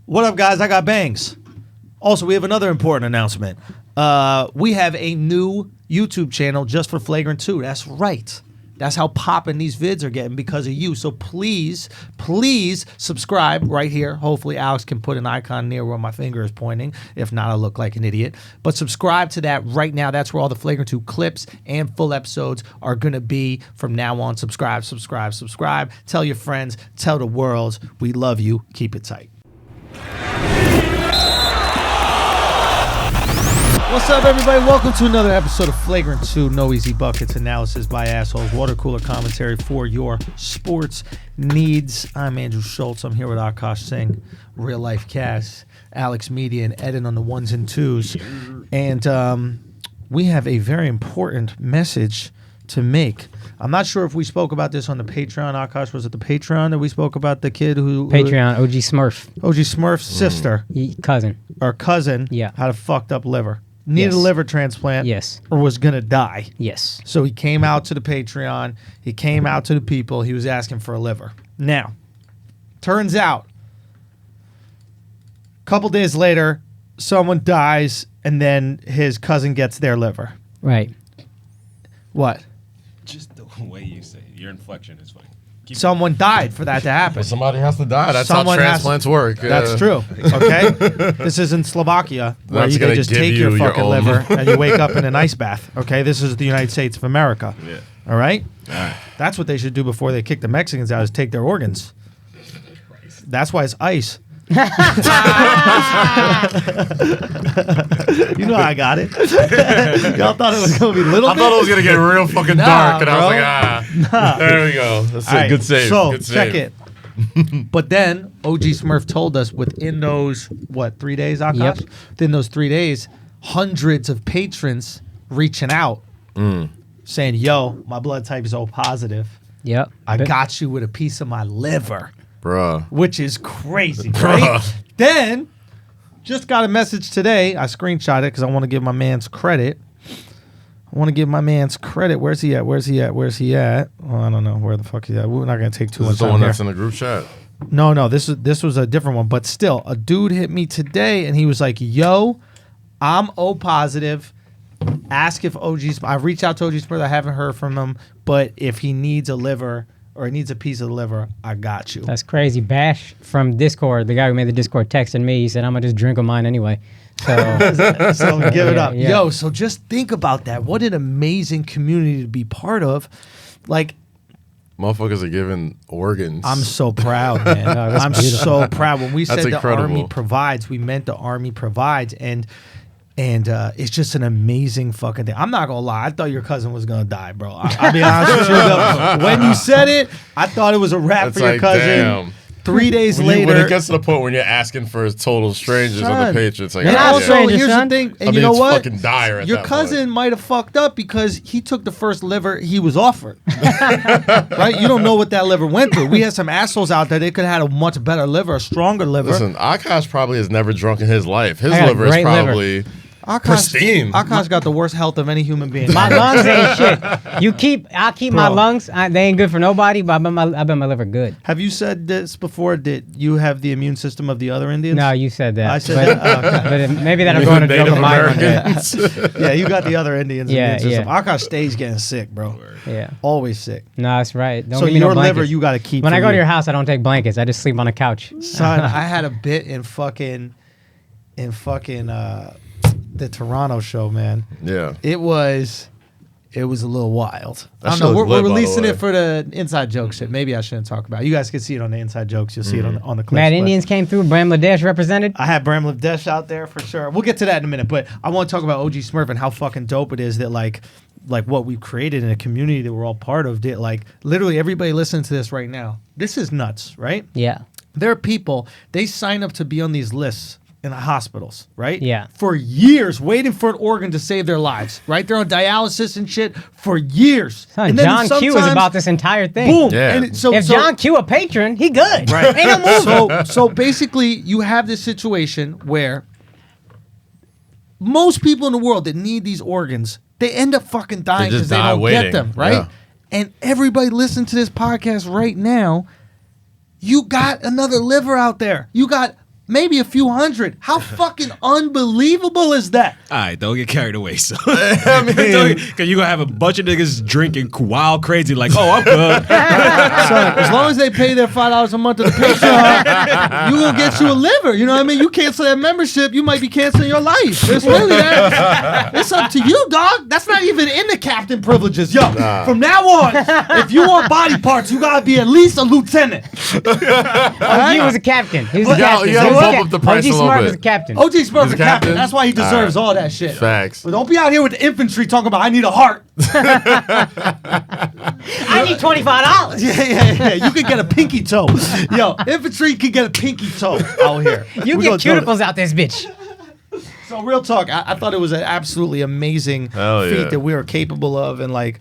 What up, guys? I got bangs. Also, we have another important announcement. We have a new YouTube channel just for Flagrant 2. That's right. That's how popping these vids are getting because of you. So please, please subscribe right here. Hopefully Alex can put an icon near where my finger is pointing. If not, I'll look like an idiot. But subscribe to that right now. That's where all the Flagrant 2 clips and full episodes are going to be from now on. Subscribe, subscribe, subscribe. Tell your friends. Tell the world. We love you. Keep it tight. What's up, everybody? Welcome to another episode of Flagrant 2, No Easy Buckets, analysis by assholes, water cooler commentary for your sports needs. I'm Andrew Schulz. I'm here with Akaash Singh, Real Life Cass, Alexx Media, and Eden on the ones and twos. And we have a very important message to make. I'm not sure if we spoke about this on the Patreon. Akaash, was it the Patreon that we spoke about the kid who... Patreon, OG Smurf. OG Smurf's sister. Cousin. Or cousin. Yeah. Had a fucked up liver. Needed a liver transplant. Yes. Or was going to die. Yes. So he came out to the Patreon. He came out to the people. He was asking for a liver. Now, turns out, a couple days later, someone dies, and then his cousin gets their liver. Right. What? Just the way you say it. Your inflection is funny. Someone died for that to happen. Somebody has to die. That's Someone how transplants work. That's true. Okay? This isn't Slovakia, where they just take your fucking liver and you wake up in an ice bath. Okay? This is the United States of America. Yeah. All right? That's what they should do before they kick the Mexicans out, is take their organs. That's why it's ice. You know how I got it. Y'all thought it was going to be little. I thought it was going to get real fucking dark, and I was like, there we go. That's right, good save. So good check save. it. But then OG Smurf told us within those 3 days, Akaash? Yep. Within those 3 days, hundreds of patrons reaching out, saying, "Yo, my blood type is O positive. Yep. I got you with a piece of my liver." Bruh. Which is crazy, right? Then, just got a message today. I screenshot it because I want to give my man's credit. Where's he at? Oh, I don't know where the fuck he's at. We're not going to take too much This is the time one here. that's in the group chat. No, this was a different one. But still, a dude hit me today, and he was like, "Yo, I'm O positive. Ask if I reached out to OG Smurf. I haven't heard from him. But if he needs a liver... or he needs a piece of the liver, I got you." That's crazy. Bash from Discord, the guy who made the Discord, texted me. He said, "I'm going to just drink of mine anyway." So give it up. Yeah. Yo, so just think about that. What an amazing community to be part of. Like, Motherfuckers are giving organs. I'm so proud, man. I'm so proud. When we said the Army provides, we meant the Army provides. And it's just an amazing fucking thing. I'm not going to lie. I thought your cousin was going to die, bro. I'll be honest with you. Though. When you said it, I thought it was a wrap for your cousin. Damn. 3 days later. When it gets to the point when you're asking for total strangers on the page, it's like, and also, here's son. the thing. And I mean, you know it's what? fucking dire at your that cousin might have fucked up because he took the first liver he was offered. Right? You don't know what that liver went through. We had some assholes out there. They could have had a much better liver, a stronger liver. Listen, Akaash probably has never drunk in his life. His liver is probably... pristine. Akaash got the worst health of any human being. My lungs ain't shit. I keep my lungs. They ain't good for nobody, but I bet my liver good. Have you said this before? Did you have the immune system of the other Indians? No, you said that. I said that. Okay. But maybe that'll go into joke of mine one day. Yeah, you got the other Indians immune system. Yeah. Akash stays getting sick, bro. Yeah. Always sick. No, that's right. Don't so give me your no liver, you got to keep. When I go to your house, I don't take blankets. I just sleep on a couch. Son, I had a bit in fucking the Toronto show, man. Yeah. It was a little wild. That I don't know. show's We're lit, by the releasing way. it for the inside joke shit. Maybe I shouldn't talk about it. You guys can see it on the inside jokes. You'll see it on the clips. Mad but Indians came through. Bram Ladesh represented. I had Bram Ladesh out there for sure. We'll get to that in a minute. But I want to talk about OG Smurf and how fucking dope it is that like what we've created in a community that we're all part of. Did like literally everybody listening to this right now. This is nuts, right? Yeah. There are people, they sign up to be on these lists in the hospitals, right? Yeah. For years, waiting for an organ to save their lives, right? They're on dialysis and shit for years. Son, and then John Q is about this entire thing. Boom. Yeah. And if John Q a patron, he good. Right. Ain't no moving. So basically, you have this situation where most people in the world that need these organs, they end up fucking dying because they don't get them, right? Yeah. And everybody listening to this podcast right now, you got another liver out there. You got maybe a few hundred. How fucking unbelievable is that? All right, don't get carried away. So, I mean, because you're gonna have a bunch of niggas drinking wild crazy, like, oh, I'm good. So as long as they pay their $5 a month to the Patreon, you will get you a liver. You know what I mean? You cancel that membership, you might be canceling your life. It's really that. It's up to you, dog. That's not even in the captain privileges. Yo, from now on, if you want body parts, you gotta be at least a lieutenant. He was a captain. He was a captain. You gotta bump up the price OG a little Smart bit. was a captain. OG Spurs He's a a captain. captain? That's why he deserves all that shit. Facts. But don't be out here with the infantry talking about I need a heart. I need $25. Yeah. You could get a pinky toe. Yo, infantry could get a pinky toe out here. You We get gonna do cuticles out this bitch. So real talk, I thought it was an absolutely amazing Hell feat yeah. that we were capable of, and like,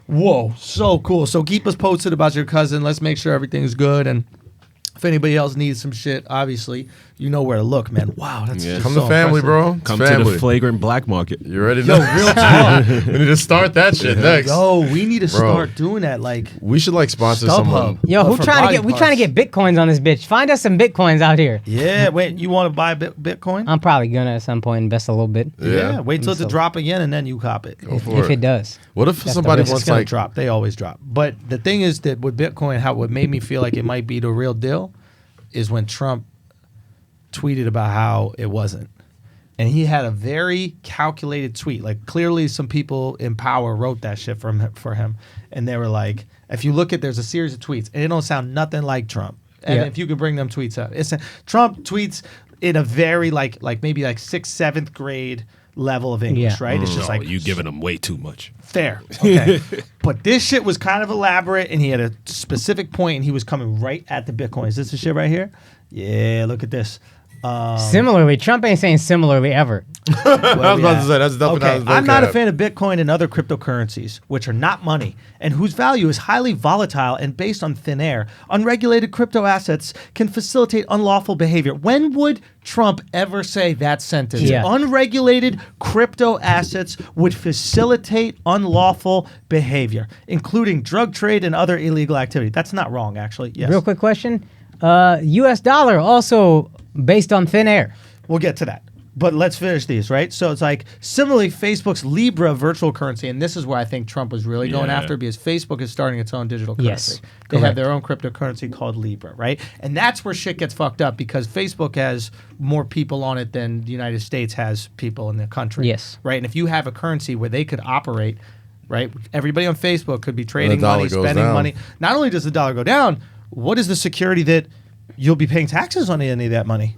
whoa, so cool. So keep us posted about your cousin. Let's make sure everything's good, and if anybody else needs some shit, obviously you know where to look, man. Wow, that's just Come so to family, impressive. bro. It's Come family. to the flagrant black market. You ready? Yo, real talk. We need to start that shit next. Yo, we need to start doing that. Like, We should like sponsor StubHub. someone. Yo, But who for trying to body get? We trying to parts. get bitcoins on this bitch. Find us some bitcoins out here. yeah, wait, you want to buy Bitcoin? I'm probably gonna at some point invest a little bit Yeah, wait till it to So- drop again, and then you cop it. Go for if it does. What if the somebody risk. It's wants gonna like drop. They always drop. But the thing is that with Bitcoin, what made me feel like it might be the real deal is when Trump tweeted about how it wasn't. And he had a very calculated tweet. Like, clearly some people in power wrote that shit for him. And they were like, if you look at, there's a series of tweets, and it don't sound nothing like Trump. And Yeah. if you could bring them tweets up. Trump tweets in a very, like maybe like 6th, 7th grade level of English, Yeah. right? It's just No, like, you giving them way too much. fair. Okay. But this shit was kind of elaborate, and he had a specific point, and he was coming right at the Bitcoin. Is this the shit right here? Yeah, look at this. Similarly, Trump ain't saying similarly ever. I was about to say that's definitely Okay, not I'm not a vocab. fan of Bitcoin and other cryptocurrencies, which are not money, and whose value is highly volatile and based on thin air. Unregulated crypto assets can facilitate unlawful behavior. When would Trump ever say that sentence? Yeah. Unregulated crypto assets would facilitate unlawful behavior, including drug trade and other illegal activity. That's not wrong, actually. Yes. Real quick question. U.S. dollar also based on thin air. We'll get to that. But let's finish these, right? So it's like, similarly, Facebook's Libra virtual currency, and this is where I think Trump was really going Yeah. after, because Facebook is starting its own digital Yes, currency. They have correct. their own cryptocurrency called Libra, right? And that's where shit gets fucked up, because Facebook has more people on it than the United States has people in the country. Yes. Right? And if you have a currency where they could operate, right? Everybody on Facebook could be trading dollar money, goes spending down. money. Not only does the dollar go down, what is the security that you'll be paying taxes on any of that money?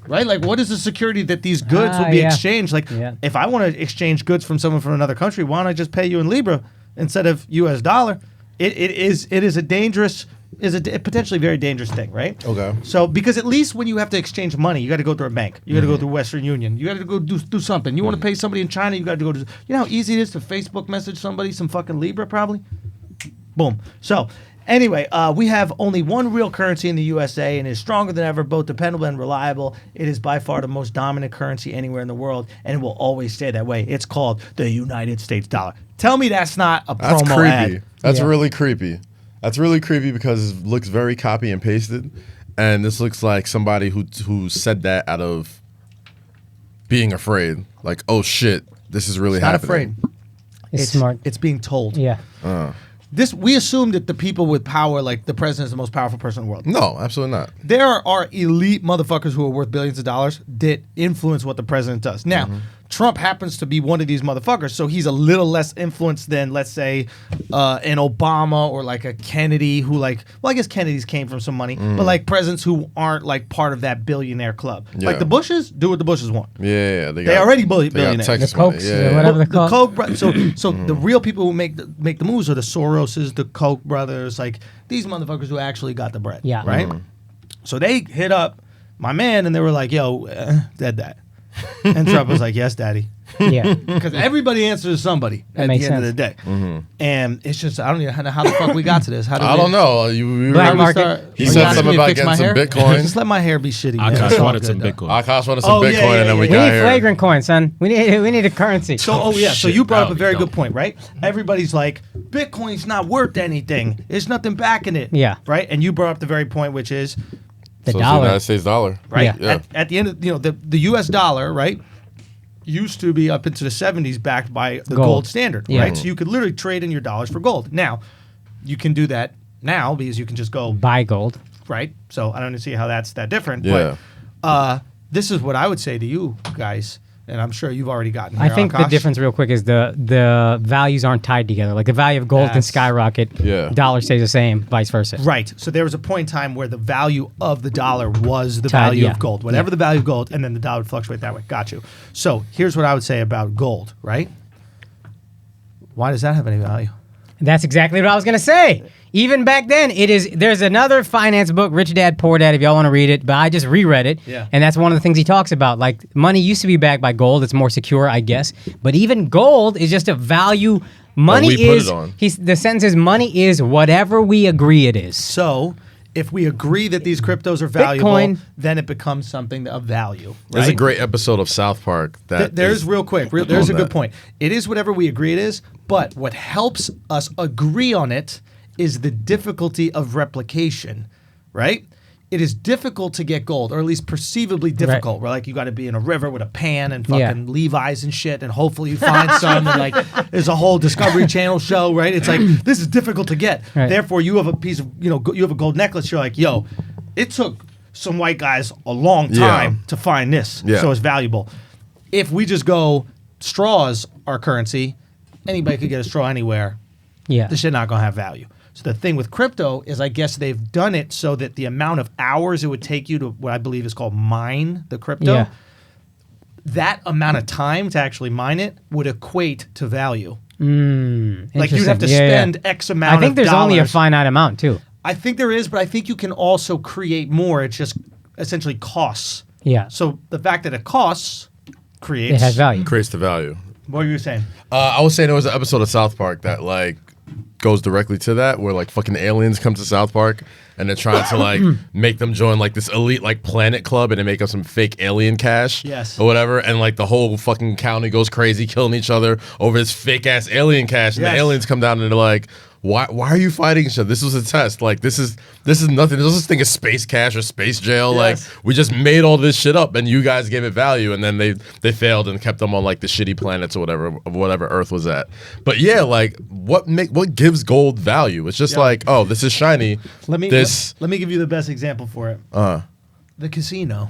Right? Like, what is the security that these goods will be yeah. exchanged? Like, Yeah. if I want to exchange goods from someone from another country, why don't I just pay you in Libra instead of US dollar? It is a dangerous, potentially very dangerous thing, right? Okay. So, because at least when you have to exchange money, you got to go through a bank. You got to go through Western Union. You got to go do something. You want to pay somebody in China, you got to go to, you know how easy it is to Facebook message somebody some fucking Libra, probably? Boom. So, anyway, we have only one real currency in the USA, and is stronger than ever, both dependable and reliable. It is by far the most dominant currency anywhere in the world, and it will always stay that way. It's called the United States dollar. Tell me that's not a That's promo creepy. ad. That's Yeah. really creepy. That's really creepy because it looks very copy and pasted, and this looks like somebody who said that out of being afraid. Like, oh shit, this is really Not happening. afraid. It's smart. It's being told. Yeah. We assume that the people with power, like the president, is the most powerful person in the world. No, absolutely not. There are elite motherfuckers who are worth billions of dollars that influence what the president does. Now, Trump happens to be one of these motherfuckers, so he's a little less influenced than, let's say, an Obama or like a Kennedy, who I guess Kennedys came from some money, but like presidents who aren't like part of that billionaire club. Yeah. Like the Bushes do what the Bushes want. Yeah, They already they got billionaires. Texas The money. Cokes, Yeah, whatever they're The called. Koch so the real people who make the moves are the Soroses, the Koch brothers, like these motherfuckers who actually got the bread. Yeah. Right? So they hit up my man and they were like, yo, dead that. And Trump was like, yes, daddy. Yeah. Because everybody answers somebody at the makes end of the day. And it's just, I don't even know how the fuck we got to this. How did I we- don't know. You Black how did we market. start- He Are you said asking something me to about fix my getting some hair? Bitcoin. Just let my hair be shitty, man. It's Akaash all wanted some good, though. Bitcoin. Akash wanted some Oh, yeah, Bitcoin, yeah, and then yeah, we We got need here. flagrant coins, son. We need a currency. So, so shit, you brought up that a would very be good dope. point, right? Everybody's like, Bitcoin's not worth anything. There's nothing backing it. Yeah. Right? And you brought up the very point, which is The So it's dollar. the United States dollar. right? Yeah. At the end of the U.S. dollar, right, used to be up into the 70s backed by the gold standard, Yeah. right? So you could literally trade in your dollars for gold. Now, you can do that now because you can just go Buy gold. right. So I don't see how that's that different. Yeah. But this is what I would say to you guys, and I'm sure you've already gotten here, I think the Akaash. difference, real quick, is the values aren't tied together. Like the value of gold can That's- skyrocket. Yeah. Dollar stays the same, vice versa. Right. So there was a point in time where the value of the dollar was the Tied, value yeah. of gold. Whatever Yeah. the value of gold, and then the dollar would fluctuate that way. Got you. So here's what I would say about gold, right? Why does that have any value? That's exactly what I was gonna say. Even back then, there's another finance book, Rich Dad Poor Dad, if y'all want to read it, but I just reread it. Yeah. And that's one of the things he talks about. Like money used to be backed by gold, it's more secure, I guess. But even gold is just a value. Money we put is it on. the sentence is money is whatever we agree it is. So if we agree that these cryptos are valuable, Bitcoin. then it becomes something of value. There's a right? great episode of South Park that There's is real quick. There's a on good that. point. It is whatever we agree it is, but what helps us agree on it is the difficulty of replication, right? It is difficult to get gold, or at least perceivably difficult. Where like you got to be in a river with a pan and fucking Yeah. Levi's and shit, and hopefully you find some. And like there's a whole Discovery Channel show, right? It's like this is difficult to get. Right. Therefore, you have a piece of you have a gold necklace. You're like, yo, it took some white guys a long time to find this, Yeah. so it's valuable. If we just go straws are currency, anybody could get a straw anywhere. Yeah. The shit not gonna have value. So the thing with crypto is, I guess they've done it so that the amount of hours it would take you to what I believe is called mine the crypto, Yeah. that amount of time to actually mine it would equate to value. Like you'd have to Interesting. Yeah, yeah. spend X amount. I think of there's only a dollars. finite amount too. I think there is, but I think you can also create more. It just essentially costs. Yeah. So the fact that it costs creates It has value. creates the value. What were you saying? I was saying there was an episode of South Park that like goes directly to that, where like fucking aliens come to South Park and they're trying to like make them join like this elite like planet club and they make up some fake alien cash, Yes. or whatever, and like the whole fucking county goes crazy killing each other over this fake ass alien cash, and Yes. the aliens come down and they're like, why are you fighting each other? This was a test. Like this is nothing. There's this thing as space cash or space jail. Yes. Like we just made all this shit up and you guys gave it value, and then they failed and kept them on like the shitty planets or whatever Earth was at. But yeah, like what gives gold value? It's just Yeah. like, oh, this is shiny. Let me give you the best example for it. The casino.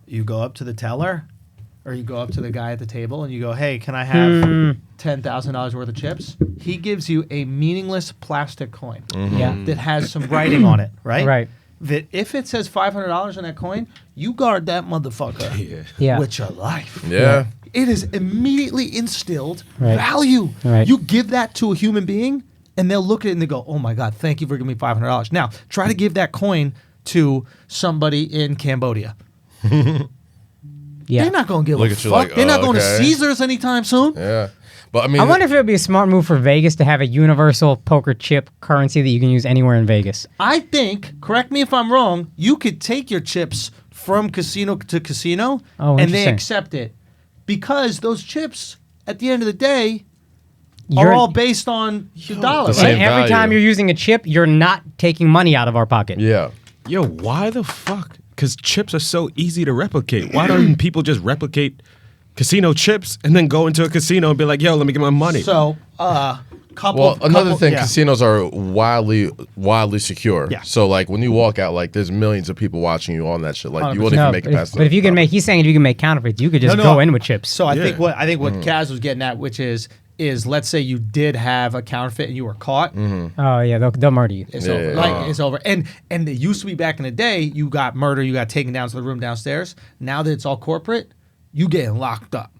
You go up to the teller, or you go up to the guy at the table and you go, "Hey, can I have $10,000 worth of chips?" He gives you a meaningless plastic coin Yeah. that has some writing on it, right? Right. That if it says $500 on that coin, you guard that motherfucker Yeah. with your life. Yeah. It is immediately instilled Right. value. Right. You give that to a human being, and they'll look at it and they go, "Oh my God, thank you for giving me $500." Now, try to give that coin to somebody in Cambodia. Yeah. They're not going to give Look a at you fuck. like, They're not oh, going to okay. Caesars anytime soon. Yeah. But I mean, I wonder if it would be a smart move for Vegas to have a universal poker chip currency that you can use anywhere in Vegas. I think, correct me if I'm wrong, you could take your chips from casino to casino Oh, and they interesting. accept it. Because those chips, at the end of the day, are You're- all based on the dollar. the same And every value. time you're using a chip, you're not taking money out of our pocket. yeah. Yo, why the fuck? Because chips are so easy to replicate. Why don't people just replicate casino chips and then go into a casino and be like, yo, let me get my money? So, Well, another thing, yeah. casinos are wildly secure. Yeah. So like when you walk out, like there's millions of people watching you on that shit. Like you 100%. wouldn't even No, make it but past. if you can make, he's saying if you can make counterfeits, you could just No, go in with chips. So I think Yeah. what Kaz was getting at, which is let's say you did have a counterfeit and you were caught, Oh yeah, they'll murder you. it's Yeah, over. yeah, Like it's over. And it used to be back in the day, you got murdered, you got taken down to the room downstairs. Now that it's all corporate, you getting locked up.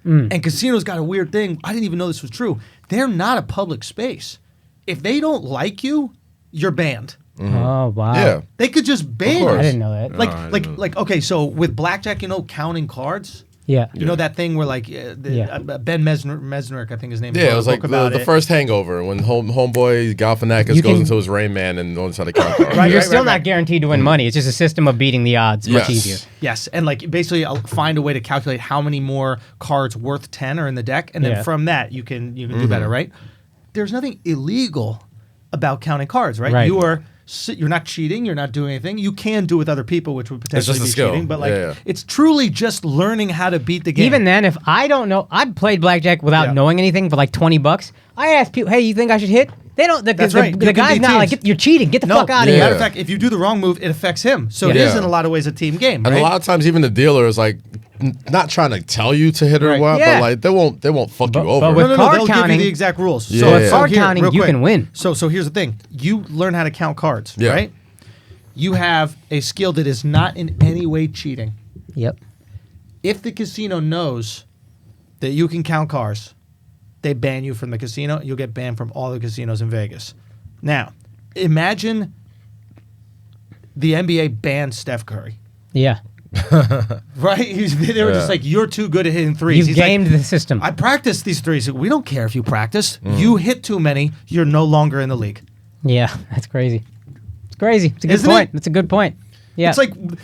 And casinos got a weird thing. I didn't even know this was true. They're not a public space. If they don't like you, you're banned. Oh wow. Yeah. They could just ban course. you. I didn't know that. Like, No, I like, didn't know. like. Okay, so with blackjack, counting cards. Yeah. You know that thing where like Yeah. Ben Mesnick, I think his name. Yeah, wrote it was a like book about the it. first Hangover when homeboy Galifianakis You goes can- into his Rain Man and knows how to count cards. Right, You're right, still right, not right. guaranteed to win money. It's just a system of beating the odds much Yes. easier. Yes, and like basically find a way to calculate how many more cards worth 10 are in the deck, and then Yeah. from that you can do better, right? There's nothing illegal about counting cards, right? Right. You are you're not cheating. You're not doing anything. You can do with other people, which would potentially just a be skill. cheating. But like, Yeah. it's truly just learning how to beat the game. Even then, if I don't know, I've played blackjack without Yeah. knowing anything for like $20. I ask people, "Hey, you think I should hit?" They don't. That's right. The You can guy's be not teams. like, "You're cheating. Get the no, fuck out of matter here." of fact, if you do the wrong move, it affects him. So it Yeah. is in a lot of ways a team game. And right? a lot of times, even the dealer is like not trying to tell you to hit or Right. what, Yeah. but like they won't fuck But- you over. but with no, card they'll give counting- you the exact rules. Yeah. So, With card here, counting, real you quick. can win. So here's the thing: you learn how to count cards, Yeah. right? You have a skill that is not in any way cheating. Yep. If the casino knows that you can count cards, they ban you from the casino. You'll get banned from all the casinos in Vegas. Now, imagine the NBA banned Steph Curry. Yeah. Right? They were just like, you're too good at hitting threes. You've He's gamed like, the system. I practiced these threes. We don't care if you practice. You hit too many, you're no longer in the league. Yeah, that's crazy. It's crazy. It's a good Isn't point. it? It's a good point. Yeah.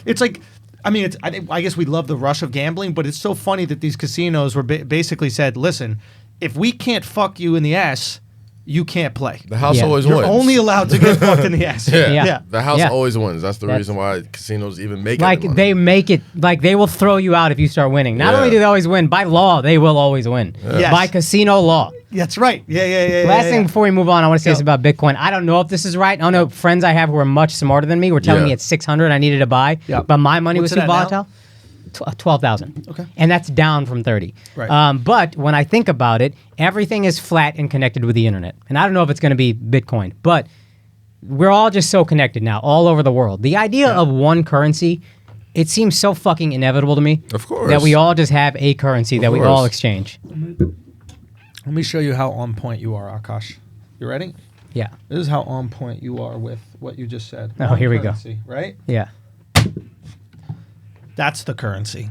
It's like, I mean, I guess we love the rush of gambling, but it's so funny that these casinos were basically said, listen, if we can't fuck you in the ass, you can't play. The house Yeah. always You're wins. only allowed to get fucked in the ass. Yeah. The house Yeah. always wins. That's the That's- reason why casinos even make like it. they make it like they will throw you out if you start winning. Not Yeah. only do they always win, by law they will always win. Yes. By casino law. That's right. Yeah. Last thing before we move on, I want to say Yeah. this about Bitcoin. I don't know if this is right. I don't know. Friends I have who are much smarter than me were telling Yeah. me at 600 I needed to buy, Yeah. but my money What's was it too at now? volatile. 12,000. Okay. And that's down from 30. Right. But when I think about it, everything is flat and connected with the internet. And I don't know if it's going to be Bitcoin, but we're all just so connected now, all over the world. The idea of one currency, it seems so fucking inevitable to me. Of course. That we all just have a currency that we all course. exchange. Let me show you how on point you are, Akaash. You ready? Yeah. This is how on point you are with what you just said. Oh, here we go. Currency, right? Yeah. That's the currency.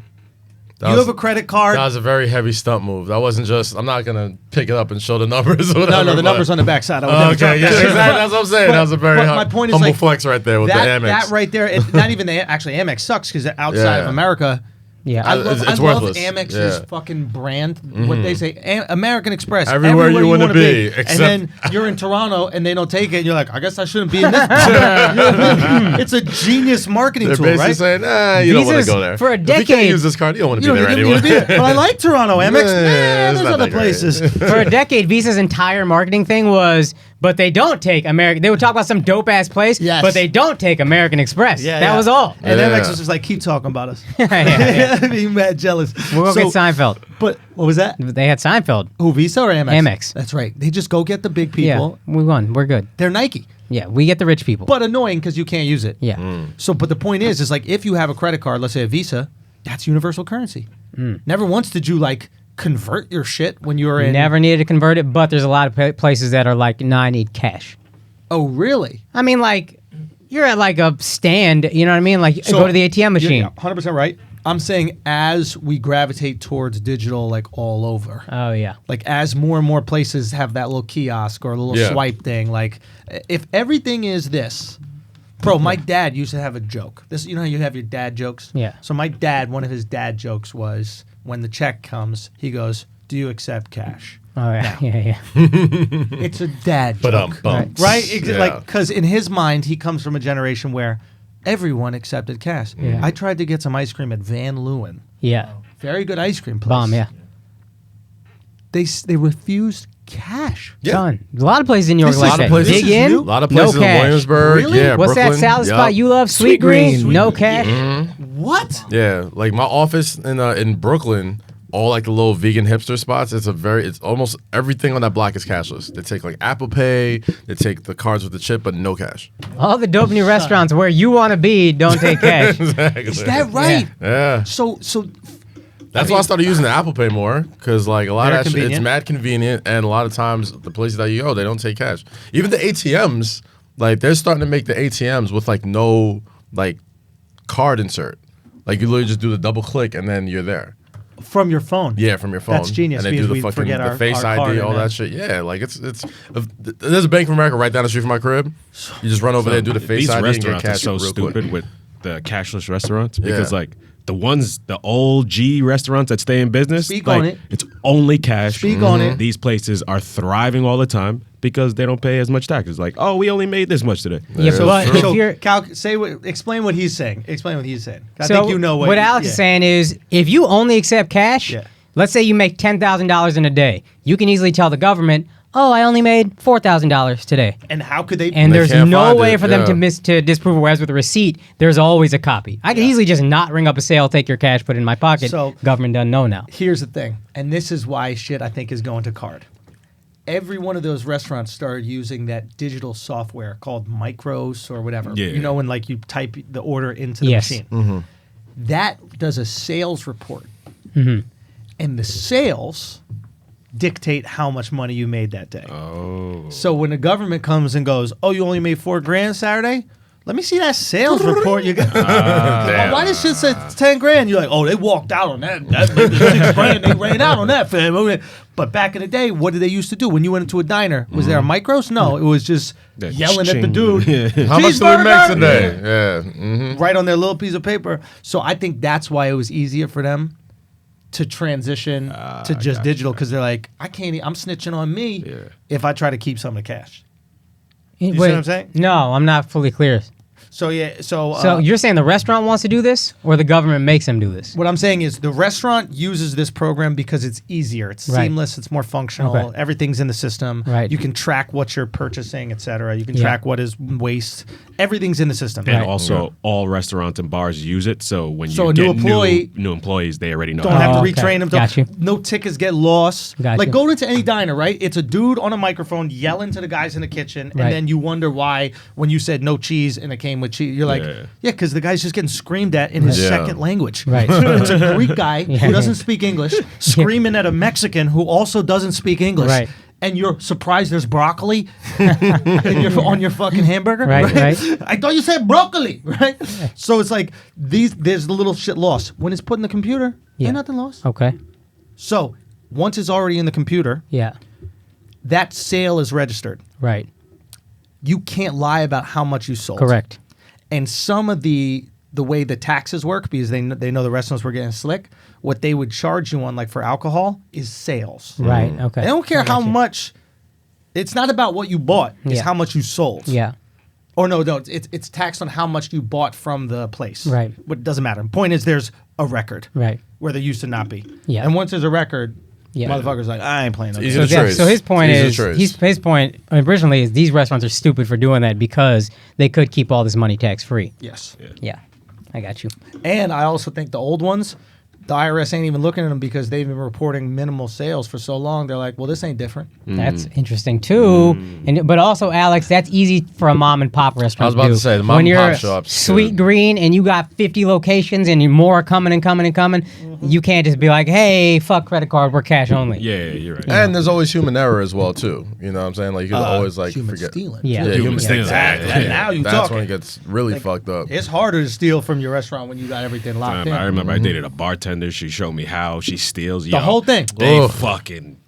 That You was- have a credit card. That was a very heavy stump move. That wasn't just. I'm not gonna pick it up and show the numbers. Or No, whatever, the but- numbers on the backside. I would never drop Okay, yeah, that. exactly. That's what I'm saying. That was a very but my point is humble like, flex right there with that, the Amex. That right there, not even the actually Amex sucks because outside of Yeah. America, Yeah. I It's- love, it's I love worthless. Amex's Yeah. fucking brand. What they say, American Express. Everywhere you wanna wanna be, And except- then you're in Toronto and they don't take it. And you're like, I guess I shouldn't be in this. You know what I mean? It's a genius marketing They're tool, basically right? saying, you don't want to Visas go there. for a If you can't decade- use this card, you don't want to You be don't there need to be anyway. there. But I like Toronto Amex. Yeah, Nah, it's there's not other that great. places. For a decade, Visa's entire marketing thing was, but they don't take American. They would talk about some dope ass place, Yes. but they don't take American Express. That was all. And Yeah. Amex was just like, keep talking about us. Yeah. Being mad jealous. We'll go get Seinfeld. But what was that? They had Seinfeld. Who, Visa or Amex? Amex. That's right. They just go get the big people. Yeah, we won. We're good. They're Nike. Yeah, we get the rich people. But annoying because you can't use it. yeah. So, but the point is like if you have a credit card, let's say a Visa, that's universal currency. Never once did you like convert your shit when you were in. Never needed to convert it, but there's a lot of places that are like, no, I need cash. Oh, really? I mean, like, you're at like a stand, you know what I mean? Like, go to the ATM machine. Yeah, 100% right. I'm saying as we gravitate towards digital, like all over. Oh, yeah. Like as more and more places have that little kiosk or a little Yeah. swipe thing, like if everything is this, bro, my dad used to have a joke. This, you know how you have your dad jokes? Yeah. So my dad, one of his dad jokes was when the check comes, he goes, "Do you accept cash?" Oh, yeah. Yeah. It's a dad But joke. bum. Right? Yeah. Like, because in his mind, he comes from a generation where everyone accepted cash. Yeah. I tried to get some ice cream at Van Leeuwen. Yeah. Very good ice cream place. Bomb, yeah. They refused cash. Yeah. Done. A lot of places in New York This like is- that. this Dig is in, new? A lot of no places in cash. Williamsburg. Really? Yeah, What's Brooklyn. that salad Yup. spot you love? Sweet Green. No cash. What? Yeah, like my office in Brooklyn, all like the little vegan hipster spots. It's almost everything on that block is cashless. They take like Apple Pay, they take the cards with the chip, but no cash. All the dope new restaurants where you want to be don't take cash. Exactly. Is that right? Yeah. So That's why I started using the Apple Pay more, because like a lot Very of that shit, it's convenient. mad convenient, and a lot of times the places that you go, they don't take cash. Even the ATMs, like they're starting to make the ATMs with like no like card insert. Like you literally just do the double click and then you're there. from your phone. Yeah, from your phone. That's genius And they because do we the fucking forget the our Face our card ID, in all there. that shit. Yeah, like it's there's a Bank of America right down the street from my crib. You just run over there, do the Face These ID, and get restaurants are cash so real stupid quick. with the cashless restaurants because Yeah. like the old G restaurants that stay in business, Speak like, on it. it's only cash. Speak on it. These places are thriving all the time. because they don't pay as much taxes. Like, oh, we only made this much today. Yeah, but if you're Cal, explain what he's saying. Explain what he's saying. I so think you know what Alexx is saying is if you only accept cash, let's say you make $10,000 in a day, you can easily tell the government, oh, I only made $4,000 today. And how could they? And there's no way for them yeah. to disprove it. Whereas with a receipt, there's always a copy. I can easily just not ring up a sale, take your cash, put it in my pocket. So government doesn't know now. Here's the thing, and this is why shit I think is going to card. Every one of those restaurants started using that digital software called Micros or whatever. Yeah. You know, when like you type the order into the Yes. machine. That does a sales report, Mm-hmm. and the sales dictate how much money you made that day. Oh. So when the government comes and goes, "Oh, you only made $4,000 Saturday," let me see that sales report you got. Why this shit say 10 grand? You're like, "Oh, they walked out on that. That made me 6 grand. They ran out on that, fam." But back in the day, what did they used to do? When you went into a diner, was there a Micros? No, it was just yelling at the dude. How much do we make "Cheeseburger!" today? Yeah. Right on their little piece of paper. So I think that's why it was easier for them to transition to just digital, because they're like, I'm snitching on me if I try to keep some of the cash. You see what I'm saying? No, I'm not fully clear. So So you're saying the restaurant wants to do this, or the government makes them do this? what I'm saying is the restaurant uses this program because it's easier, it's Right. seamless, it's more functional, Okay. everything's in the system. Right. You can track what you're purchasing, etc. You can Yeah. track what is waste. Everything's in the system. And Right. also, all restaurants and bars use it. So when you So a get new employee- new employees, they already know. Don't how have to okay. retrain them. Got you. No tickets get lost. Got Like you. go into any diner, right? It's a dude on a microphone yelling to the guys in the kitchen, Right. and then you wonder why when you said no cheese and it came with cheese, you're like, Yeah. because the guy's just getting screamed at in his Yeah. second language. Right. It's a Greek guy Yeah. who doesn't speak English screaming at a Mexican who also doesn't speak English. Right. And you're surprised there's broccoli on your fucking hamburger. Right, right. I thought you said broccoli, right? So it's like there's the little shit lost. When it's put in the computer, Yeah. ain't nothing lost. Okay. So once it's already in the computer, Yeah. that sale is registered. Right. You can't lie about how much you sold. Correct. And some of the way the taxes work, because they know the restaurants were getting slick, what they would charge you on, like for alcohol, is sales. Right. Okay. They don't care I got how you. much. It's not about what you bought. It's Yeah. how much you sold. Yeah. Or no, it's taxed on how much you bought from the place. Right. But it doesn't matter. Point is, there's a record. Right. Where there used to not be. Yeah. And once there's a record, Yeah. motherfuckers like, I ain't playing no Easy games. to trace. So his point Easy to is, trace. his point originally is these restaurants are stupid for doing that because they could keep all this money tax free. Yes. Yeah. I got you. And I also think the old ones, the IRS ain't even looking at them because they've been reporting minimal sales for so long. They're like, well, this ain't different. That's interesting too. But also, Alexx, that's easy for a mom and pop restaurant. I was about to say, the mom when and pop you're shops, Sweet yeah. Green and you got 50 locations and more are coming and coming and coming. You can't just be like, hey, fuck credit card, we're cash only. Yeah, you're right. And there's always human error as well too. You know what I'm saying? Like you can always like human forget. stealing. Yeah. Yeah, Human human stealing. stealing. Exactly. Now you That's talking. when it gets really fucked up. It's harder to steal from your restaurant when you got everything locked in. I remember I dated a bartender. She showed me how she steals. The whole thing.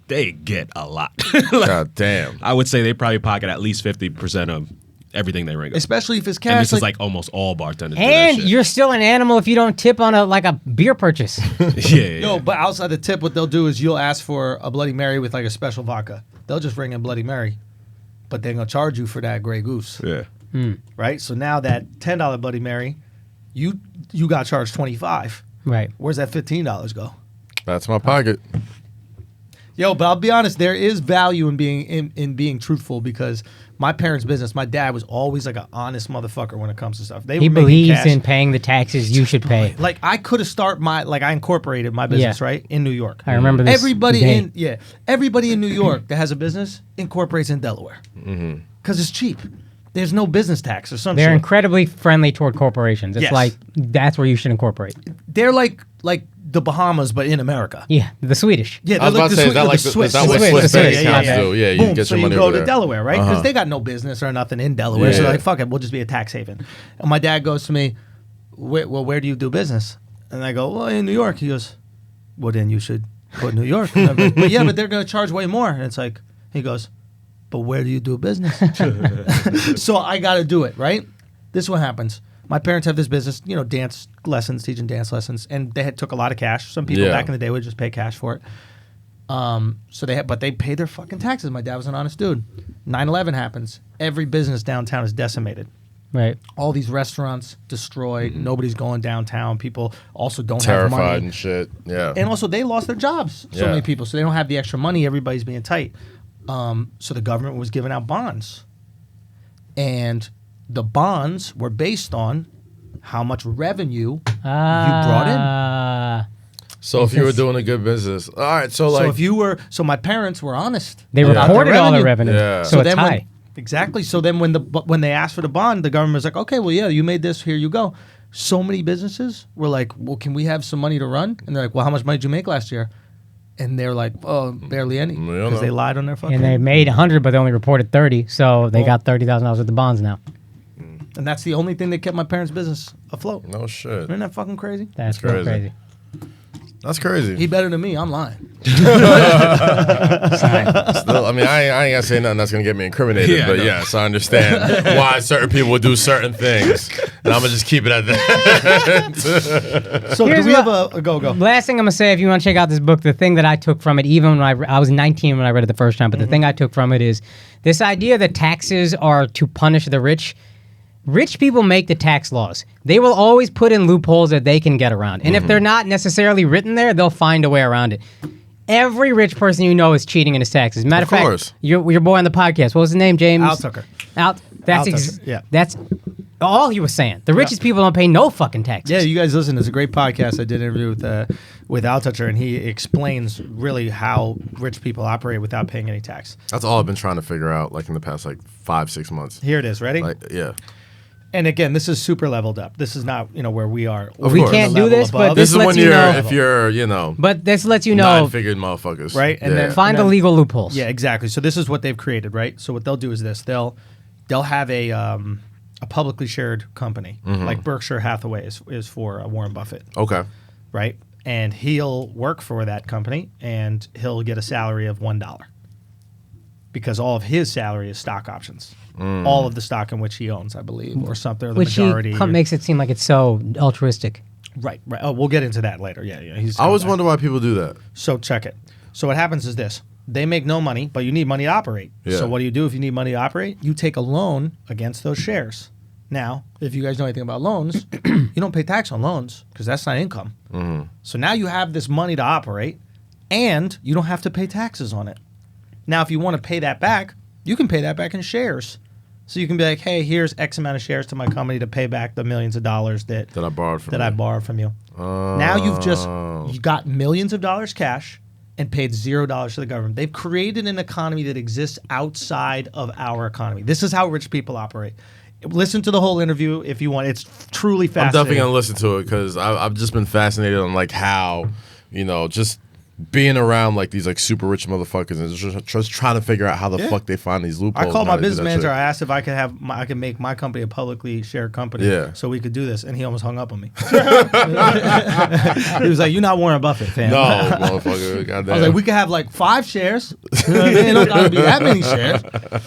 They get a lot. God damn. I would say they probably pocket at least 50% of everything they ring up. Especially if it's cash. And this is like almost all bartenders. do that And shit. you're still an animal if you don't tip on a beer purchase. yeah. Yo, but outside the tip, what they'll do is you'll ask for a Bloody Mary with like a special vodka. They'll just bring in Bloody Mary, but they're gonna charge you for that Grey Goose, Yeah. right? So now that $10 Bloody Mary, you got charged $25. Right. Where's that $15 go? That's my pocket. Yo, but I'll be honest, there is value in being truthful because my parents' business, my dad was always like an honest motherfucker when it comes to stuff. They He were making believes cash. in paying the taxes you should pay. Like I could have I incorporated my business, Yeah. right, in New York. I remember this Everybody day. everybody in New York that has a business incorporates in Delaware because it's cheap. There's no business tax or something. They're incredibly friendly toward corporations. It's Yes. like that's where you should incorporate. They're like the Bahamas, but in America. Yeah, the Swedish. Yeah, I was they're about to say, is that like the is Swiss. that what Swiss, Swiss the bank Swiss, accounts yeah. do? Yeah, you Boom, get so your money you go over to there. Delaware, right? Because they got no business or nothing in Delaware. So Yeah. they're like, fuck it, we'll just be a tax haven. And my dad goes to me, where do you do business? And I go, well, in New York. He goes, well, then you should put New York. And I'm like, but yeah, but they're going to charge way more. And it's like, he goes, but where do you do business? So I got to do it, right? This is what happens. My parents have this business, dance lessons, teaching dance lessons, and they took a lot of cash. Some people Yeah. back in the day would just pay cash for it. So they pay their fucking taxes. My dad was an honest dude. 9/11 happens. Every business downtown is decimated. Right. All these restaurants destroyed. Nobody's going downtown. People also don't have money. Terrified and shit. Yeah. And also, they lost their jobs. So Yeah. many people. So they don't have the extra money. Everybody's being tight. So the government was giving out bonds. And the bonds were based on how much revenue you brought in. So if you were doing a good business, all right. So like, So if you were, so my parents were honest. They about their reported all the revenue, Yeah. so it's then high. Exactly. So then when they asked for the bond, the government was like, okay, well, yeah, you made this. Here you go. So many businesses were like, well, can we have some money to run? And they're like, well, how much money did you make last year? And they're like, oh, barely any, because they lied on their fucking. And they made 100, but they only reported 30, so they got $30,000 worth of bonds now. And that's the only thing that kept my parents' business afloat. no shit. Isn't that fucking crazy? That's That's real crazy. crazy. That's crazy. He better than me. I'm lying. Still, I mean, I ain't gonna say nothing that's gonna get me incriminated, but yes, I understand why certain people would do certain things, and I'm gonna just keep it at that. So Here's do we what- have a go? Last thing I'm gonna say, if you want to check out this book, the thing that I took from it, even when I was 19 when I read it the first time, but the thing I took from it is this idea that taxes are to punish the rich. Rich people make the tax laws. They will always put in loopholes that they can get around. And if they're not necessarily written there, they'll find a way around it. Every rich person you know is cheating in his taxes. Matter of fact, course. your boy on the podcast, what was his name, James? Al Tucker. That's all he was saying. The richest people don't pay no fucking taxes. Yeah, you guys listen. It's a great podcast. I did an interview with Al Tucker, and he explains really how rich people operate without paying any tax. That's all I've been trying to figure out, like in the past 5-6 months. Here it is. Ready? Like, yeah. And again, this is super leveled up. This is not where we are. Of We course. can't The do level this, but above. this This is lets when you know. if you're, But this lets you know, nine-figured motherfuckers, Right? And then find the legal loopholes. Yeah, exactly. So this is what they've created, right? So what they'll do is this: they'll have a publicly shared company, like Berkshire Hathaway is for Warren Buffett, Okay. right? And he'll work for that company, and he'll get a salary of $1 because all of his salary is stock options, all of the stock in which he owns, I believe, or something, or the Which majority. makes it seem like it's so altruistic. Right. Oh, we'll get into that later. Yeah. I always wonder why people do that. So check it. So what happens is this. They make no money, but you need money to operate. Yeah. So what do you do if you need money to operate? You take a loan against those shares. Now, if you guys know anything about loans, you don't pay tax on loans because that's not income. So now you have this money to operate, and you don't have to pay taxes on it. Now, if you want to pay that back, you can pay that back in shares. So you can be like, hey, here's X amount of shares to my company to pay back the millions of dollars that I borrowed from I borrowed from you. Now you got millions of dollars cash and paid $0 to the government. They've created an economy that exists outside of our economy. This is how rich people operate. Listen to the whole interview if you want. It's truly I'm fascinating. definitely gonna listen to it because I've just been fascinated on like how, just being around like these like super rich motherfuckers and just trying to figure out how the fuck they find these loopholes. I called and how my they do business that manager. shit. I asked if I could make my company a publicly shared company, Yeah. so we could do this, and he almost hung up on me. He was like, "You're not Warren Buffett, fam." No, motherfucker. Goddamn. I was like, "We could have like 5 shares. You know what I mean? It don't gotta be that many shares."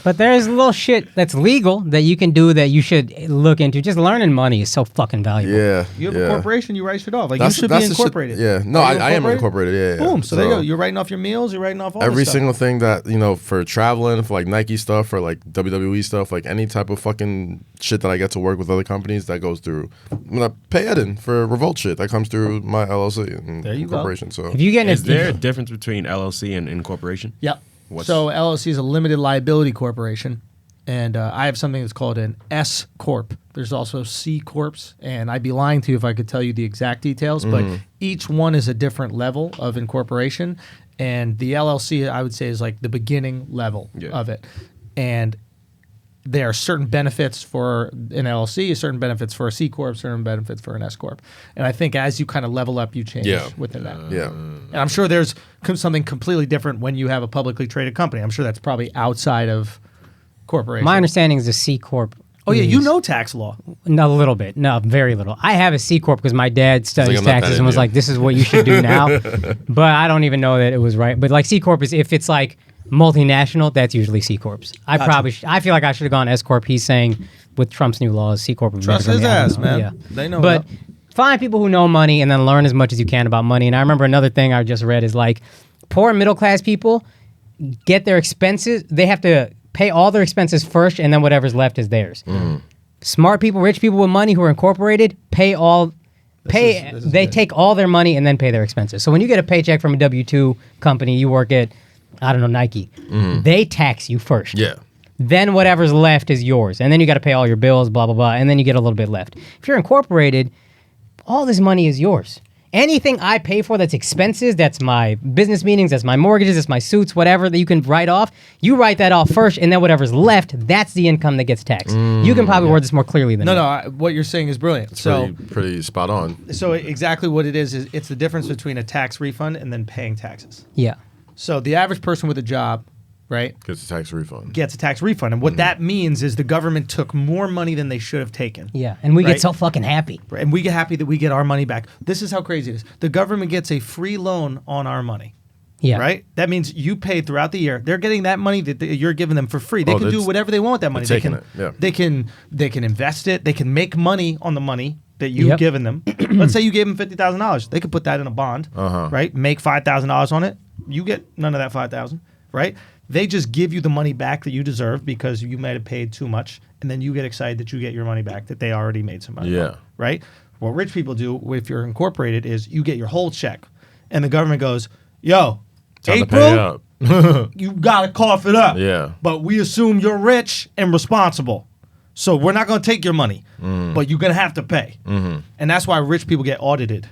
But there's little shit that's legal that you can do that you should look into. Just learning money is so fucking valuable. yeah. You have yeah. a corporation, you write shit off. Like That's- you should that's be the shit- incorporated. yeah. No, Are you I am incorporated. Yeah. Boom. So there you go. You're writing off your meals. You're writing off all Every this stuff. single thing that for traveling, for like Nike stuff, for like WWE stuff, like any type of fucking shit that I get to work with other companies, that goes through. When I pay Eden for Revolt shit, that comes through my LLC and There you go. incorporation. So If you get Is there a difference between LLC and incorporation? Yep. What's- So LLC is a limited liability corporation, and I have something that's called an S corp. There's also C corps, and I'd be lying to you if I could tell you the exact details, but each one is a different level of incorporation, and the LLC I would say is like the beginning level of it, and there are certain benefits for an LLC, certain benefits for a C corp, certain benefits for an S corp, and I think as you kind of level up, you change within that. yeah. And I'm sure there's something completely different when you have a publicly traded company. I'm sure that's probably outside of corporation. my understanding is a C corp. Oh yeah, is- you know tax law. A little bit. No, very little. I have a C corp because my dad studies I'm not that taxes and was Indian. like, "This is what you should do now." But I don't even know that it was right. But like C corp is if it's like multinational, that's usually C corps. I probably I feel like I should have gone S corp. He's saying with Trump's new laws, C corp would be Trust better for his me. I don't ass, know. man. Yeah. They know But that. find people who know money and then learn as much as you can about money. And I remember another thing I just read is like poor middle class people get their expenses. They have to pay all their expenses first, and then whatever's left is theirs. Smart people, rich people with money who are incorporated, they take all their money and then pay their expenses. So when you get a paycheck from a W-2 company, you work at, I don't know, Nike, they tax you first. Yeah. Then whatever's left is yours. And then you got to pay all your bills, blah, blah, blah, and then you get a little bit left. If you're incorporated, all this money is yours. Anything I pay for that's expenses, that's my business meetings, that's my mortgages, that's my suits, whatever that you can write off, you write that off first, and then whatever's left, that's the income that gets taxed. You can probably word this more clearly than me. What you're saying is brilliant. So pretty spot on. So exactly what it is it's the difference between a tax refund and then paying taxes. Yeah. So the average person with a job, right, Gets a tax refund. gets a tax refund. And what that means is the government took more money than they should have taken. Yeah, and we Right. get so fucking happy. And we get happy that we get our money back. This is how crazy it is. The government gets a free loan on our money. Yeah. Right? That means you paid throughout the year. They're getting that money that you're giving them for free. They can do whatever they want with that money. taking it, yeah. They can invest it. They can make money on the money that you've Yep. given them. Let's say you gave them $50,000. They could put that in a bond, right? Make $5,000 on it. You get none of that $5,000, right? They just give you the money back that you deserve because you might have paid too much, and then you get excited that you get your money back that they already made some money. Yeah. on, right? What rich people do if you're incorporated is you get your whole check, and the government goes, "Yo, Time to pay April, up. you gotta cough it up." Yeah. But we assume you're rich and responsible, so we're not gonna take your money, but you're gonna have to pay, and that's why rich people get audited.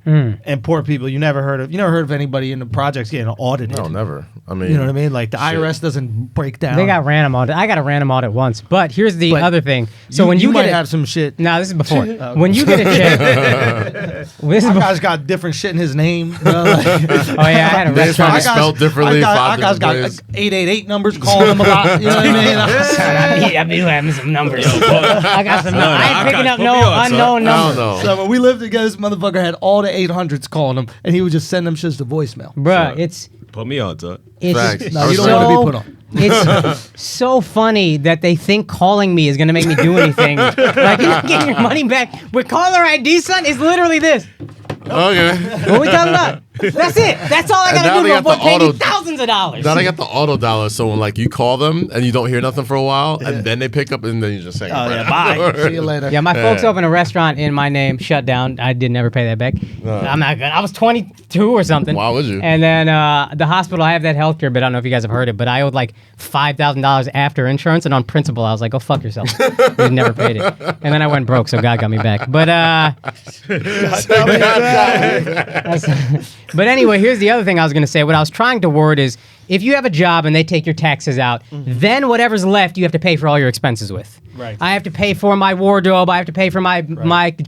And poor people, you never heard of anybody in the projects getting audited. No, never. I mean, You know what I mean? Like the IRS doesn't break down. They got random audit. I got a random audit once. But here's the But other thing. So when you might get have some shit. No, this is before. Okay. When you get a check, this is before. Akaash got different shit in his name. Bro. Oh yeah, I had a Name's restaurant. probably spelled differently. Akaash got 888 numbers calling him a lot. You know what I mean? Yeah, I've been having some numbers. I got some. I ain't picking up no unknown numbers. No. So when we lived together, this motherfucker had all the 800s calling him, and he would just send them shits to voicemail. Bruh, it's Put me on to it. Facts. No, you don't so, want to be put on. It's so funny that they think calling me is gonna make me do anything. Like you're not getting your money back with caller ID, son. It's literally this. Okay. What we talking about? That's it. That's all I And gotta now do they got before the paying me auto- thousands of dollars. Now they got the auto dollar, so when like you call them and you don't hear nothing for a while, and then they pick up and then you just say, Oh yeah, bye. See you later. Yeah, my folks opened a restaurant in my name, shut down. I did never pay that back. I'm not good. I was 22 or something. Why would you? And then the hospital, I have that healthcare, but I don't know if you guys have heard it, but I owed like $5,000 after insurance, and on principle, I was like, go fuck yourself. We never paid it. And then I went broke, so God got me back. But but anyway, here's the other thing I was going to say. What I was trying to word is, if you have a job and they take your taxes out, then whatever's left, you have to pay for all your expenses with. Right. I have to pay for my wardrobe. I have to pay for my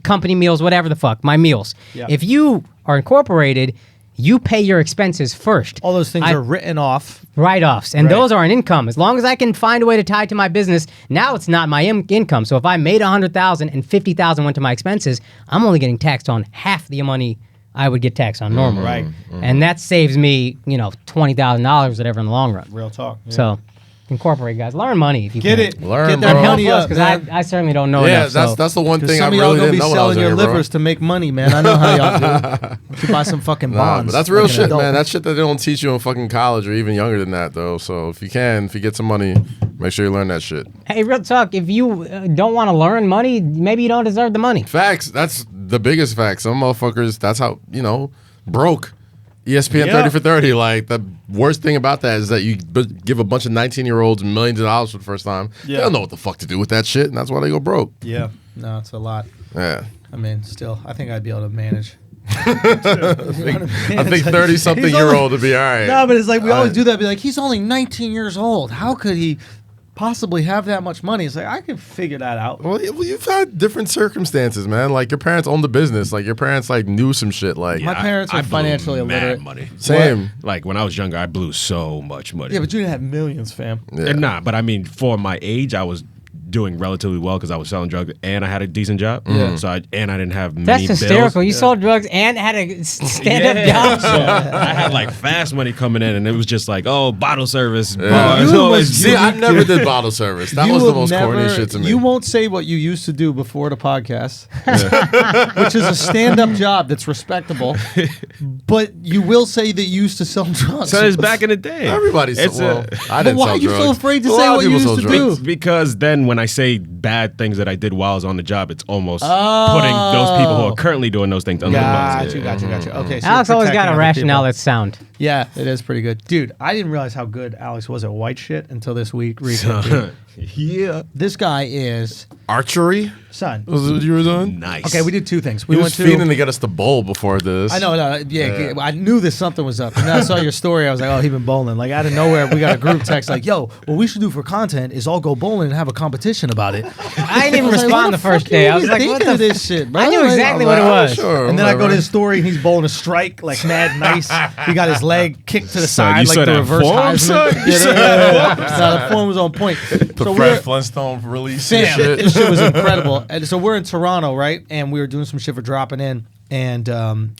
company meals, whatever the fuck, my meals. Yeah. If you are incorporated, you pay your expenses first. All those things are written off. Write-offs, and Right. those are an income. As long as I can find a way to tie it to my business, now it's not my income. So if I made $100,000 and $50,000 went to my expenses, I'm only getting taxed on half the money I would get taxed on normally. Right. And that saves me, $20,000, whatever, in the long run. Real talk. Yeah. So, incorporate, guys. Learn money if you Get can. it. Learn, Get bro. that Help money us, up, because man. I certainly don't know Yeah, enough. that's the one 'Cause thing I some of y'all really gonna didn't be know when I was selling your younger, bro. livers to make money, man. I know how y'all do. You should buy some fucking Nah, bonds. but that's real like an shit, adult. man. That's shit that they don't teach you in fucking college or even younger than that, though. So if you get some money, make sure you learn that shit. Hey, real talk, if you don't want to learn money, maybe you don't deserve the money. Facts. That's the biggest fact. Some motherfuckers, that's how, broke. ESPN Yeah. 30 for 30. Like, the worst thing about that is that you give a bunch of 19-year-olds millions of dollars for the first time. Yeah. They don't know what the fuck to do with that shit, and that's why they go broke. Yeah. No, it's a lot. Yeah. I mean, still, I think I'd be able to manage. I think 30-something-year-old would be all right. No, but it's like we always do that. Be like, he's only 19 years old. How could he possibly have that much money? It's like, I could figure that out. Well, you've had different circumstances, man. Like, your parents owned the business. Like, your parents, knew some shit. Like, My parents are blew financially mad illiterate. money. same. Like when I was younger, I blew so much money. Yeah, but you didn't have millions, fam. Yeah. And nah, but I mean, for my age, I was doing relatively well because I was selling drugs and I had a decent job. So I didn't have That's many hysterical. bills. You sold drugs and had a stand-up job. So I had like fast money coming in, and it was just like, oh, bottle service. See, I never did bottle service. That was the most corny shit to me. You won't say what you used to do before the podcast, which is a stand-up job that's respectable, but you will say that you used to sell drugs. So it's back in the day. Everybody said, well, I But didn't why sell are you drugs. so afraid to A say lot of what you people used sold to drugs. do? Because then when I say bad things that I did while I was on the job, it's almost putting those people who are currently doing those things under the bus. Got you. Okay, so Alex you're always got protecting a other rationale people. that's sound. Yeah, it is pretty good. Dude, I didn't realize how good Alex was at white shit until this week. Recently. Yeah. This guy is, Archery? son. Was it what you were doing? Nice. Okay, we did two things. We We was went to... fiending to get us to bowl before this. I know, I knew that something was up. And then I saw your story. I was like, oh, he been bowling. Like, out of nowhere, we got a group text like, yo, what we should do for content is all go bowling and have a competition about it. I didn't even was like, respond what the the first fuck day. you I was even like, thinking what of the this shit, bro? I knew Like, exactly I'm what it like, was. sure, And then I go to whatever. his story and he's bowling a strike, like mad nice. He got his leg kicked to the Son, side, you like saw the that reverse form, Heisman. son? You saw Yeah. The form was on point. The So Fred we're, Flintstone release and Sam, shit. this shit was incredible. And so we're in Toronto, right? And we were doing some shit for dropping in. And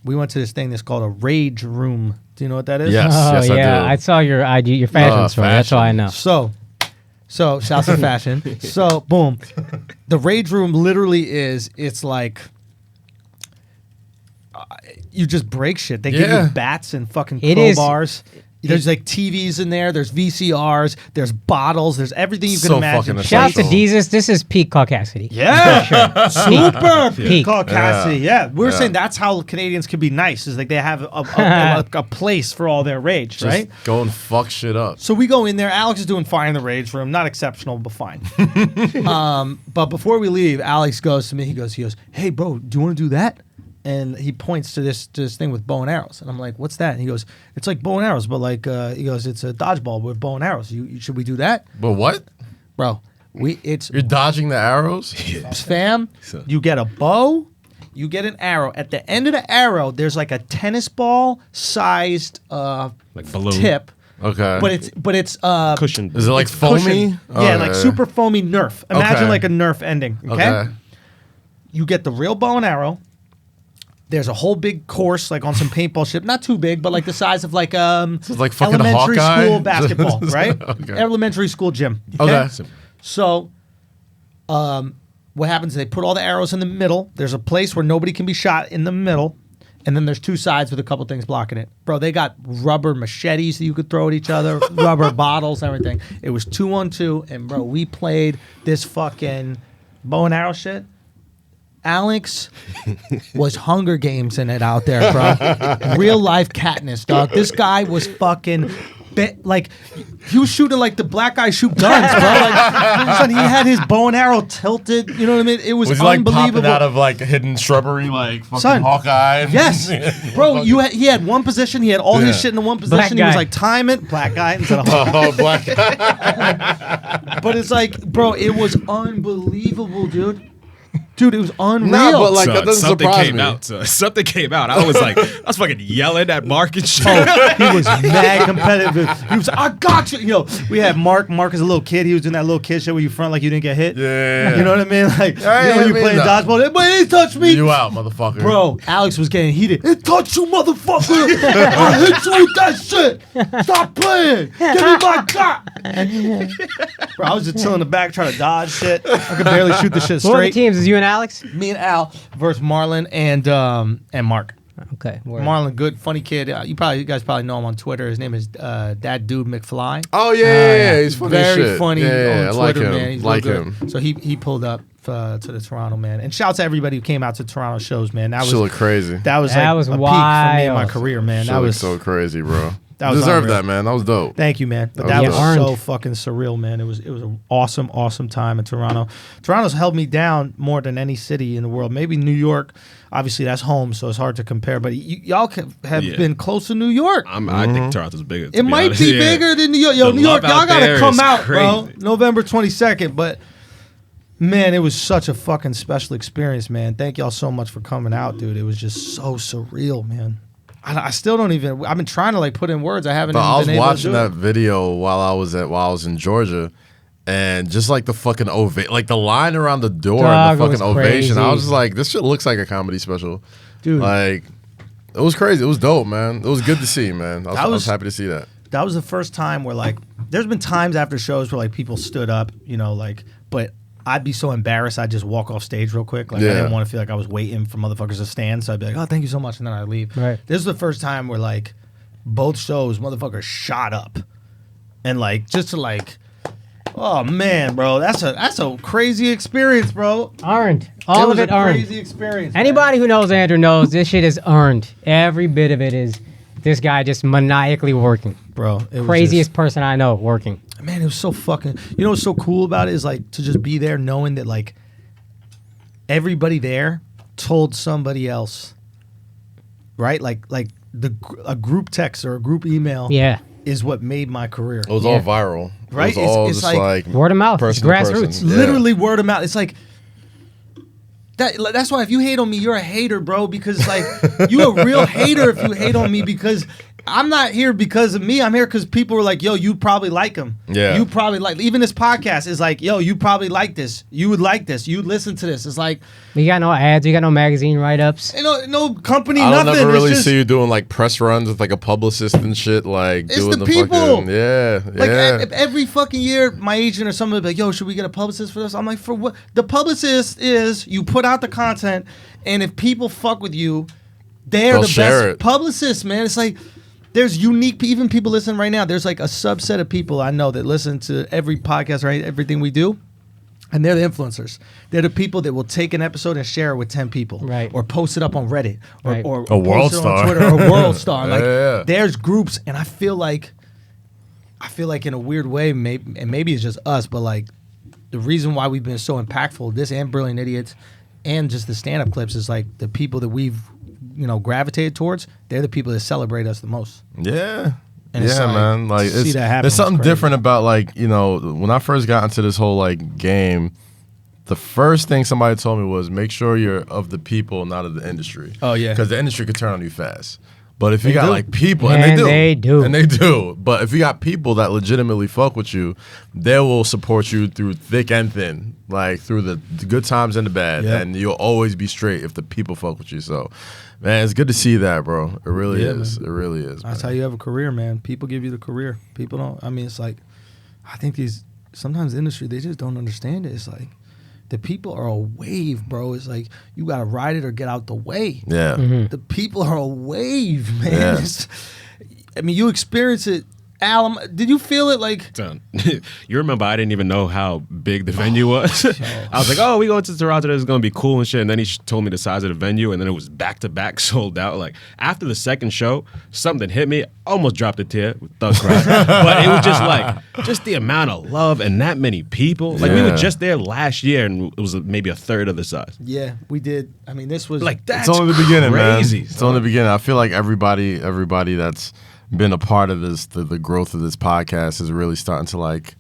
we went to this thing that's called a rage room. Do you know what that is? Yes, Oh, yes, yeah. I I do. saw your IG, your fashion story. That's all I know. So shouts to fashion. So boom, the rage room literally is. It's like you just break shit. They give Yeah. you bats and fucking It is- crowbars. There's like TVs in there. There's VCRs. There's bottles. There's everything you can So imagine. fucking Shout out to essential. Jesus. This is peak caucasity. Yeah, super Peak. caucasity. Yeah, we're saying that's how Canadians can be nice. Is like they have a place for all their rage, Just right? go and fuck shit up. So we go in there. Alex is doing fine in the rage room. Not exceptional, but fine. But before we leave, Alex goes to me. He goes, hey, bro, do you want to do that? And he points to this thing with bow and arrows. And I'm like, what's that? And he goes, it's like bow and arrows, but like, he goes, it's a dodgeball with bow and arrows. Should we do that? But what? Bro, it's You're dodging the arrows? fam. You get a bow, you get an arrow. At the end of the arrow, there's like a tennis ball sized Like balloon. tip. Okay. But it's Cushion. Is it like foamy? cushion. Yeah, like Okay. super foamy Nerf. Imagine Okay. like a Nerf ending. Okay? Okay. You get the real bow and arrow. There's a whole big course like on some paintball shit, not too big, but like the size of like it's like fucking elementary Hawkeye? school basketball, right? Okay. Elementary school gym. Okay. So, what happens is they put all the arrows in the middle. There's a place where nobody can be shot in the middle. And then there's two sides with a couple things blocking it. Bro, they got rubber machetes that you could throw at each other, rubber bottles, everything. It was 2-on-2. And, bro, we played this fucking bow and arrow shit. Alex was Hunger Games in it out there, bro. Real life Katniss, dog. This guy was fucking... like he was shooting like the black guys shoot guns, bro. Like, son, he had his bow and arrow tilted. You know what I mean? It was Was he like unbelievable. popping out of like hidden shrubbery, like fucking Son, Hawkeye? Yes, bro. He had one position. He had all his shit in one Black position. He was guy. like, time it, black guy instead of Hawkeye. Oh, black. But it's like, bro, it was unbelievable, dude. Dude, it was unreal. Nah, but like Son, that doesn't something surprise came me. out. Son. Something came out. I was fucking yelling at Mark and shit. Oh, he was mad competitive. He was, I got you. Yo, we had Mark. Mark is a little kid. He was doing that little kid shit where you front like you didn't get hit. Yeah. You know what I mean? Like, Yeah, you know, when I you mean, playing no. dodgeball. But he touched me. You out, motherfucker. Bro, Alex was getting heated. It touched you, motherfucker. I hit you with that shit. Stop playing. Give me my gun. Bro, I was just chilling in the back trying to dodge shit. I could barely shoot the shit What were the straight. teams? Is you and Alex? Me and Al versus Marlon and Mark. Okay. word. Marlon, good, funny kid. You guys probably know him on Twitter. His name is That Dude McFly. Oh yeah. He's funny as Very shit. funny Yeah, on I like Twitter, him. man. He's like real good. him. So he pulled up to the Toronto, man. And shouts to everybody who came out to Toronto shows, man. That Shit was look crazy. that was That like was a peak for me in my wild. career, man. Shit That look was so crazy, bro. that was Deserved unreal. that, man. That was dope. Thank you, man. But That that was was dope. so fucking surreal, man. It was an awesome time in Toronto. Toronto's held me down more than any city in the world. Maybe New York. Obviously, that's home, so it's hard to compare. But y'all have Yeah. been close to New York. I think Toronto's bigger. It might be bigger than New York. Yo, The New York, love y'all out gotta there come is out, bro. crazy. November 22nd. But man, it was such a fucking special experience, man. Thank y'all so much for coming out, dude. It was just so surreal, man. I still don't even. I've been trying to like put in words. I haven't. But even I was been able watching to do that video while I was in Georgia, And just like the fucking like the line around the door Dog, and the it was fucking ovation, I crazy. was just like, this shit looks like a comedy special. Dude. Like, it was crazy. It was dope, man. It was good to see, man. I was happy to see that. That was the first time where like there's been times after shows where like people stood up, you know, like, but I'd be so embarrassed I'd just walk off stage real quick. Like I didn't want to feel like I was waiting for motherfuckers to stand, so I'd be like, oh, thank you so much, and then I'd leave. Right. This is the first time where like both shows motherfuckers shot up. And like just to like, oh man, bro, that's a crazy experience, bro. Earned. All of it earned. Crazy experience. Anybody who knows Andrew knows this shit is earned. Every bit of it is this guy just maniacally working. Bro, it was Craziest person I know working. man, it was so fucking. You know what's so cool about it is like to just be there, knowing that like everybody there told somebody else, right? Like a group text or a group email. Yeah. Is what made my career. It was all viral. Right? It was all It's just like word of mouth. It's person to grassroots. person. Yeah. Literally word of mouth. It's like that's why if you hate on me, you're a hater, bro. Because like you a real hater if you hate on me, because I'm not here because of me. I'm here because people were like, yo, you probably like him. Yeah. You probably like, even this podcast is like, yo, you probably like this. You would like this. You'd listen to this. It's like, You got no ads. You got no magazine write-ups. you know, no company, I don't nothing. never really it's just, see you doing like press runs with like a publicist and shit. Like It's doing the the people. fucking yeah, like yeah. every fucking year, my agent or someone would be like, yo, should we get a publicist for this? I'm like, for what? The publicist is you put out the content, and if people fuck with you, they're They'll the share best it. publicists, man. It's like there's unique, even people listening right now. There's like a subset of people I know that listen to every podcast, right? Everything we do. And they're the influencers. They're the people that will take an episode and share it with 10 people. Right. Or post it up on Reddit. Or, Right. or, A or world post it on star. Twitter, or world star. Like Yeah. there's groups, and I feel like in a weird way, maybe it's just us, but like the reason why we've been so impactful, this and Brilliant Idiots, and just the stand-up clips, is like the people that we've, gravitated towards. They're the people that celebrate us the most. Yeah. And it's Yeah, like, man. Like to see that happen there's is something crazy. different about like, when I first got into this whole like game, the first thing somebody told me was make sure you're of the people, not of the industry. Oh, yeah. Because the industry could turn on you fast. But if you got do. like people, And and they do. And they do. But if you got people that legitimately fuck with you, they will support you through thick and thin, like through the good times and the bad. Yeah. And you'll always be straight if the people fuck with you. So, man, it's good to see that, bro. It really Yeah, is. man. It really is. That's man. how you have a career, man. People give you the career. People don't. I mean, it's like, I think sometimes the industry, they just don't understand it. It's like, the people are a wave, bro. It's like, you got to ride it or get out the way. Yeah. The people are a wave, man. Yeah. It's- I mean, you experience it. Al, did you feel it like? Son, you remember I didn't even know how big the venue was. I was like, oh, we going to Toronto. This is going to be cool and shit. And then he told me the size of the venue, and then it was back-to-back sold out. Like, after the second show, something hit me. Almost dropped a tear with Thug Cry. But it was just like, just the amount of love and that many people. Like, we were Yeah. just there last year, and it was maybe a third of the size. Yeah, we did. I mean, this was Like, that's It's only the beginning, crazy. man. It's only the beginning. I feel like everybody that's been a part of this, the growth of this podcast is really starting to like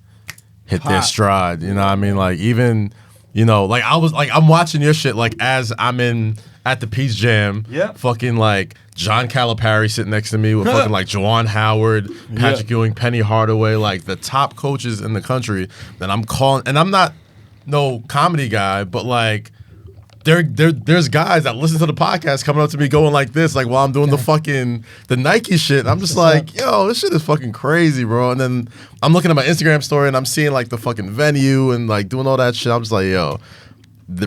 hit their Pop. stride. You know what I mean? Like even, like I was like I'm watching your shit like as I'm in at the Peach Jam. Yeah. Fucking like John Calipari sitting next to me with fucking like Juwan Howard, Patrick Ewing, Penny Hardaway, like the top coaches in the country that I'm calling, and I'm not no comedy guy, but like there's guys that listen to the podcast coming up to me going like this, like while I'm doing the Nike shit. And I'm just like, yo, this shit is fucking crazy, bro. And then I'm looking at my Instagram story and I'm seeing like the fucking venue and like doing all that shit. I'm just like, yo,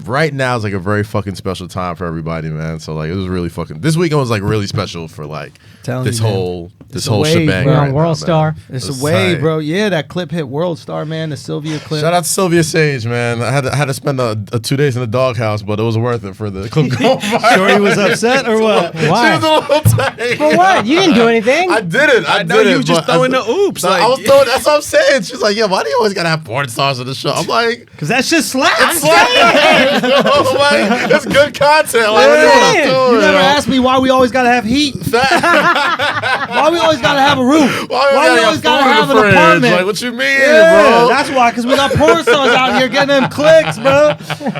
right now is like a very fucking special time for everybody, man. So like it was really fucking. This weekend was like really special for like Telling this you, man. whole It's a wave, shebang. bro. We're on right World now, Star. man. It's It was a way, tight. bro. Yeah, that clip hit World Star, man. The Sylvia clip. Shout out to Sylvia Sage, man. I had to spend a 2 days in the doghouse, but it was worth it for the clip going viral. Sure, he was upset or what? She Why? was a little tight. For what? You didn't do anything. I didn't. I know didn't, you was just but throwing I- the oops, No, like- I was throwing. That's what I'm saying. She's like, yeah, why do you always gotta have porn stars on the show? I'm like, Because that shit slaps. it's like, Like, it's good content. Like, Yeah. what I'm doing, You never yo. asked me why we always gotta have heat. Why we always gotta have a roof? Why we always gotta have an apartment? Like, what you mean, Yeah, bro? that's why, because we got porn stars out here getting them clicks, bro.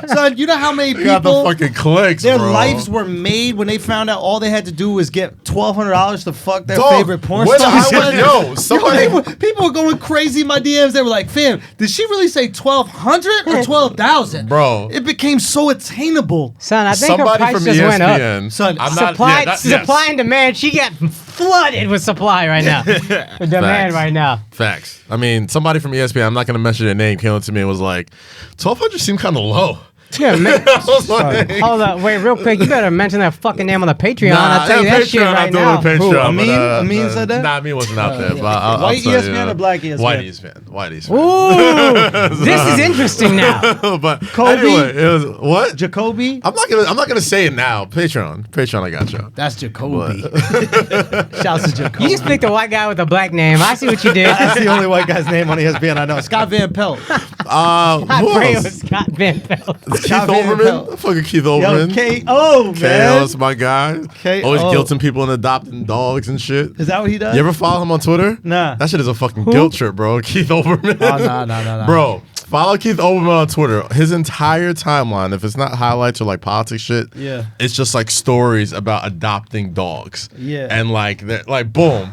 Son, you know how many You got the people fucking clicks, their bro. lives were made when they found out all they had to do was get $1,200 to fuck their Dog, favorite porn when stars. I was- yo, somebody- people were going crazy in my DMs. They were like, "Fam, did she really say 1,200 or 12,000?" Bro. It became so attainable. Son, I think her Somebody price from just went up. ESPN. Son, I'm not, Supply, yeah, that- supply yes. and demand. She got flooded with supply right now. With demand Facts. right now. Facts. I mean, somebody from ESPN, I'm not going to mention their name, came up to me and was like, 1,200 seemed kind of low. Yeah, man. I was like, Hold up, wait, real quick. You better mention that fucking name on the Patreon. I'll tell you that shit right I'm doing now. a Patreon. Who, but, Amin said that? Nah, Amin wasn't out there. But I'll White tell ESPN you, or black ESPN? White ESPN. White ESPN. Ooh, this is interesting now. But Kobe? anyway, it was what? Jacoby? I'm not gonna say it now. Patreon, I got you. That's Jacoby. Shouts to Jacoby. You just picked a white guy with a black name. I see what you did. That's the only white guy's name on ESPN I know. Scott Van Pelt. I Who pray it else? was Scott Van Pelt. Keith Scott Van Olbermann. Pelt. Fucking Keith Yo, Olbermann. K.O., KO, man. that's my guy. K.O. Always guilting people and adopting dogs and shit. Is that what he does? You ever follow him on Twitter? Nah. That shit is a fucking guilt trip, bro. Keith Olbermann. Oh, no. Bro, follow Keith Olbermann on Twitter. His entire timeline, if it's not highlights or like politics shit, Yeah. it's just like stories about adopting dogs. Yeah. And like, boom.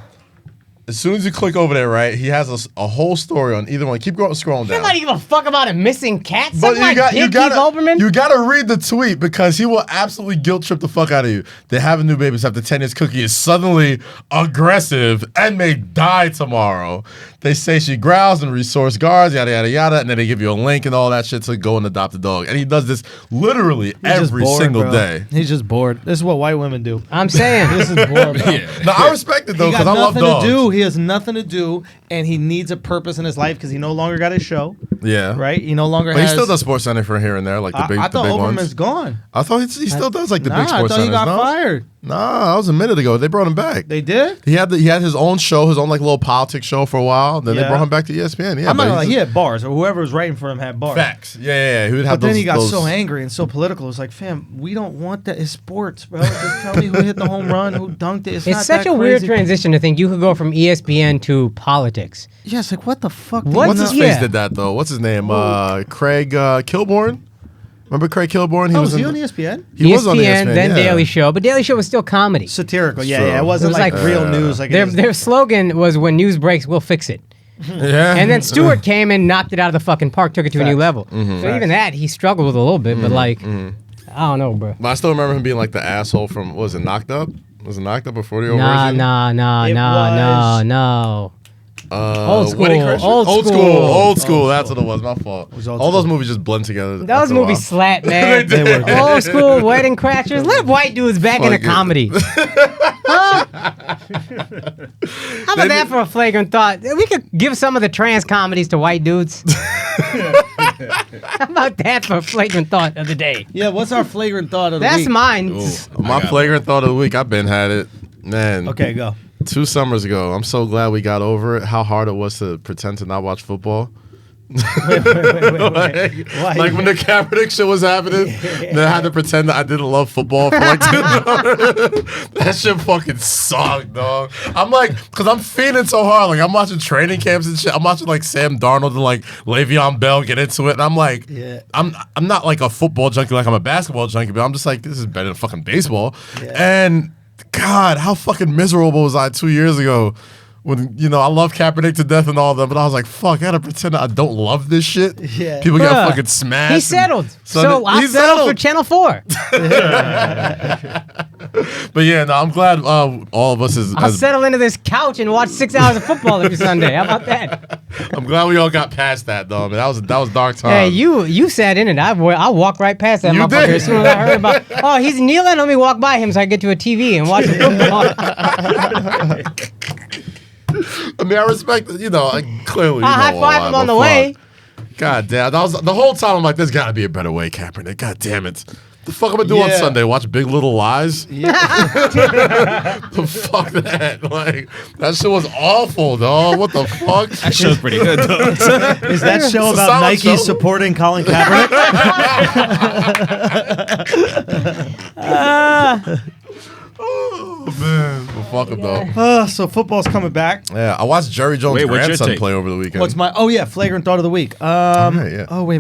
As soon as you click over there, right, he has a whole story on either one. Keep scrolling down. Nobody give a fuck about a missing cat. But Suck my dick, Keith Olbermann. you gotta read the tweet because he will absolutely guilt trip the fuck out of you. They have a new baby after 10 years. Cookie is suddenly aggressive and may die tomorrow. They say she growls and resource guards, yada yada yada, and then they give you a link and all that shit to go and adopt a dog. And he does this literally He's just every bored, single bro. day. He's just bored. This is what white women do. I'm saying. This is bored, bro. No, I respect it though He got because I love nothing dogs. to do. He has nothing to do, and he needs a purpose in his life because he no longer got his show, Yeah, right? He no longer But he has. still does Sports Center for here and there, like the big, I the thought big Overman's ones. gone. I thought he still does like the Nah, big I Sports thought he Centers. got no? fired. Nah, that was a minute ago. They brought him back. They did? He had his own show, his own like little politics show for a while. Then they Yeah. brought him back to ESPN. Yeah, I'm not but gonna lie, he's he had bars, or whoever was writing for him had bars. facts. Yeah. He would have But then those, he got those- so angry and so political. It's like, fam, we don't want that. It's sports, bro. Just tell me who hit the home run, who dunked it. It's not It's such that a weird crazy. transition to think you could go from ESPN to politics. Yeah, it's like, what the fuck? What? What's his Yeah. face did that though? What's his name? Craig Kilborn. Remember Craig Kilborn? Was he on ESPN? He was on ESPN. then yeah. Daily Show, but Daily Show was still comedy. Satirical. Yeah, Sure. yeah. It wasn't It was like, like- real news. Like Their it is. their slogan was "When news breaks, we'll fix it." Yeah. And then Stewart came and knocked it out of the fucking park, took it to a new Facts. level. So even that, he struggled with a little bit, but like, I don't know, bro. But I still remember him being like the asshole from what was it Knocked Up? Was it Knocked Up before the Nah, version? It was- no. Old school, Wedding Crashers? old school. Old school. That's what it was. My fault. was old All those school. movies just blend together. Those after a while. movies slap, man. They did. They Old school wedding crashers. Let white dudes back into Fuck it. comedy. Huh? How about that for a flagrant thought? We could give some of the trans comedies to white dudes. How about that for a flagrant thought of the day? Yeah, what's our flagrant thought of the That's week? mine. My flagrant thought of the week. I've been had it, man. Okay, go. 2 summers ago. I'm so glad we got over it. How hard it was to pretend to not watch football. Wait. Why? Like when the Kaepernick shit was happening, then I had to pretend that I didn't love football for like 2 hours. That shit fucking sucked, dog. I'm like, because I'm feeding so hard. Like I'm watching training camps and shit. I'm watching like Sam Darnold and like Le'Veon Bell get into it, and I'm like, Yeah. I'm not like a football junkie like I'm a basketball junkie, but I'm just like, this is better than fucking baseball. Yeah. And God, how fucking miserable was I 2 years ago? When, you know, I love Kaepernick to death and all that, but I was like, fuck, I gotta pretend I don't love this shit. Yeah. People get Bruh, fucking smashed. He settled. So So I he settled for Channel 4. But yeah, no, I'm glad all of us I'll settle into this couch and watch 6 hours of football every Sunday. How about that? I'm glad we all got past that though, man. That was dark time. Hey, you sat in it. I walked right past that You motherfucker did. as soon as I heard about. Oh, he's kneeling. Let me walk by him so I get to a TV and watch the football. I mean, I respect, you know, clearly. I'll high five him on the way. God damn, that was the whole time. I'm like, there's got to be a better way, Kaepernick. God damn it. The fuck am I doing on Yeah. Sunday? Watch Big Little Lies? Fuck that. Like, that shit was awful, dog. What the fuck? That show's pretty good, though. Is that show It's a about solid Nike show. supporting Colin Kaepernick? Oh, man. Well, fuck him, though. So football's coming back. Yeah, I watched Jerry Jones' Wait, what's your grandson take? play over the weekend. What's my? Oh yeah, flagrant thought of the week. right, yeah. Oh wait a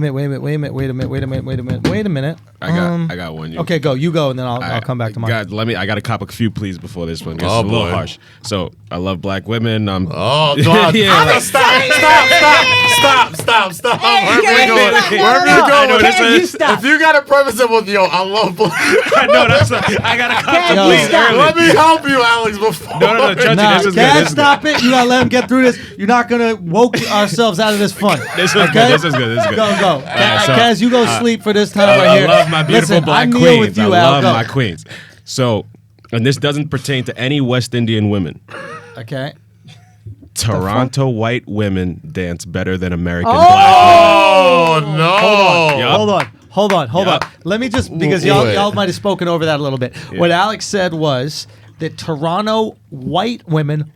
minute. I got one. Okay, go. You go, and then I'll come back to mine. I got to cop a few please before this one. It's Oh, a little boy. harsh. So I love black women. Oh, God. Yeah, like- Stop. Wherever you going? Wherever you I know going? this is. If you got to preface it with, yo, I love black. I know that's. I got to cop Yo, a please stop. early. Let me help you, Alex, before. No, Chauncey, Nah, this is good. Dad, This is good. stop it. You gotta let him get through this. You're not gonna woke ourselves out of this fun. This is good. This is good. This is good. Go. right, so, Kaz, you go sleep for this time I right here. love my beautiful Listen, black I kneel queens. with you, I Al. love Go. my queens. So, and this doesn't pertain to any West Indian women. Okay. Toronto white women dance better than American black Oh, no. Yup. Hold on. Yup. Let me just because Wait. y'all might have spoken over that a little bit. What Alex said was that Toronto white women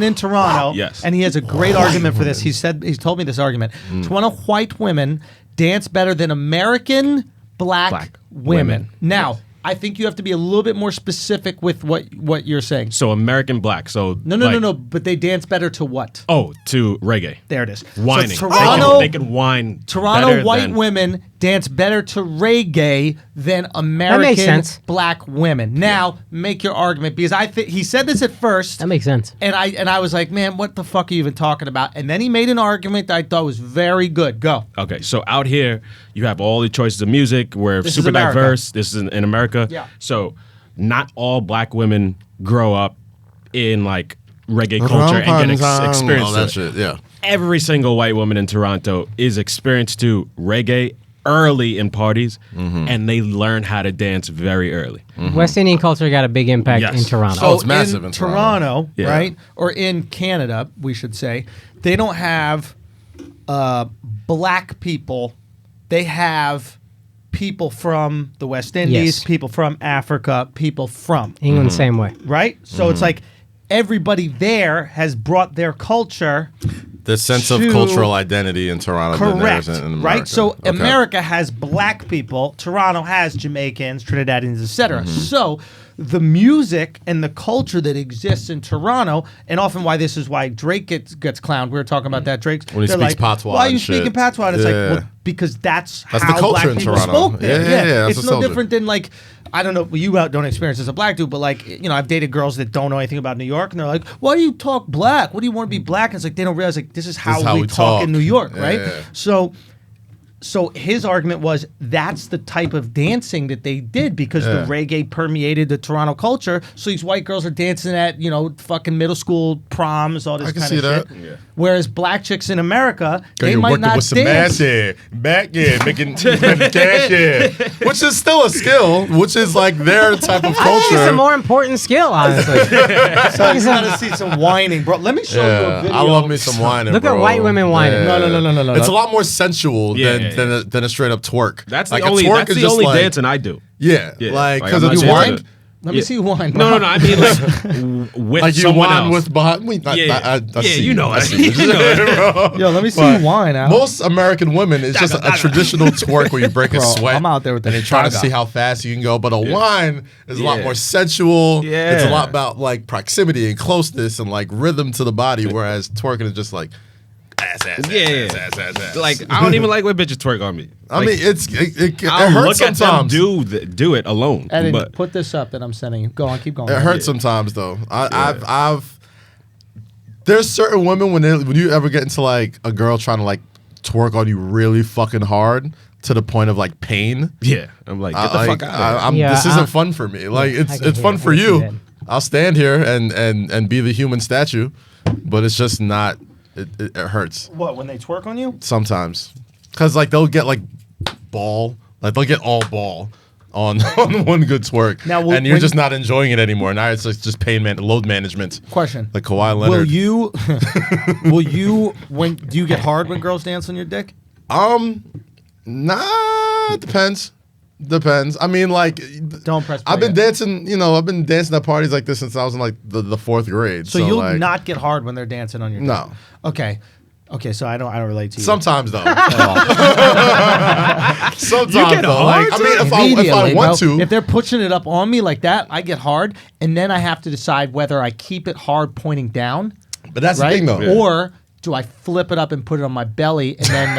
in Toronto, Yes. and he has a great argument for this. He's told me this argument. Toronto white women dance better than American black women. Now, I think you have to be a little bit more specific with what you're saying. So American black. So No. But they dance better to what? Oh, to reggae. There it is. Whining. So They can whine. Toronto better white than- women dance better to reggae than American makes sense. black women. Now, make your argument because I think he said this at first, That makes sense. and I was like, man, what the fuck are you even talking about? And then he made an argument that I thought was very good. Go. Okay, so out here you have all the choices of music. We're This is super America. diverse. This is in America. Yeah. So not all black women grow up in like reggae culture and get experience all to that it. shit, yeah. Every single white woman in Toronto is experienced to reggae early in parties, and they learn how to dance very early. West Indian culture got a big impact Yes. in Toronto. Oh, it's massive in Toronto, Yeah. right? Or in Canada, we should say, they don't have black people. They have people from the West Indies, Yes. people from Africa, people from. England, same way. Right? So it's like everybody there has brought their culture. The sense of to- cultural identity in Toronto that there Correct. isn't in America. Right? So Okay. America has black people, Toronto has Jamaicans, Trinidadians, etc. So the music and the culture that exists in Toronto, and often why this is why Drake gets clowned. We were talking about that. Drake's When he they're speaks like, patois why are you and shit. speaking patois? And it's Yeah. like, well, because that's the how culture black in people Toronto. spoke there. Yeah, that's It's what's no soldier. different than like, I don't know, well, you don't experience as a black dude, but like, you know, I've dated girls that don't know anything about New York, and they're like, why do you talk black? What do you want to be black? And it's like, they don't realize like this is how, we talk in New York, right? Yeah. So his argument was that's the type of dancing that they did because the reggae permeated the Toronto culture. So these white girls are dancing at, you know, fucking middle school proms, all this I can kind see of that. shit. Yeah. Whereas black chicks in America, Girl, they you're might working not with some dance. ass here, back here, making cash here, which is still a skill, which is like their type of I think it's a culture. more important skill, honestly. So you gotta see some whining, bro. Let me show you a Yeah, video. I love me some whining. Look at bro. white women whining. No. It's a lot more sensual Yeah, than yeah, than, a, than a straight up twerk. That's like the only. a twerk That's is the just only like, dancing I do. Yeah, Yeah, like like, because I'm if you not whine, dancing Let me see you whine. No. I mean like with like you someone whine else. with behind. Wait, Yeah, I see you know I it. see You know it. Yo, let me see But you whine, Al. Most American women, it's just a traditional twerk where you break a Bro, sweat. I'm out there with the and you're trying to chaga. see how fast you can go. But a whine is a lot Yeah. more sensual. Yeah. It's a lot about like proximity and closeness and like rhythm to the body. Whereas twerking is just like ass. Yeah. Like I don't even like when bitches twerk on me. I Like, mean, it I'll hurts look at them sometimes. do it alone. Eddie, but put this up that I'm sending you. Go on, keep going. It hurts sometimes though. I've there's certain women when you ever get into like a girl trying to like twerk on you really fucking hard to the point of like pain. yeah, I'm like get the fuck out. Yeah, this isn't fun for me. Like I can it's hear fun it. for I can you. hear it. I'll stand here and be the human statue, but it's just not. It hurts What, when they twerk on you? sometimes because like they'll get like ball, like they'll get all ball on one good twerk, Now, and you're when- just not enjoying it anymore. Now it's like just load management. Question. Like Kawhi Leonard. Will you, do you get hard when girls dance on your dick? Nah, it depends. Depends. I mean, like, Don't press play I've been yet. dancing. You know, I've been dancing at parties like this since I was in like the fourth grade. So you'll like, not get hard when they're dancing on your dick. No. Okay. Okay, so I don't relate to you. Sometimes though. Sometimes You get though. hard, Like, I mean, if I Immediately, want bro. to. If they're pushing it up on me like that, I get hard, and then I have to decide whether I keep it hard pointing down, But that's right? the thing though. Yeah. Or do I flip it up and put it on my belly, and then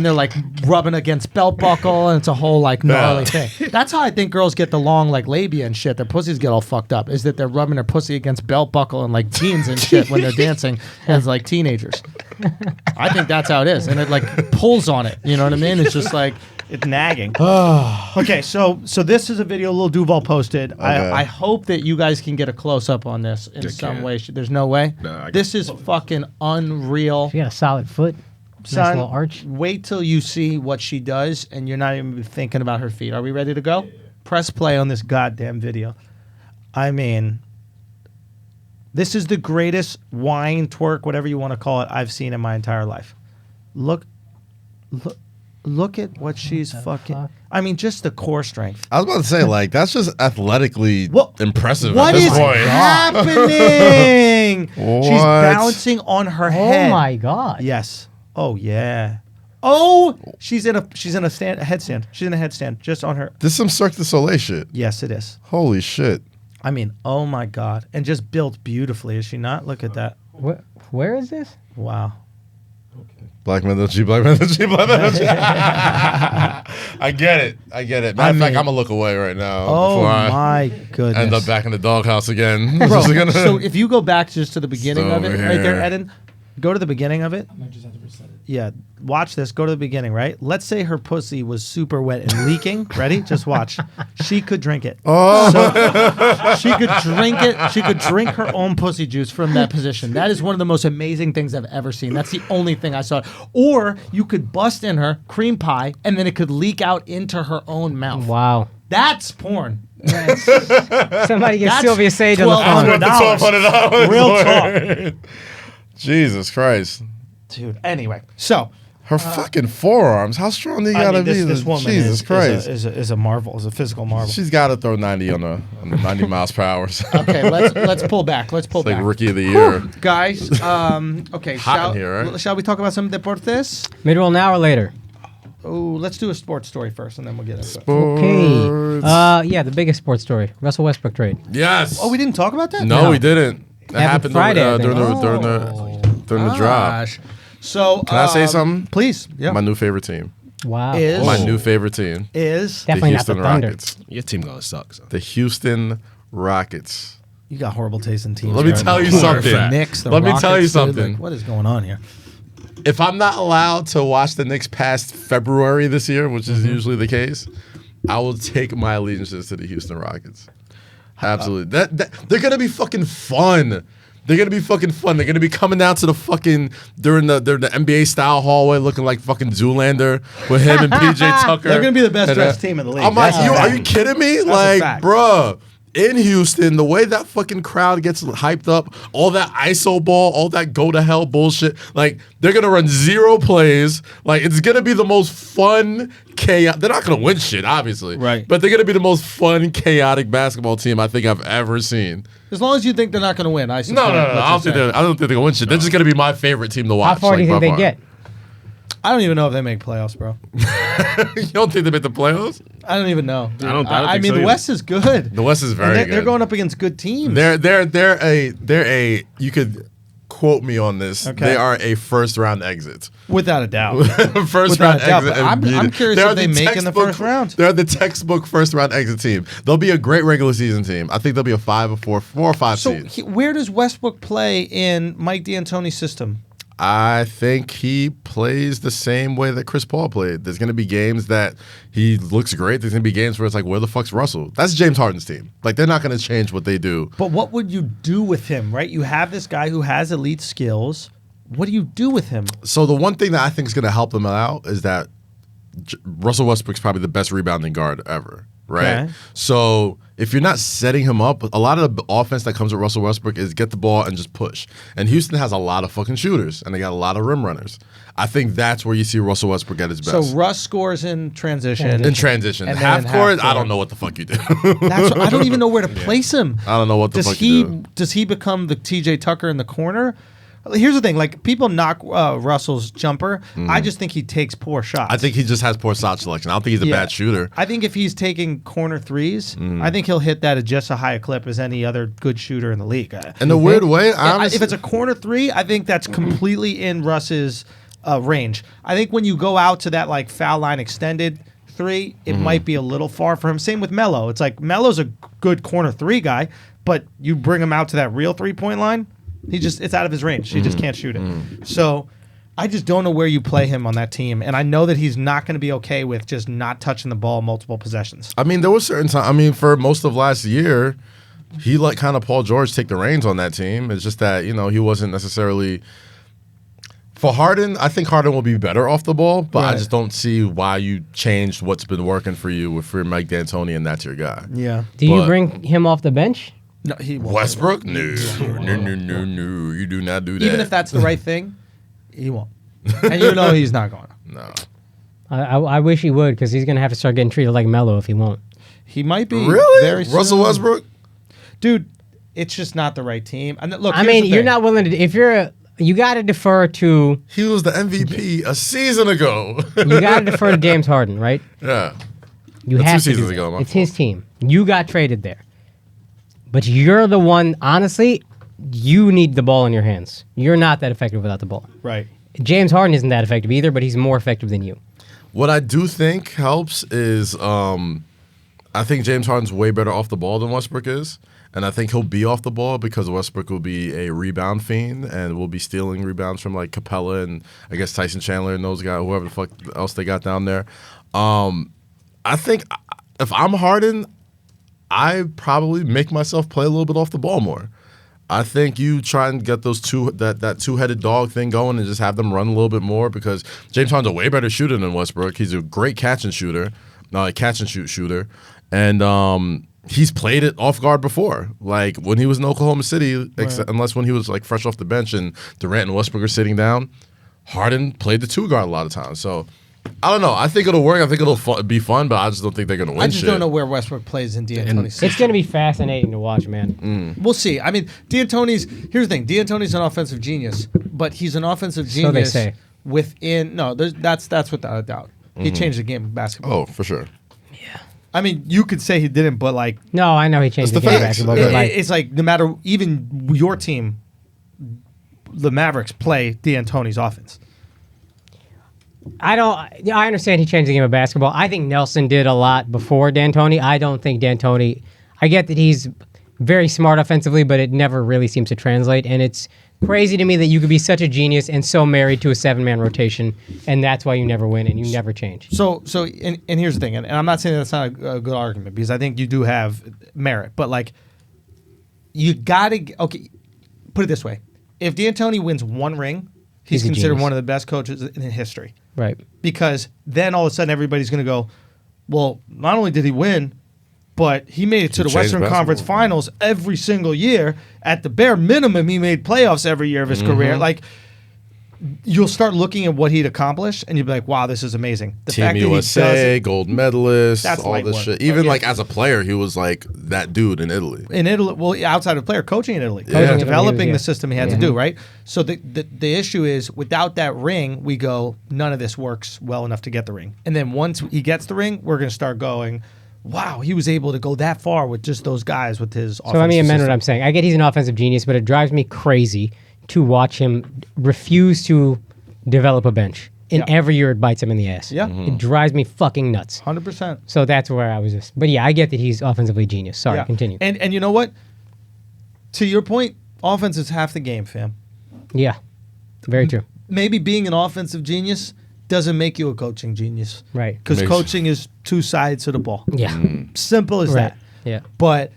they're like, rubbing against belt buckle, and it's a whole like gnarly thing. That's how I think girls get the long like labia and shit. Their pussies get all fucked up. Is that they're rubbing their pussy against belt buckle and like jeans and shit when they're dancing as like teenagers. I think that's how it is, and it like pulls on it. You know what I mean? It's just like it's nagging. Okay, so this is a video Lil Duval posted. I hope that you guys can get a close up on this in some can't. way. There's no way. No, This is fucking unreal. She got a solid foot. Nice Son, little arch. wait till you see what she does, and you're not even thinking about her feet. Are we ready to go? Press play on this goddamn video. I mean, this is the greatest wine, twerk, whatever you want to call it, I've seen in my entire life. Look at what she's fucking. fuck? I mean, just the core strength. I was about to say, like, that's just athletically What- impressive What at this is point. happening? She's What? bouncing on her head. Oh my god. Yes. Oh yeah. Oh, she's in a headstand. She's in a headstand just on her. This is some Cirque du Soleil shit. Yes, it is. Holy shit. I mean, oh my god, and just built beautifully. Is she not? Look at that. Where is this? Wow. Black man, G, black man, G, black man, G. I get it. Matter of fact, mean- I'm gonna look away right now Oh before I my goodness. end up back in the doghouse again. Bro, Just gonna- so if you go back just to the beginning Just of it, over right there, here. Eden, go to the beginning of it. I just have to reset it. Yeah, watch this. Go to the beginning, right? Let's say her pussy was super wet and leaking. Ready? Just watch. She could drink it. Oh. So she could drink it. She could drink her own pussy juice from that position. That is one of the most amazing things I've ever seen. That's the only thing I saw. Or you could bust in her cream pie, and then it could leak out into her own mouth. Wow. That's porn. Somebody get That's Sylvia Sage on the $1,200. phone. $1,200 Real talk. Jesus Christ. Dude. Anyway, so Her fucking forearms. How strong do you I gotta mean, be? this woman Jesus Christ. is a marvel. Is a physical marvel. She's got to throw 90 on the 90 miles per hour. Okay, let's pull back. Let's pull It's like back. Rookie of the Year. Guys, okay, Hot in here, right? shall we talk about some deportes? Mid-roll now or later? Oh, let's do a sports story first, and then we'll get into it. Okay. Yeah, the biggest sports story. Russell Westbrook trade. Yes. Oh, we didn't talk about that? No, we didn't. It happened Friday, I think. during the drop. Gosh. So, Can I say something? Please. Yeah. My new favorite team. Wow. Is- My new favorite team. Is Definitely the not the Houston Thunder. Rockets. Your team gonna suck. So. The Houston Rockets. you got horrible taste in teams. Let me right? tell you The something. Knicks, the Let me tell you Rockets, dude, something. like, what is going on here? If I'm not allowed to watch the Knicks past February this year, which is usually the case, I will take my allegiances to the Houston Rockets. Absolutely. That they're gonna be fucking fun. They're gonna be fucking fun. They're gonna be coming down to the fucking during the NBA style hallway, looking like fucking Zoolander with him and PJ Tucker. They're gonna be the best And, dressed team in the league. I'm like, That's a are fact. you kidding me? a Like, fact. bruh. In Houston, the way that fucking crowd gets hyped up, all that ISO ball, all that go to hell bullshit, like they're gonna run zero plays. Like it's gonna be the most fun, chaotic. They're not gonna win shit, obviously, Right. But they're gonna be the most fun, chaotic basketball team I think I've ever seen. As long as you think they're not going to win, I No, support what I you're don't think saying. they're gonna win shit. They're just gonna be my favorite team to watch. How far do you think by they far. get? I don't even know if they make playoffs, bro. You don't think they make the playoffs? I don't even know. dude. I don't I think mean, so the either. West is good. The West is And very they're, good. they're going up against good teams. They're a. You could quote me on this. Okay. They are a first round exit. Without a doubt. First Without round a doubt, exit. but I'm curious They if are they the make in the textbook- first round. They're the textbook first round exit team. They'll be a great regular season team. I think they'll be a 4 or 5 So seed. where does Westbrook play in Mike D'Antoni's system? I think he plays the same way that Chris Paul played. There's going to be games that he looks great. There's going to be games where it's like, where the fuck's Russell? That's James Harden's team. Like, they're not going to change what they do. But what would you do with him, right? You have this guy who has elite skills. What do you do with him? So the one thing that I think is going to help them out is that Russell Westbrook's probably the best rebounding guard ever, right? Okay. So if you're not setting him up, a lot of the offense that comes with Russell Westbrook is get the ball and just push. And Houston has a lot of fucking shooters, and they got a lot of rim runners. I think that's where you see Russell Westbrook at his best. So Russ scores in transition. In transition. And Half then court, half I court. don't know what the fuck you do. I don't even know where to place him. I don't know what the fuck you do. Does he become the TJ Tucker in the corner? Here's the thing: like people knock Russell's jumper. I just think he takes poor shots. I think he just has poor shot selection. I don't think he's a bad shooter. I think if he's taking corner threes, I think he'll hit that at just a high clip as any other good shooter in the league. In a weird way, honestly, if it's a corner three, I think that's completely in Russ's range. I think when you go out to that like foul line extended three, it might be a little far for him. Same with Melo. It's like Melo's a good corner three guy, but you bring him out to that real 3-point line, it's out of his range. He just can't shoot it. So I just don't know where you play him on that team, and I know that he's not going to be okay with just not touching the ball multiple possessions. I mean, there was certain time. I mean, for most of last year, he let kind of Paul George take the reins on that team. It's just that he wasn't necessarily. For Harden, I think Harden will be better off the ball, but I just don't see why you changed what's been working for you for Mike D'Antoni, and that's your guy. Yeah. Do you bring him off the bench? No, he won't. Westbrook? No. You do not do that. Even if that's the right thing, he won't. And you know he's not going to. No. I wish he would, because he's going to have to start getting treated like Melo if he won't. He might be Really? very soon. Russell Westbrook? Dude, it's just not the right team. And look, I here's mean, the you're thing. not willing to. If you're you got to defer to. He was the MVP a season ago. You got to defer to James Harden, right? Yeah. You That's have 2 to. seasons Do ago, that. my It's fault. his team. You got traded there, but you're the one. Honestly, you need the ball in your hands. You're not that effective without the ball. Right. James Harden isn't that effective either, but he's more effective than you. What I do think helps is I think James Harden's way better off the ball than Westbrook is. And I think he'll be off the ball because Westbrook will be a rebound fiend and will be stealing rebounds from like Capella and I guess Tyson Chandler and those guys, whoever the fuck else they got down there. I think if I'm Harden, I probably make myself play a little bit off the ball more. I think you try and get those that two-headed dog thing going and just have them run a little bit more because James Harden's a way better shooter than Westbrook. He's a great catch and shoot shooter, and he's played it off guard before. Like when he was in Oklahoma City, unless when he was like fresh off the bench and Durant and Westbrook are sitting down, Harden played the 2 guard a lot of times. So I don't know. I think it'll work. I think it'll be fun, but I just don't think they're going to win. I just don't know where Westbrook plays in D'Antoni's system. It's going to be fascinating to watch, man. We'll see. I mean, D'Antoni's. Here's the thing. D'Antoni's an offensive genius, but he's an offensive genius. So they say. Within that's without a doubt. He changed the game of basketball. Oh, for sure. I mean, you could say he didn't, but like No, I know he changed the That's the game of facts. basketball. Yeah. But like, it's like no matter even your team, the Mavericks play D'Antoni's offense. I understand he changed the game of basketball. I think Nelson did a lot before D'Antoni. I don't think D'Antoni. I get that he's very smart offensively, but it never really seems to translate. And it's crazy to me that you could be such a genius and so married to a 7-man rotation, and that's why you never win and you never change. So and here's the thing, and I'm not saying that's not a good argument because I think you do have merit, but like you gotta put it this way: if D'Antoni wins 1 ring, he's He's a considered genius. one of the best coaches in history. Right. Because then all of a sudden everybody's going to go, well, not only did he win, but he made it to the changed Western basketball. Conference Finals every single year. At the bare minimum, he made playoffs every year of his career. Like, you'll start looking at what he'd accomplished, and you'll be like, wow, this is amazing. The Team USA, gold medalist, That's all light this work. shit. Even Yeah. like as a player, he was like that dude in Italy. in Italy, well, outside of player, coaching in Italy, Coaching in developing Italy, the yeah. system he had to do, right? So the issue is, without that ring, we go, none of this works well enough to get the ring. And then once he gets the ring, we're going to start going, wow, he was able to go that far with just those guys with his So let me offensive amend what system. I'm saying. I get he's an offensive genius, but it drives me crazy to watch him refuse to develop a bench. And Yeah. every year it bites him in the ass. Yeah. It drives me fucking nuts. 100%. So that's where I was just. But yeah, I get that he's offensively genius. Sorry, Yeah. continue. And you know what? To your point, offense is half the game, fam. Yeah, very true. Maybe being an offensive genius doesn't make you a coaching genius. Right. Because Makes- coaching is 2 sides to the ball. Yeah. Simple as Right. that. Yeah. But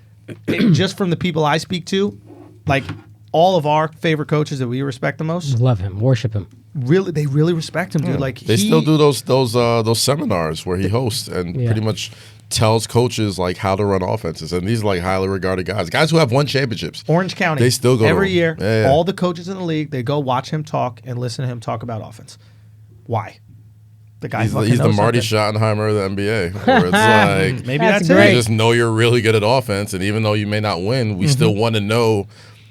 just from the people I speak to, like all of our favorite coaches that we respect the most, Love him. Worship him. they really respect him, dude. Like They still do those seminars where he hosts and Yeah. pretty much tells coaches like how to run offenses, and these are like highly regarded guys who have won championships. Orange County. They still go every to year. Yeah. All the coaches in the league, they go watch him talk and listen to him talk about offense. Why? The guy He's fucking the knows Marty something. Schottenheimer of the NBA, where it's like Maybe That's that's great. it. you just know you're really good at offense, and even though you may not win, we still want to know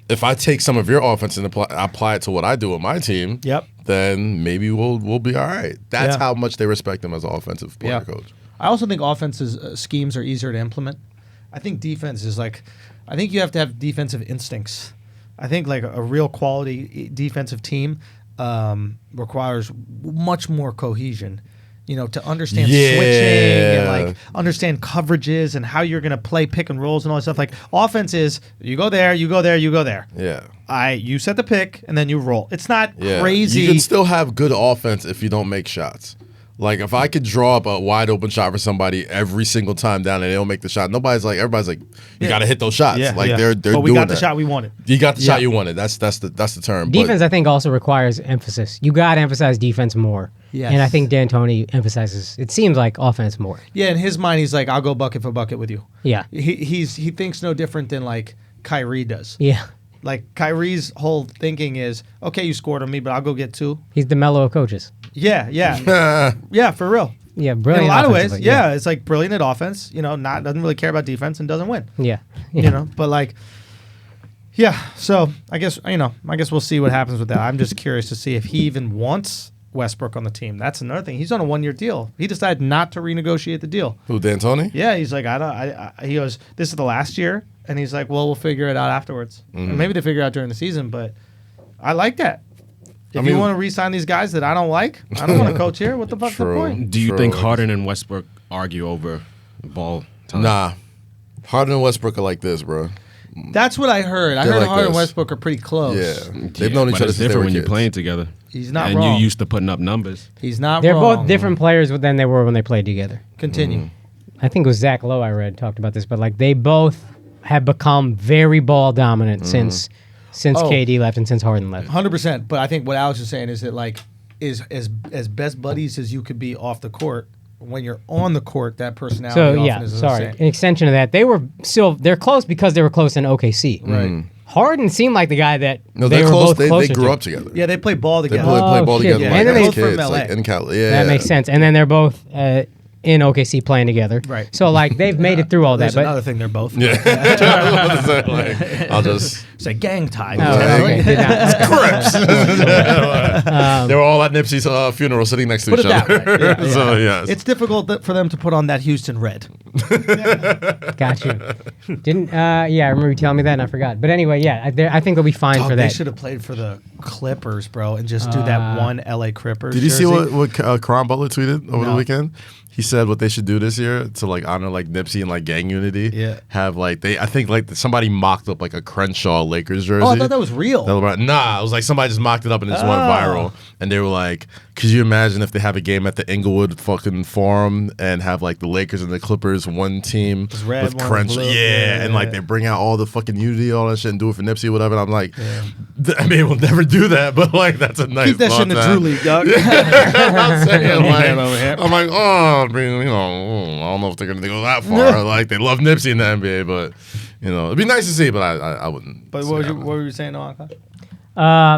if I take some of your offense and apply it to what I do with my team. Yep. Then maybe we'll be all right. That's Yeah. how much they respect him as an offensive player coach. I also think offenses schemes are easier to implement. I think defense is like, I think you have to have defensive instincts. I think like a real quality defensive team requires much more cohesion. You know, to understand switching and like understand coverages and how you're going to play pick and rolls and all that stuff. Like offense is you go there, you go there, you go there. Yeah. You set the pick and then you roll. It's not Yeah. crazy. You can still have good offense if you don't make shots. Like if I could draw up a wide open shot for somebody every single time down and they don't make the shot, everybody's like, you got to hit those shots. They're but we doing got the that. shot we wanted. You got the shot you wanted. That's the term. Defense, I think, also requires emphasis. You got to emphasize defense more. Yes. And I think D'Antoni emphasizes, it seems like, offense more. Yeah, in his mind, he's like, I'll go bucket for bucket with you. Yeah. He thinks no different than like Kyrie does. Yeah. Like Kyrie's whole thinking is, okay, you scored on me, but I'll go get two. He's the Melo of coaches. Yeah, yeah, for real. Yeah, In brilliant. a lot of ways, offensively, yeah, it's like brilliant at offense. You know, doesn't really care about defense and doesn't win. Yeah. You know, but like, yeah. So I guess we'll see what happens with that. I'm just curious to see if he even wants Westbrook on the team. That's another thing. He's on a 1-year deal. He decided not to renegotiate the deal. Who, D'Antoni? Yeah, he's like, he goes, this is the last year, and he's like, well, we'll figure it out afterwards. And maybe they figure it out during the season, but I like that. If you want to re-sign these guys that I don't like, I don't want to coach here. What the fuck's the True. point? Do you True. think Harden and Westbrook argue over ball time? Nah. Harden and Westbrook are like this, bro. That's what I heard. I They're heard like Harden and this. Westbrook are pretty close. Yeah. They've known each But other it's since they different were when you're kids. playing together. He's not and wrong. you used to putting up numbers. He's not They're wrong. both different players than they were when they played together. Continue. I think it was Zach Lowe I read talked about this, but like they both have become very ball dominant since Oh. KD left and since Harden left. 100%. But I think what Alex is saying is that like is as best buddies as you could be off the court. When you're on the court, that personality So often yeah, isn't sorry. the An same. extension of that, they're close because they were close in OKC. Right. Harden seemed like the guy that No, they they're were close. both They closer grew to. up together. Yeah, they play ball They together. play ball shit, together yeah. like And then as they- both from kids. LA. Like in Cali. Yeah. That makes sense. And then they're both in OKC playing together. Right. So like they've made it through all that. There's But another thing they're both. Yeah. Like, I'll just. It's a gang tie. Oh, okay. Did not- They were all at Nipsey's funeral sitting next to Put each it that other. way. Yeah, So, yes. It's difficult for them to put on that Houston red. Got you. Didn't yeah, I remember you telling me that and I forgot. But anyway, yeah, I think they'll be fine Dog, for they that. should have played for the Clippers, bro, and just do that one LA Clippers. Did you see jersey. what Karan Butler tweeted over the No. weekend? He said what they should do this year to like honor like Nipsey and like gang unity. Yeah. Have like I think like somebody mocked up like a Crenshaw Lakers jersey. Oh, I thought that was real. Nah, it was like somebody just mocked it up and it just went viral. And they were like, could you imagine if they have a game at the Inglewood fucking Forum and have like the Lakers and the Clippers one team red, with one Crenshaw? blue. Yeah, and like Yeah. they bring out all the fucking unity, all that shit, and do it for Nipsey or whatever. And I'm like, I mean, we'll never do that, but like that's a nice Keep that shit in the thought Drew League, dog. I'm saying, like, over here. I'm like, oh, I mean, you know, I don't know if they're gonna go that far. Like they love Nipsey in the NBA, but you know, it'd be nice to see, but I wouldn't. But see what that. were you saying, Akaash?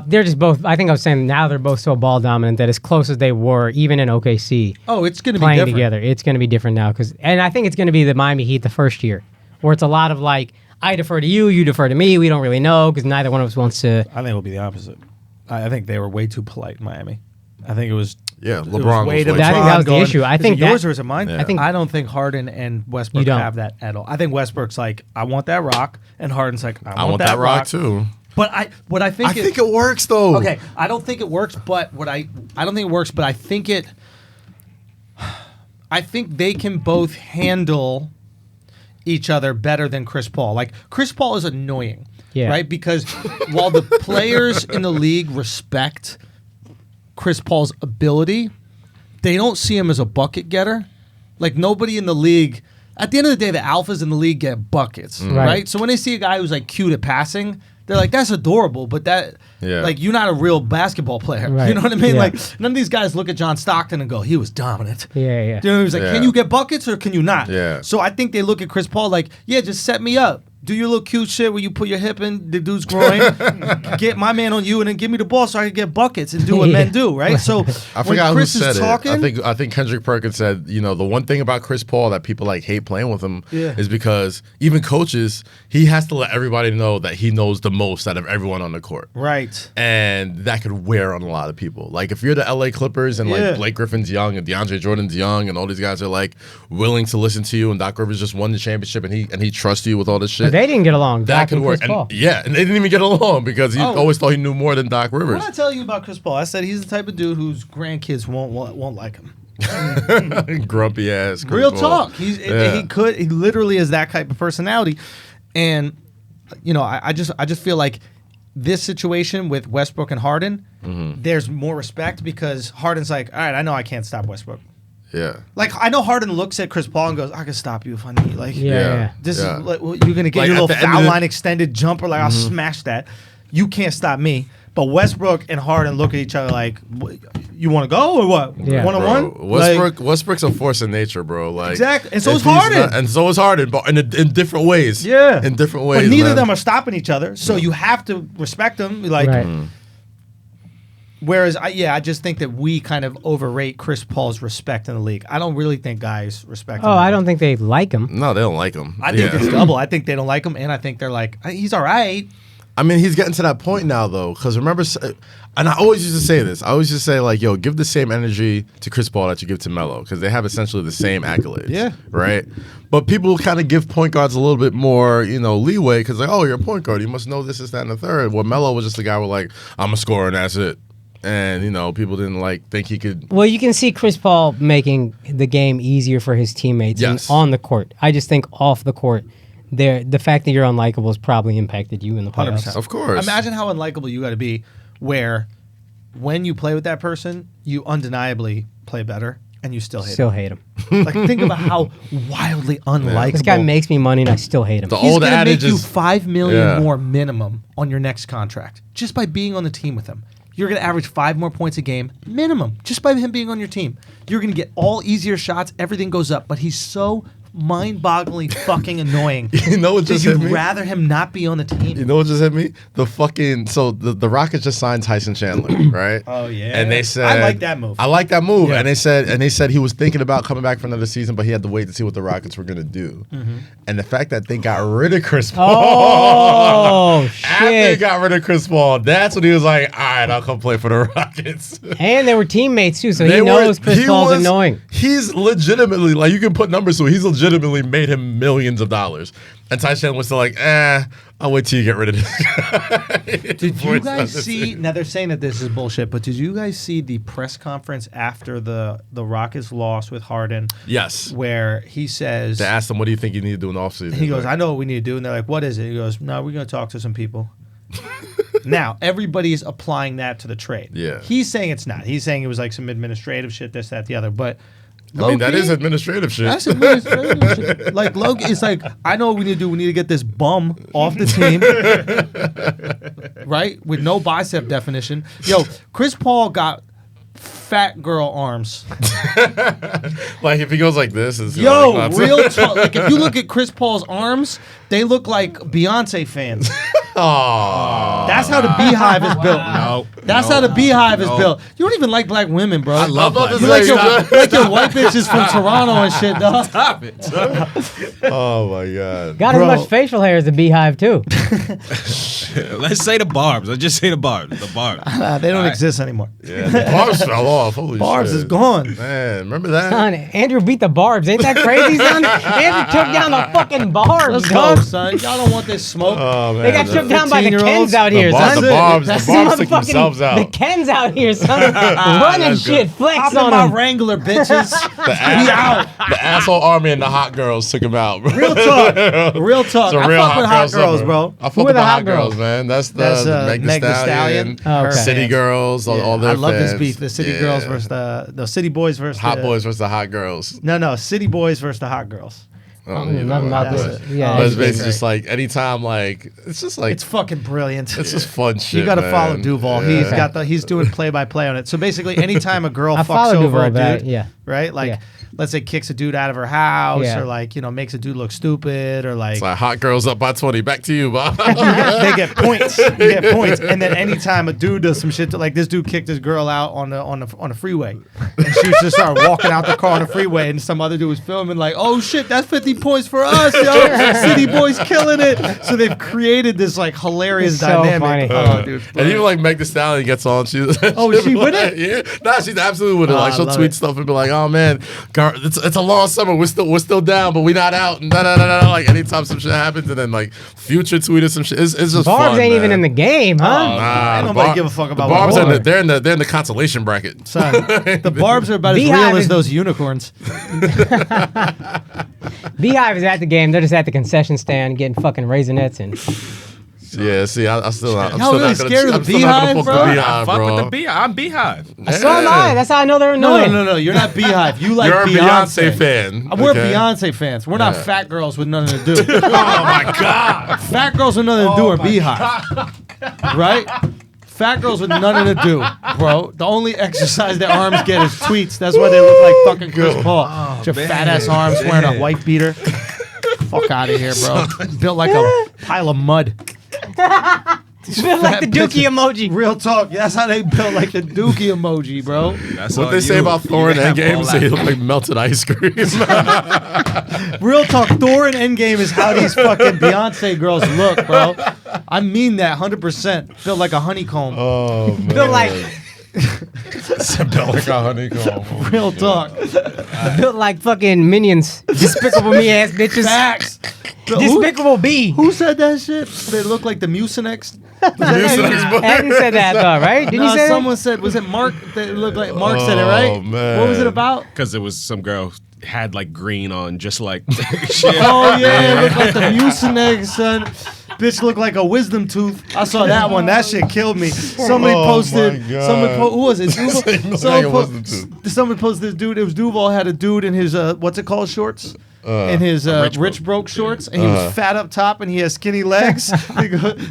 They're just both. I think I was saying now they're both so ball dominant that as close as they were, even in OKC, Oh, it's going to be playing different. together, it's going to be different now. And I think it's going to be the Miami Heat the first year, where it's a lot of like, I defer to you, you defer to me. We don't really know because neither one of us wants to. I think it'll be the opposite. I think they were way too polite in Miami. I think it was. Yeah, it LeBron way was to way I think LeBron that was the going, issue. I "Is think it yours that- or is it mine? Yeah. I don't think Harden and Westbrook You don't. have that at all. I think Westbrook's like, I want that rock, and Harden's like, I want that rock too. But what I think I think it works though. Okay, I don't think it works, but I don't think it works, but I think they can both handle each other better than Chris Paul. Like Chris Paul is annoying, Yeah. right? Because while the players in the league respect Chris Paul's ability, they don't see him as a bucket getter. Like nobody in the league. At the end of the day, the alphas in the league get buckets, right? So when they see a guy who's like cute at passing, they're like, that's adorable, but like, you're not a real basketball player. Right. You know what I mean? Yeah. Like, none of these guys look at John Stockton and go, he was dominant. Yeah. You know, he was like, Yeah. can you get buckets or can you not? Yeah. So I think they look at Chris Paul like, yeah, just set me up. Do your little cute shit where you put your hip in the dude's groin, get my man on you, and then give me the ball so I can get buckets and do what men do, right? So I when forgot Chris who said is talking, it. I think Kendrick Perkins said, you know, the one thing about Chris Paul that people like hate playing with him is because even coaches, he has to let everybody know that he knows the most out of everyone on the court. right. And that could wear on a lot of people. Like if you're the LA Clippers and like Blake Griffin's young and DeAndre Jordan's young and all these guys are like willing to listen to you and Doc Rivers just won the championship and he trusts you with all this shit. But they didn't get along. That could work. And, yeah, and they didn't even get along because he always thought he knew more than Doc Rivers. What did I tell you about Chris Paul? I said he's the type of dude whose grandkids won't like him. Grumpy ass. Chris Real Paul. talk. He literally is that type of personality, and you know, I just feel like this situation with Westbrook and Harden, there's more respect because Harden's like, all right, I know I can't stop Westbrook. Yeah. Like I know Harden looks at Chris Paul and goes, I can stop you if I need. Like, Yeah. this Yeah. is like, well, you're gonna get Like, your at little the end foul of the- line extended jumper. Like I'll smash that. You can't stop me. But Westbrook and Harden look at each other like, you want to go or what? Yeah. One on Bro, one. Westbrook's a force of nature, bro. Like Exactly. And so if is he's Harden. and so is Harden, but in different ways. Yeah. in different ways. But neither man. of them are stopping each other, so you have to respect them. Like, Right. whereas I just think that we kind of overrate Chris Paul's respect in the league. I don't really think guys respect him. Oh, I don't think they like him. No, they don't like him. I think it's double. I think they don't like him, and I think they're like, he's all right. I mean, he's getting to that point now, though. Because remember, and I always used to say this. I always just say, like, yo, give the same energy to Chris Paul that you give to Melo. Because they have essentially the same accolades. Yeah. Right? But people kind of give point guards a little bit more, you know, leeway. Because, like, oh, you're a point guard. You must know this, that, and the third. Well, Melo was just the guy with, like, I'm a scorer and that's it. And, you know, people didn't, like, think he could. Well, you can see Chris Paul making the game easier for his teammates Yes. on the court. I just think off the court, the fact that you're unlikable has probably impacted you in the playoffs. 100%. Of course. Imagine how unlikable you got to be where when you play with that person, you undeniably play better and you still hate Still hate him. him. Like, think about how wildly unlikable. This guy makes me money and I still hate him. The He's old going to adage make you is. $5 million Yeah. more minimum on your next contract just by being on the team with him. You're going to average 5 more points a game minimum just by him being on your team. You're going to get all easier shots. Everything goes up. But he's so mind-bogglingly fucking annoying. You know what that just hit you'd me? rather him not be on the team. You know what just hit me? The Rockets just signed Tyson Chandler, right? Oh, yeah. And they said I like that move. I like that move. Yeah. And they said he was thinking about coming back for another season, but he had to wait to see what the Rockets were gonna do. And the fact that they got rid of Chris Paul. Oh, After they shit. got rid of Chris Paul, that's when he was like, all right, I'll come play for the Rockets. And they were teammates, too, so he They were- knows Chris he Paul's was- annoying. He's legitimately, like, you can put numbers to it. He's legitimately made him millions of dollars. And Tyson Chandler was still like, I'll wait till you get rid of this guy. Did you guys see? Now they're saying that this is bullshit, but did you guys see the press conference after the Rockets loss with Harden? Yes. Where he says, They asked him, what do you think you need to do in the offseason? he goes, I know what we need to do, and they're like, what is it? He goes, no, we're going to talk to some people. Now everybody's applying that to the trade. Yeah. He's saying it's not. He's saying it was like some administrative shit, this, that, the other. But I mean, that low-key, is administrative shit. That's administrative shit. Like Logan, it's like I know what we need to do. We need to get this bum off the team, right? With no bicep definition. Yo, Chris Paul got fat girl arms. Like, if he goes like this, it's Yo, like, real talk. Like if you look at Chris Paul's arms, they look like Beyonce fans. Aww. That's how the Beehive is built. No. That's how the Beehive is built. You don't even like black women, bro. I love black to You women. like your white bitches from Toronto and shit, dog. Stop it. Oh, my God. Got Bro. as much facial hair as the Beehive, too. Let's say the barbs. Let's just say the barbs. The barbs. They don't exist anymore. Yeah, the barbs fell off. Holy Barbs shit. is gone. Man, remember that? Son, Andrew beat the Barbs. Ain't that crazy, son? Andrew took down the fucking Barbs, Let's dog. go, son. Y'all don't want this smoke. Oh, man. They got shook down by the 15-year-olds. Kens out here, The son. Barbs That's took themselves out. The Kens out here, son. Running That's shit, good. flex Hop in on my them. Wrangler, bitches. The asshole army and the hot girls took him out. Bro. Real talk. Real talk. It's a I real fuck with hot girls, summer. bro. I fuck Who are with the the hot hot girls, girls? man. That's That's, the Meg Thee Stallion. Oh, okay. City fans. girls, all Yeah, their I love this fans. beef. The city Yeah. girls versus the city boys versus hot the, boys versus the hot girls. No, city boys versus the hot girls. Nothing about this. Yeah, But it's it's basically great. just like anytime, like it's just like It's fucking brilliant. it's just fun shit. You got to man. follow Duval. Yeah. He's doing play by play on it. So basically, anytime a girl I fucks follow over Duval, a dude, that, yeah. right? Like, Yeah. let's say kicks a dude out of her house, Yeah. or like makes a dude look stupid, or like It's like hot girls up by 20. Back to you, Bob. they get points. You get points. And then anytime a dude does some shit, like this dude kicked his girl out on the freeway, and she just started walking out the car on the freeway, and some other dude was filming like, oh shit, that's 50 points for us, yo. City boys killing it. So they've created this like hilarious It's so dynamic. funny. Oh, dude. And even like Meg Thee Stallion gets on. She's she with like, it? Yeah, nah, she's absolutely with it. Oh, Like I she'll love tweet it. stuff and be like, "Oh man, it's a long summer. We're still down, but we're not out." And like anytime some shit happens, and then like Future tweeted some shit. It's just Barbs fun, ain't man. even in the game, huh? Nah, Ain't the nobody give a fuck about the Barbs. what They're in the consolation bracket. Son, the Barbs are about as Beehive real as is- those unicorns. Beehive is at the game. They're just at the concession stand getting fucking raisinets and Yeah, see, I'm still not. I'm Y'all still really not gonna, scared of I'm the still not gonna Beehive, fuck bro? the I Beehive, fuck bro. with the Beehive. I'm Beehive. so am I. That's how I know they're annoying. No. You're not Beehive. You like You're a Beyonce. Beyonce fan. We're okay? Beyonce fans. We're not fat girls with nothing to do. Oh my god. Fat girls with nothing to do are Beehive. Right? Fat girls with nothing to do, bro. The only exercise their arms get is tweets. That's why they look like fucking Chris Paul. With your fat ass arms wearing a white beater. Fuck out of here, bro. Built like a pile of mud. Feel like the Dookie emoji. Real talk. That's how they built like the Dookie emoji, bro. That's What all they say you. about Thor and You have Endgame? all Say that. he look like melted ice cream. Real talk. Thor and Endgame is how these fucking Beyonce girls look, bro. I mean that 100%. Built like a honeycomb. Oh man, Feel like built like a honeycomb. Real talk. built like fucking minions. Despicable Me ass bitches. Facts. Despicable B. Who said that shit? They look like the Mucinex. Hadn't said that though, right? Didn't you say someone said, was it Mark? They looked like Mark said it, right? Oh, man. What was it about? Because it was some girl had like green on, just like shit. Oh yeah, it looked like the Mucinex, son. Bitch looked like a wisdom tooth. I saw that one. That shit killed me. Somebody Oh, posted. my God. Someone who was it? Duval? Looked like a Someone, wisdom tooth. someone posted this dude. It was Duval had a dude in his what's it called shorts. In his rich broke shorts, and he was fat up top, and he has skinny legs.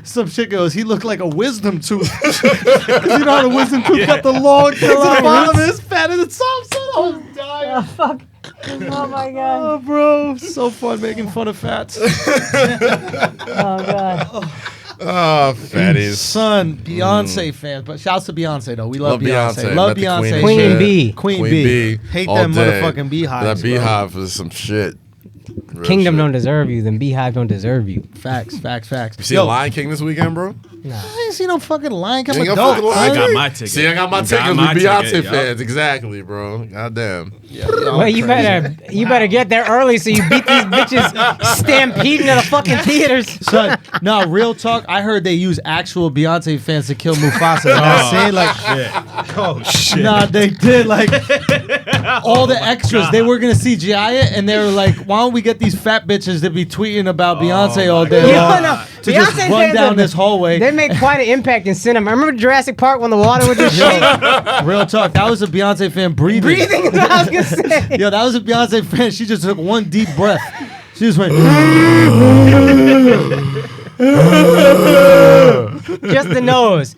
Some shit goes, he looked like a wisdom tooth. 'Cause you know how the wisdom tooth got the long things at the bottom, and it's fat at the top. So I was dying. Oh, fuck. Oh my god. Oh, bro, so fun making fun of fats. Oh god. Oh, fatties. Son, Beyonce fans, but shouts to Beyonce though. We love, Love Beyonce. Beyonce. Love Met the Beyonce. Queen shit. Bee. Queen Queen Bee. Bee. Hate all them day. motherfucking beehives. That beehive is some shit. Real Kingdom shit. don't deserve you, then Beehive don't deserve you. Facts. You see Lion King this weekend, bro? I ain't see no fucking Lion King. You ain't I'm got fucking adult, Lion son. I got King? my ticket. See, I got my I tickets. got We my Beyonce ticket, fans. Exactly, bro. Goddamn. Well, you better get there early so you beat these bitches stampeding to the fucking theaters. Son, no, real talk. I heard they use actual Beyonce fans to kill Mufasa. You know what I'm saying? Like, Oh shit. nah, they did like all the extras. They were gonna CGI it, and they were like, "Why don't we get these fat bitches to be tweeting about Beyonce all day Yeah, long no. to just Beyonce run fans down are- this hallway?" They make quite an impact in cinema. Remember Jurassic Park when the water would just shake? Real talk. That was a Beyonce fan breathing. Breathing is what I was gonna say. Yo, that was a Beyonce fan. She just took one deep breath. She just went. Just the nose.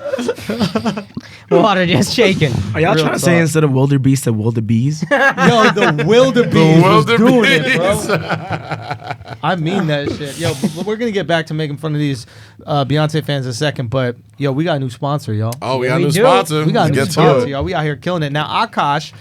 Water just shaking. Are y'all Real trying to talk. say instead of wildebeest that wildebeest? Yo, the wildebeest was doing it, wildebeest. bro. I mean that shit. Yo, we're gonna get back to making fun of these Beyonce fans in a second, but yo, we got a new sponsor, y'all. Oh, we got a We new do. sponsor. We got a Let's new get to sponsor, it. y'all. We out here killing it. Now, Akaash,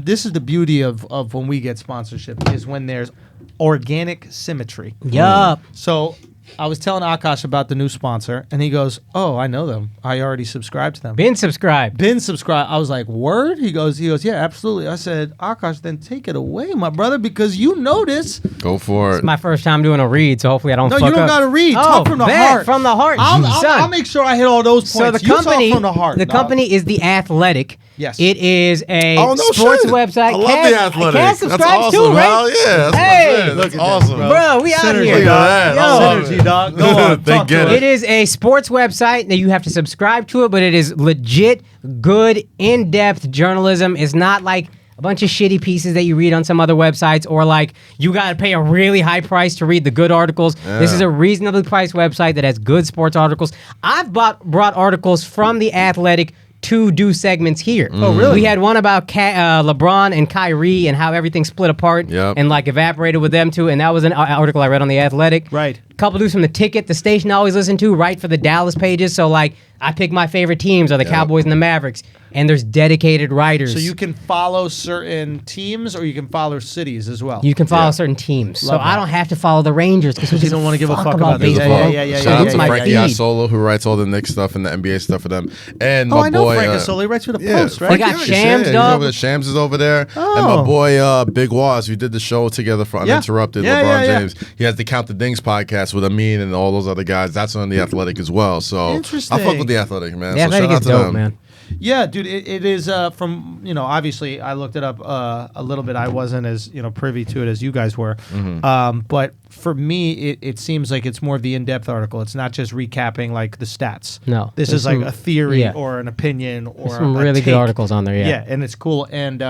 this is the beauty of when we get sponsorship is when there's organic symmetry. Yup. So I was telling Akaash about the new sponsor, and he goes, "Oh, I know them. I already subscribed to them." Been subscribed. Been subscribed. I was like, "Word?" He goes, "Yeah, absolutely." I said, "Akaash, then take it away, my brother, because you know this." Go for it. It's my first time doing a read, so hopefully I don't No, fuck you don't up. gotta read. Oh, Talk from the bet, heart. From the heart. I'll make sure I hit all those points. So the You talk company, from the heart. dog. company is The Athletic. Yes. It is a Oh, no sports shit. website. I love The Athletic. Cass That's subscribes awesome. too, right? Hell yeah. That's Hey, my shit. look That's at awesome. this, Bro, we out Synergy. here. Look at that. Yo. I love it. Synergy, dog. Go on. They Talk get to it. It is a sports website. Now you have to subscribe to it, but it is legit, good, in-depth journalism. It's not like a bunch of shitty pieces that you read on some other websites, or like you got to pay a really high price to read the good articles. This is a reasonably priced website that has good sports articles. I've brought articles from The Athletic to do segments here. Oh, really? We had one about LeBron and Kyrie and how everything split apart and like evaporated with them too, and that was an article I read on The Athletic. Right. Couple dudes from The Ticket, the station I always listen to, write for the Dallas pages, so like I pick my favorite teams are the Cowboys and the Mavericks, and there's dedicated writers. So you can follow certain teams, or you can follow cities as well. You can follow certain teams. Love so I that. don't have to follow the Rangers because You don't want to give a fuck about this. baseball. Yeah. Shout out to my Frankie feed. Asolo, who writes all the Knicks stuff and the NBA stuff for them. And my I know boy, Frank Asoli. He writes for the yeah, Post, right? They got Shams, he's dog. over there. Shams is over there. And Oh. my boy, Big Waz, we did the show together for Uninterrupted, Yeah, LeBron yeah. James. He has the Count the Dings podcast with Amin and all those other guys. That's on The Athletic as well. So Interesting. I fuck with The Athletic, man. The So Athletic shout out is to dope, them. man. Yeah, dude, it is from, obviously I looked it up a little bit. I wasn't as, privy to it as you guys were. But for me, it seems like it's more of the in-depth article. It's not just recapping like the stats. No. This There's is like some- a theory yeah. or an opinion or Some a really good take. articles on there, yeah. Yeah, and it's cool. And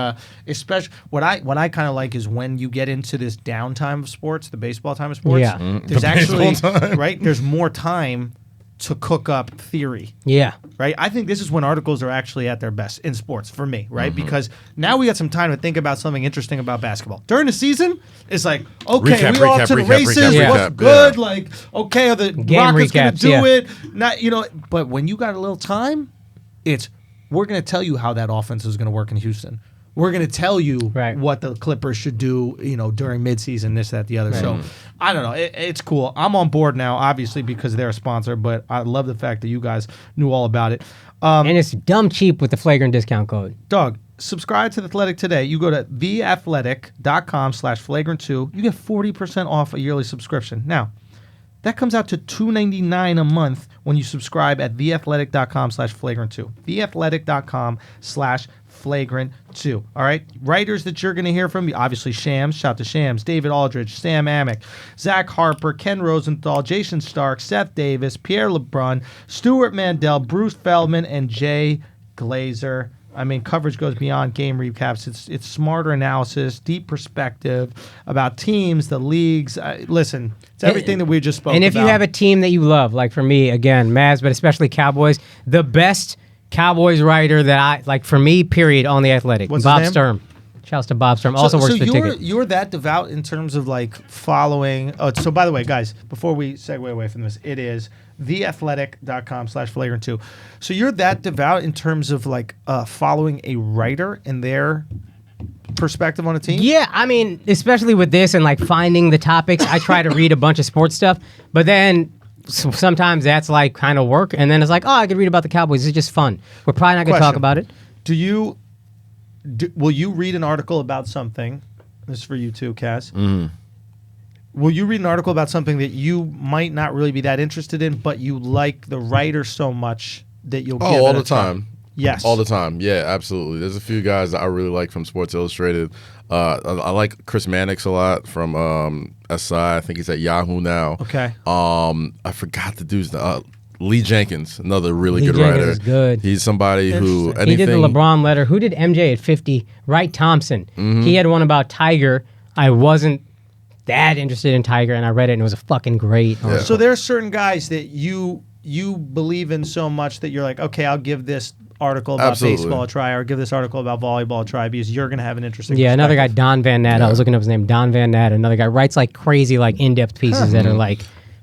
especially what I kind of like is when you get into this downtime of sports, the baseball time of sports. Yeah. There's The actually baseball time. right. There's more time to cook up theory. Yeah. Right, I think this is when articles are actually at their best in sports for me, right? Mm-hmm. Because now we got some time to think about something interesting about basketball. During the season, it's like, okay, Recap, we all recap, to the recap, races. recap, What's recap, good? yeah. Like, okay, are the Game Rockets going to recaps, do yeah. it? Not, but when you got a little time, it's we're going to tell you how that offense is going to work in Houston. We're going to tell you what the Clippers should do, during midseason, this, that, the other. So, I don't know. It's cool. I'm on board now, obviously, because they're a sponsor, but I love the fact that you guys knew all about it. And it's dumb cheap with the Flagrant discount code. Dog, subscribe to The Athletic today. You go to theathletic.com/flagrant2. You get 40% off a yearly subscription. Now, that comes out to $2.99 a month when you subscribe at theathletic.com/flagrant2. Theathletic.com/flagrant2. All right? Writers that you're going to hear from, obviously Shams, shout to Shams, David Aldridge, Sam Amick, Zach Harper, Ken Rosenthal, Jason Stark, Seth Davis, Pierre LeBrun, Stuart Mandel, Bruce Feldman, and Jay Glazer. I mean, coverage goes beyond game recaps. It's smarter analysis, deep perspective about teams, the leagues. Listen, it's everything that we just spoke about. And if you have a team that you love, like for me, again, Mavs, but especially Cowboys, the best Cowboys writer that I like for me, period, on The Athletic. What's Bob his name? Sturm. Shouts to Bob Sturm. Also works for The Ticket. You're that devout in terms of like following. Oh, so by the way, guys, before we segue away from this, it is theathletic.com/flagrant2. So you're that devout in terms of like following a writer and their perspective on a team? Yeah, I mean, especially with this and like finding the topics, I try to read a bunch of sports stuff, but then sometimes that's like kind of work, and then it's like, oh, I could read about the Cowboys. It's just fun. We're probably not going to talk Question. about it. Will you read an article about something? This is for you too, Cass. Will you read an article about something that you might not really be that interested in, but you like the writer so much that you'll give it all a the try? time. Yes. All the time. Yeah, absolutely. There's a few guys that I really like from Sports Illustrated. I like Chris Mannix a lot from SI. I think he's at Yahoo now. Okay. I forgot the dude's Lee Jenkins, another really Lee good Jenkins writer. is good. He's somebody who Interesting. He did the LeBron letter. Who did MJ at 50? Wright Thompson. He had one about Tiger. I wasn't that interested in Tiger, and I read it, and it was a fucking great article. So there are certain guys that you believe in so much that you're like, okay, I'll give this article about Absolutely. baseball a try, or give this article about volleyball a try, because you're going to have an interesting Yeah, another guy, perspective. Don Van Nat. I was looking up his name. Don Van Nat. Another guy writes like crazy, like in-depth pieces that are like,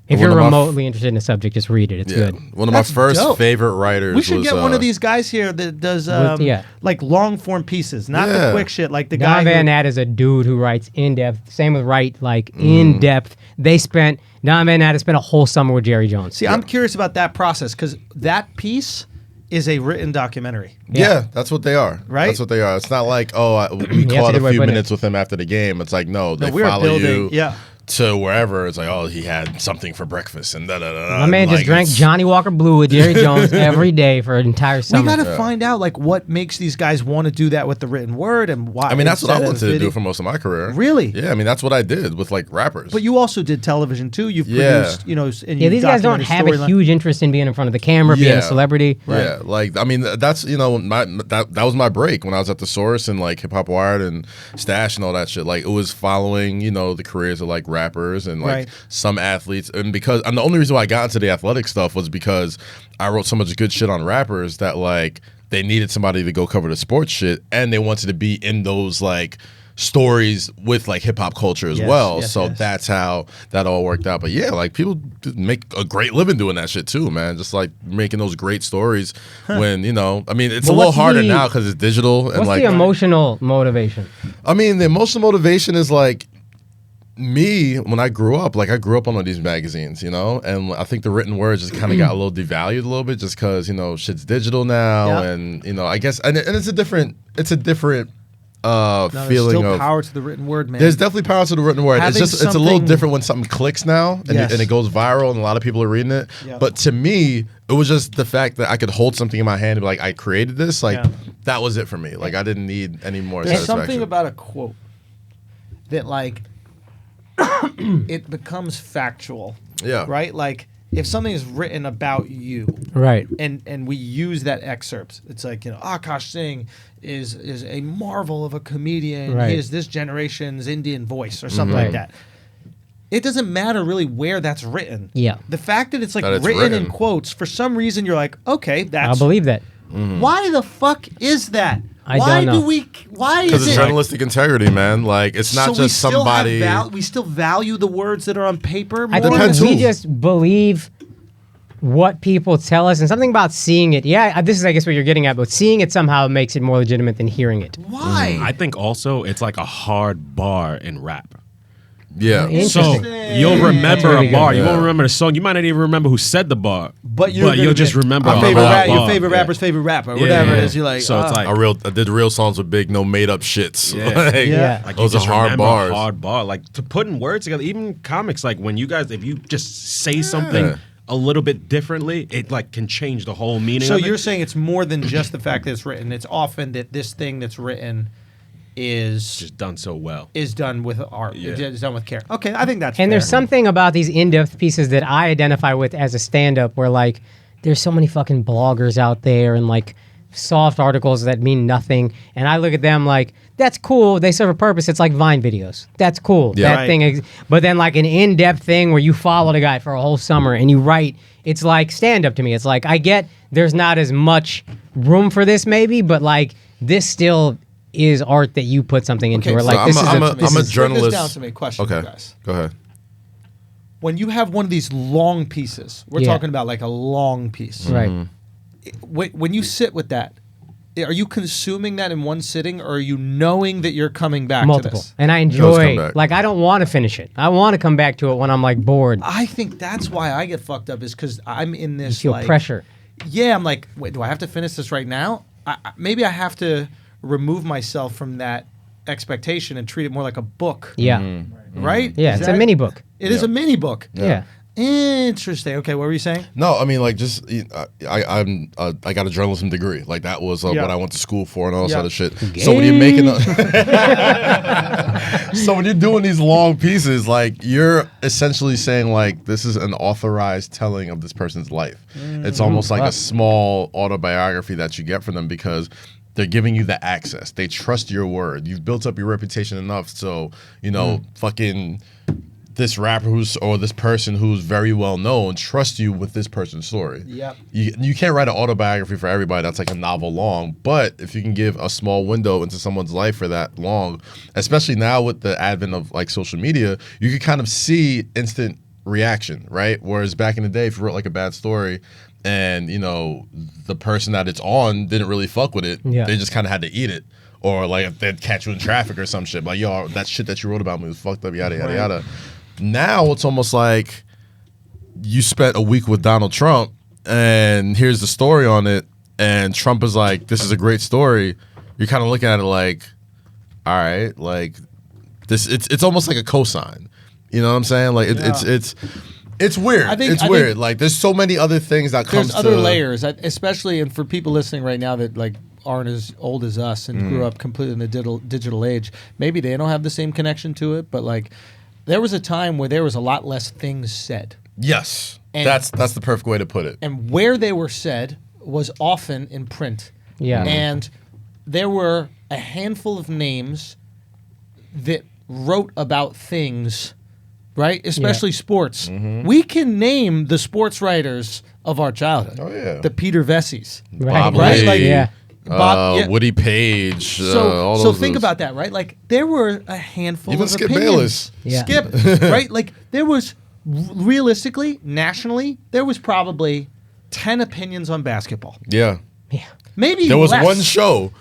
if One you're of my remotely interested in a subject, just read it. It's Yeah. good. One of That's my first dope. favorite writers We should was, get one of these guys here that does yeah. like long form pieces, not the Yeah. quick shit. Like the guy Don Van who, Nat is a dude who writes in-depth. Same with Wright, like in-depth. Don Van Nat has spent a whole summer with Jerry Jones. See, I'm curious about that process because that piece is a written documentary. Yeah, that's what they are. Right? That's what they are. It's not like, we That's a caught good a way of few putting minutes with him after the game. It's like, no, they we're follow building- you yeah. to wherever. It's like, oh, he had something for breakfast and da da da da. My man just drank Johnny Walker Blue with Jerry Jones every day for an entire summer. We got to find out like what makes these guys want to do that with the written word and why. I mean, that's what I instead wanted of to do video. for most of my career. Really? Yeah, I mean, that's what I did with like rappers. But you also did television too. You've produced, and Yeah, these guys don't have a huge interest in being in front of the camera, being a celebrity. Yeah, like I mean, that's that was my break when I was at the Source and like Hip Hop Wired and Stash and all that shit. Like it was following the careers of like rappers and like some athletes, and the only reason why I got into the athletic stuff was because I wrote so much good shit on rappers that like they needed somebody to go cover the sports shit, and they wanted to be in those like stories with like hip hop culture as well. So that's how that all worked out. But yeah, like people make a great living doing that shit too, man. Just like making those great stories when, I mean, it's a little harder now because it's digital. And what's like the emotional motivation? I mean, the emotional motivation is like me when I grew up, like I grew up on all these magazines, and I think the written word just kind of got a little devalued a little bit just because, shit's digital now. And, I guess, and it's a different feeling still of power to the written word, man. There's definitely power to the written word. Having It's a little different when something clicks now and, and it goes viral and a lot of people are reading it. But to me, it was just the fact that I could hold something in my hand and be like, I created this. Like that was it for me. Like I didn't need any more There's satisfaction. something about a quote that like it becomes factual. Yeah. Right? Like if something is written about you, right, and we use that excerpt, it's like Akaash Singh is a marvel of a comedian. Right. He is this generation's Indian voice or something like that. It doesn't matter really where that's written. Yeah, the fact that it's like it's written in quotes, for some reason you're like, okay, that's. I'll believe that. Why the fuck is that? I Why don't know. do we? Why is Because it? it's journalistic integrity, man. Like it's not so just somebody. we still value the words that are on paper more. I think Depends we who. just believe what people tell us, and something about seeing it. Yeah, this is, I guess, what you're getting at, but seeing it somehow makes it more legitimate than hearing it. Why? I think also it's like a hard bar in rap. Yeah. So Interesting. you'll remember really a bar. good. You won't Yeah. remember the song. You might not even remember who said the bar. But you'll just remember your a favorite, hard your bar. favorite rapper's favorite rapper, whatever it is. You're like, So it's like I did real songs with big, no made up shits. Yeah. Like, Yeah. Like those you are just hard remember a bars. hard bar. Like to put in words together, even comics, like when you guys, if you just say something a little bit differently, it like can change the whole meaning so of it. you're saying it's more than just the fact that it's written. It's often that this thing that's written is just done so well. is done with art. Yeah. It's done with care. Okay, I think that's And fair. there's something about these in-depth pieces that I identify with as a stand-up where, like, there's so many fucking bloggers out there and, like, soft articles that mean nothing. And I look at them like, that's cool. They serve a purpose. It's like Vine videos. That's cool. Yeah. That Right. thing. But then, like, an in-depth thing where you follow the guy for a whole summer and you write, it's like stand-up to me. It's like, I get there's not as much room for this maybe, but, like, this still is art that you put something into. Okay, Or so like, this is I'm a Break this journalist. down to me. Question, Okay, you guys. go ahead. When you have one of these long pieces, we're Yeah. talking about like a long piece. right. When you sit with that, are you consuming that in one sitting, or are you knowing that you're coming back Multiple. to this? And I come enjoy, back. like, I don't want to finish it. I want to come back to it when I'm, like, bored. I think that's why I get fucked up, is because I'm in You this feel like pressure. Yeah, I'm like, wait, do I have to finish this right now? Maybe I have to remove myself from that expectation and treat it more like a book. Yeah. Right? Yeah, Is it's a that- mini book. It is a mini book. Yeah. Interesting. Okay, what were you saying? No, I mean like just I got a journalism degree. Like that was Yeah. what I went to school for and all this Yeah. other shit. So when you're making so when you're doing these long pieces, like you're essentially saying like this is an authorized telling of this person's life. It's almost like a small autobiography that you get from them because they're giving you the access. They trust your word. You've built up your reputation enough so, fucking this rapper or this person who's very well known trust you with this person's story. Yep. You can't write an autobiography for everybody that's like a novel long, but if you can give a small window into someone's life for that long, especially now with the advent of like social media, you can kind of see instant reaction, right? Whereas back in the day, if you wrote like a bad story and the person that it's on didn't really fuck with it, they just kind of had to eat it. Or like if they'd catch you in traffic or some shit, like yo, that shit that you wrote about me was fucked up, yada yada yada. Now it's almost like you spent a week with Donald Trump and here's the story on it, and Trump is like, this is a great story. You're kind of looking at it like, all right, like this, it's almost like a cosign. You know what I'm saying? Like it's weird. I think weird. Like there's so many other things that comes. There's other layers, especially and for people listening right now that like aren't as old as us and grew up completely in the digital age. Maybe they don't have the same connection to it, but like there was a time where there was a lot less things said. Yes, And- that's the perfect way to put it. And where they were said was often in print. Yeah. And there were a handful of names that wrote about things, right? Especially sports. We can name the sports writers of our childhood. Oh, yeah. The Peter Vessies. Right. Right? Like, Yeah. Bob, yeah. Woody Page. all So those think dudes. about that, right? Like there were a handful Even of Skip opinions. Bayless. Yeah. Skip, right? Like there was realistically, nationally, there was probably 10 opinions on basketball. Yeah. Maybe There was less. one show.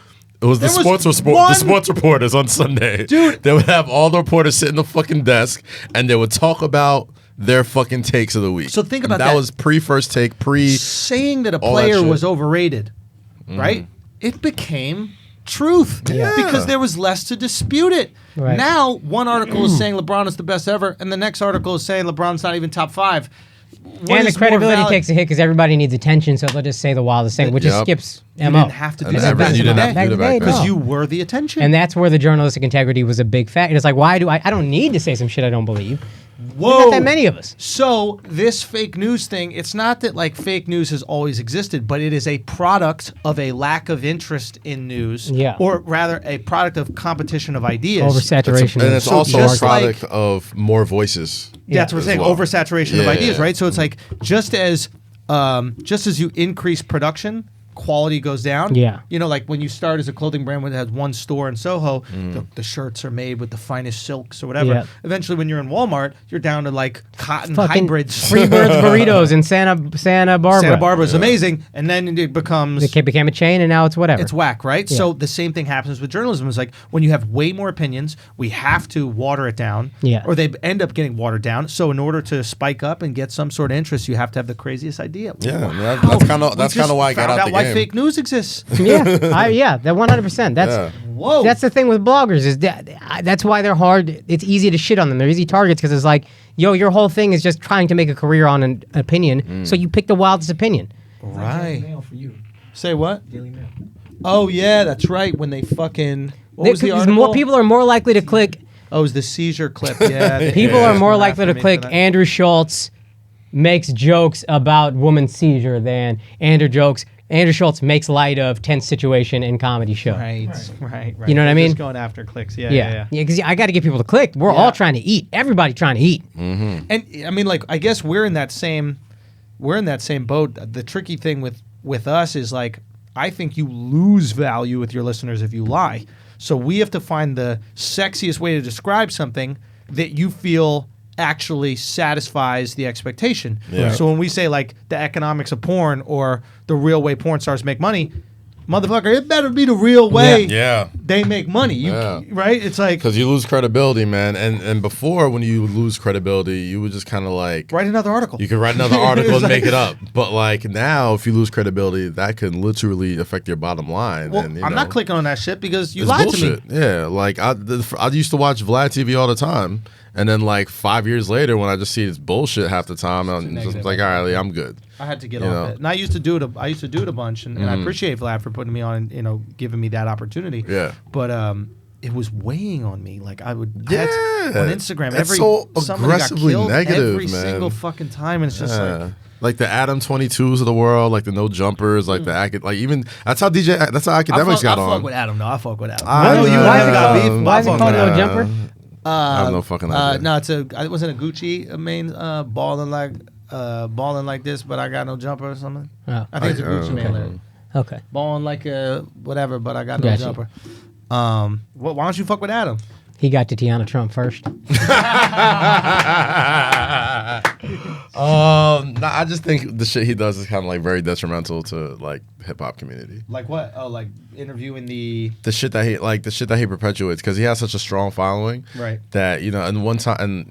It was the There was the one- sports reporters on Sunday. Dude. They would have all the reporters sit in the fucking desk and they would talk about their fucking takes of the week. So think And about that. was pre-first take, saying that a all that player shit. was overrated, right? It became truth because there was less to dispute it. Right. Now, one article is saying LeBron is the best ever, and the next article is saying LeBron's not even top 5. What And the is more credibility valid? takes a hit because everybody needs attention, so they'll just say the wildest thing, which just Yep. skips You MO. didn't have to do And that back you in the didn't have day to do that Back back in the day, then. because no. you were the attention. And that's where the journalistic integrity was a big factor. It's like, why do I don't need to say some shit I don't believe. Whoa. There's not that many of us. So this fake news thing, it's not that like fake news has always existed, but it is a product of a lack of interest in news, Yeah. or rather a product of competition of ideas. Oversaturation. and it's So also a just product of more voices. That's what we're as saying. well. Oversaturation of Yeah. ideas, right? So it's like just as you increase production, quality goes down. Yeah. You know, like when you start as a clothing brand that has one store in Soho, the shirts are made with the finest silks or whatever. Yeah. Eventually, when you're in Walmart, you're down to like cotton Fucking hybrids. Freebirds burritos in Santa Barbara. Santa Barbara is amazing, and then it becomes It became a chain, and now it's whatever. it's whack, right? Yeah. So the same thing happens with journalism. It's like when you have way more opinions, we have to water it down, Yeah. or they end up getting watered down. So in order to spike up and get some sort of interest, you have to have the craziest idea. Yeah, Wow. that's kind of We that's just kind of why I got found out the why game. fake news exists. yeah, that 100%. That's Yeah. Whoa. that's the thing with bloggers is that's why they're hard. It's easy to shit on them. They're easy targets because it's like, yo, your whole thing is just trying to make a career on an opinion, so you pick the wildest opinion. right. Mail for you. Say what? Daily Mail. Oh yeah, that's right. When they fucking what They- was the 'cause article? more people are more likely to click. Oh, it was the seizure clip. Yeah. People are more Coming likely after to me click for that. Andrew Schulz makes jokes about woman's seizure than Andrew Schulz makes light of tense situation in comedy show. Right. Right. You know what I They're mean? Just going after clicks. Yeah. Yeah, because I got to get people to click. We're Yeah. all trying to eat. Everybody trying to eat. And I mean, like, I guess we're in that same boat. The tricky thing with us is like, I think you lose value with your listeners if you lie. So we have to find the sexiest way to describe something that you feel actually satisfies the expectation. Yeah. So when we say like the economics of porn or the real way porn stars make money, motherfucker, it better be the real way Yeah. they make money. Yeah. Right? It's like Because you lose credibility, man. And before, when you lose credibility, you would just kind of like write another article. you could write another article It's and make like- it up. But like now, if you lose credibility, that can literally affect your bottom line. Well, and, I'm not clicking on that shit because you It's lied bullshit. to me. Yeah, like I used to watch Vlad TV all the time, and then like 5 years later, when I just see this bullshit half the time, I'm just like, all right, I'm good. I had to get You off know. it, and I used to do it. I used to do it a bunch, and I appreciate Vlad for putting me on, and giving me that opportunity. Yeah. But it was weighing on me. Like I would Yeah. on Instagram That's every so somebody got aggressively killed negative, every man. single fucking time, and it's just Yeah. Like the Adam 22s of the world, like the no jumpers, like like even that's how academics got I on. fuck with Adam. No, I fuck with Adam. I I know you know. and him got beef. but Why I is it fuck called with no Adam. jumper? I have no fucking idea. No, it wasn't a Gucci main balling like this, but I got no jumper or something. Oh, I think it's a Gucci okay. main lyric. okay. Balling like whatever, but I got no Gotcha. jumper. Why don't you fuck with Adam? He got to Tiana Trump first. Nah, I just think the shit he does is kind of like very detrimental to like hip hop community. Like what? Oh, like interviewing the The shit that he perpetuates because he has such a strong following, Right. That and one time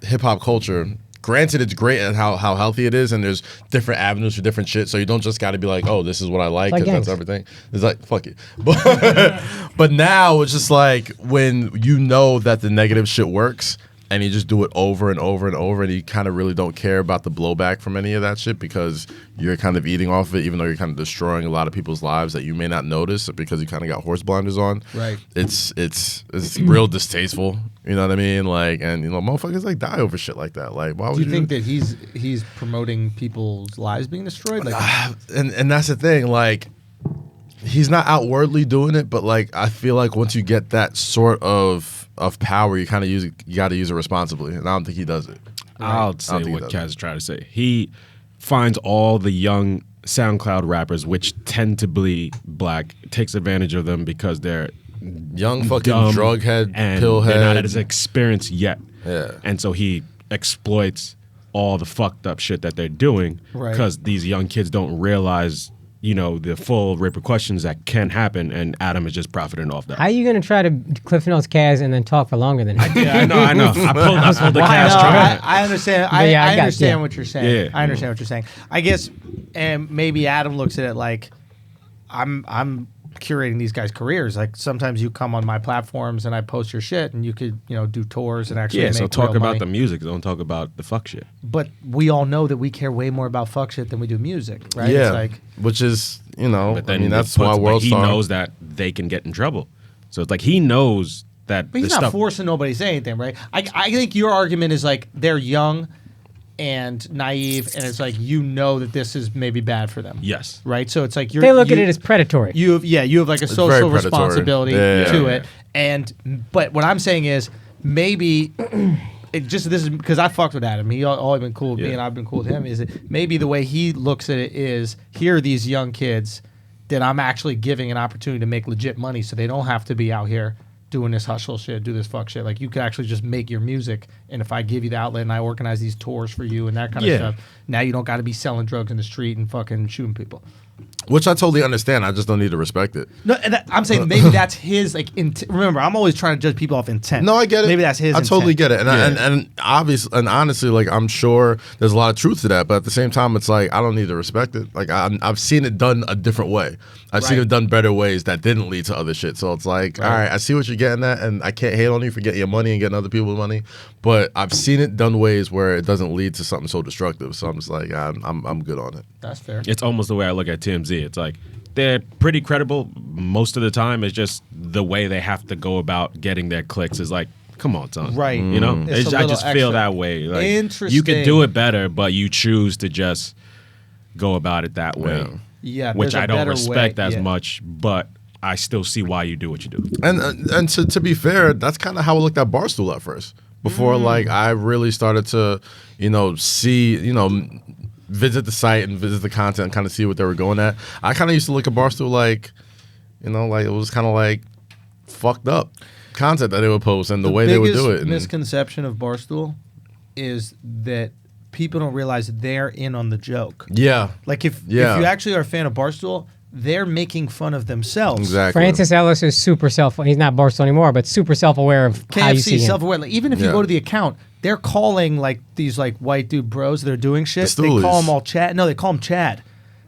hip hop culture. Granted, it's great at how healthy it is, and there's different avenues for different shit. So you don't just got to be like, oh, this is what I like Like because that's gangs. everything. It's like fuck it, but now it's just like when you know that the negative shit works, and you just do it over and over and over, and you kind of really don't care about the blowback from any of that shit because you're kind of eating off of it, even though you're kind of destroying a lot of people's lives that you may not notice because you kind of got horse blinders on. Right. It's real distasteful. You know what I mean? Like, and you know, motherfuckers like die over shit like that. Like, why would Do you think that he's promoting people's lives being destroyed? Like, and that's the thing. Like, he's not outwardly doing it, but like, I feel like once you get that sort of power, you kind of use it. You got to use it responsibly, and I don't think he does it. I'll say what Kaz is trying to say. He finds all the young SoundCloud rappers, which tend to be black, takes advantage of them because they're Young fucking dumb drug head, and pill head. they're not as experienced yet. Yeah. And so he exploits all the fucked up shit that they're doing Right. because these young kids don't realize, you know, the full repercussions that can happen, and Adam is just profiting off that. How are you going to try to Cliff Notes Kaz and then talk for longer than him? Yeah, I know. I pulled the I Kaz know, trying. I understand. But yeah, I understand yeah. what you're saying. Yeah. I understand what you're saying. I guess, and maybe Adam looks at it like, I'm curating these guys' careers. Like sometimes you come on my platforms and I post your shit, and you could, you know, do tours and actually Yeah, make so talk real about money. the music. Don't talk about the fuck shit. But we all know that we care way more about fuck shit than we do music, right? Yeah, It's like, which is, you know, But then I mean, it that's puts- why but World he Star. knows that they can get in trouble. So it's like he knows that but he's the not stuff. forcing nobody to say anything, right? I think your argument is like they're young and naive, and it's like you know that this is maybe bad for them. Yes. Right. So it's like They look at it as predatory. you have like a very social predatory. responsibility Yeah. to it. But what I'm saying is maybe this is because I fucked with Adam. He always been cool with me, Yeah. and I've been cool with him. Is it maybe the way he looks at it is here are these young kids that I'm actually giving an opportunity to make legit money, so they don't have to be out here doing this hustle shit, do this fuck shit. Like you could actually just make your music, and if I give you the outlet and I organize these tours for you and that kind of Yeah. stuff, now you don't got to be selling drugs in the street and fucking shooting people. Which I totally understand. I just don't need to respect it. No, and I'm saying maybe that's his like. Remember, I'm always trying to judge people off intent. No, I get it. Maybe that's his. I totally intent. get it, and obviously, and honestly, like I'm sure there's a lot of truth to that. But at the same time, it's like I don't need to respect it. Like I've seen it done a different way. I've seen Right. it done better ways that didn't lead to other shit. So it's like, all right, I see what you're getting at, and I can't hate on you for getting your money and getting other people's money. But I've seen it done ways where it doesn't lead to something so destructive. So I'm just like, I'm good on it. That's fair. It's almost the way I look at TMZ. It's like they're pretty credible most of the time. It's just the way they have to go about getting their clicks is like, come on, son. Right. You know, It's a I little just feel extra. that way. Like, Interesting. You could do it better, but you choose to just go about it that way. Yeah, Which there's a I don't better respect way. as Yeah. much, but I still see why you do what you do. And to be fair, that's kind of how I looked at Barstool at first. Before like I really started to, you know, see, you know, visit the site and visit the content and kind of see what they were going at. I kind of used to look at Barstool like, you know, like it was kind of like fucked up content that they would post and the way they would do it. The misconception of Barstool is that people don't realize they're in on the joke. Yeah. Like if you actually are a fan of Barstool, they're making fun of themselves. Exactly. Francis Ellis is super he's not Barstool anymore, but super self-aware of how you see KFC him. self-aware. Like, even if you Yeah. go to the account, they're calling like these like white dude bros that are doing shit. The They call Stoolies. them all Chad. No, they call them Chad.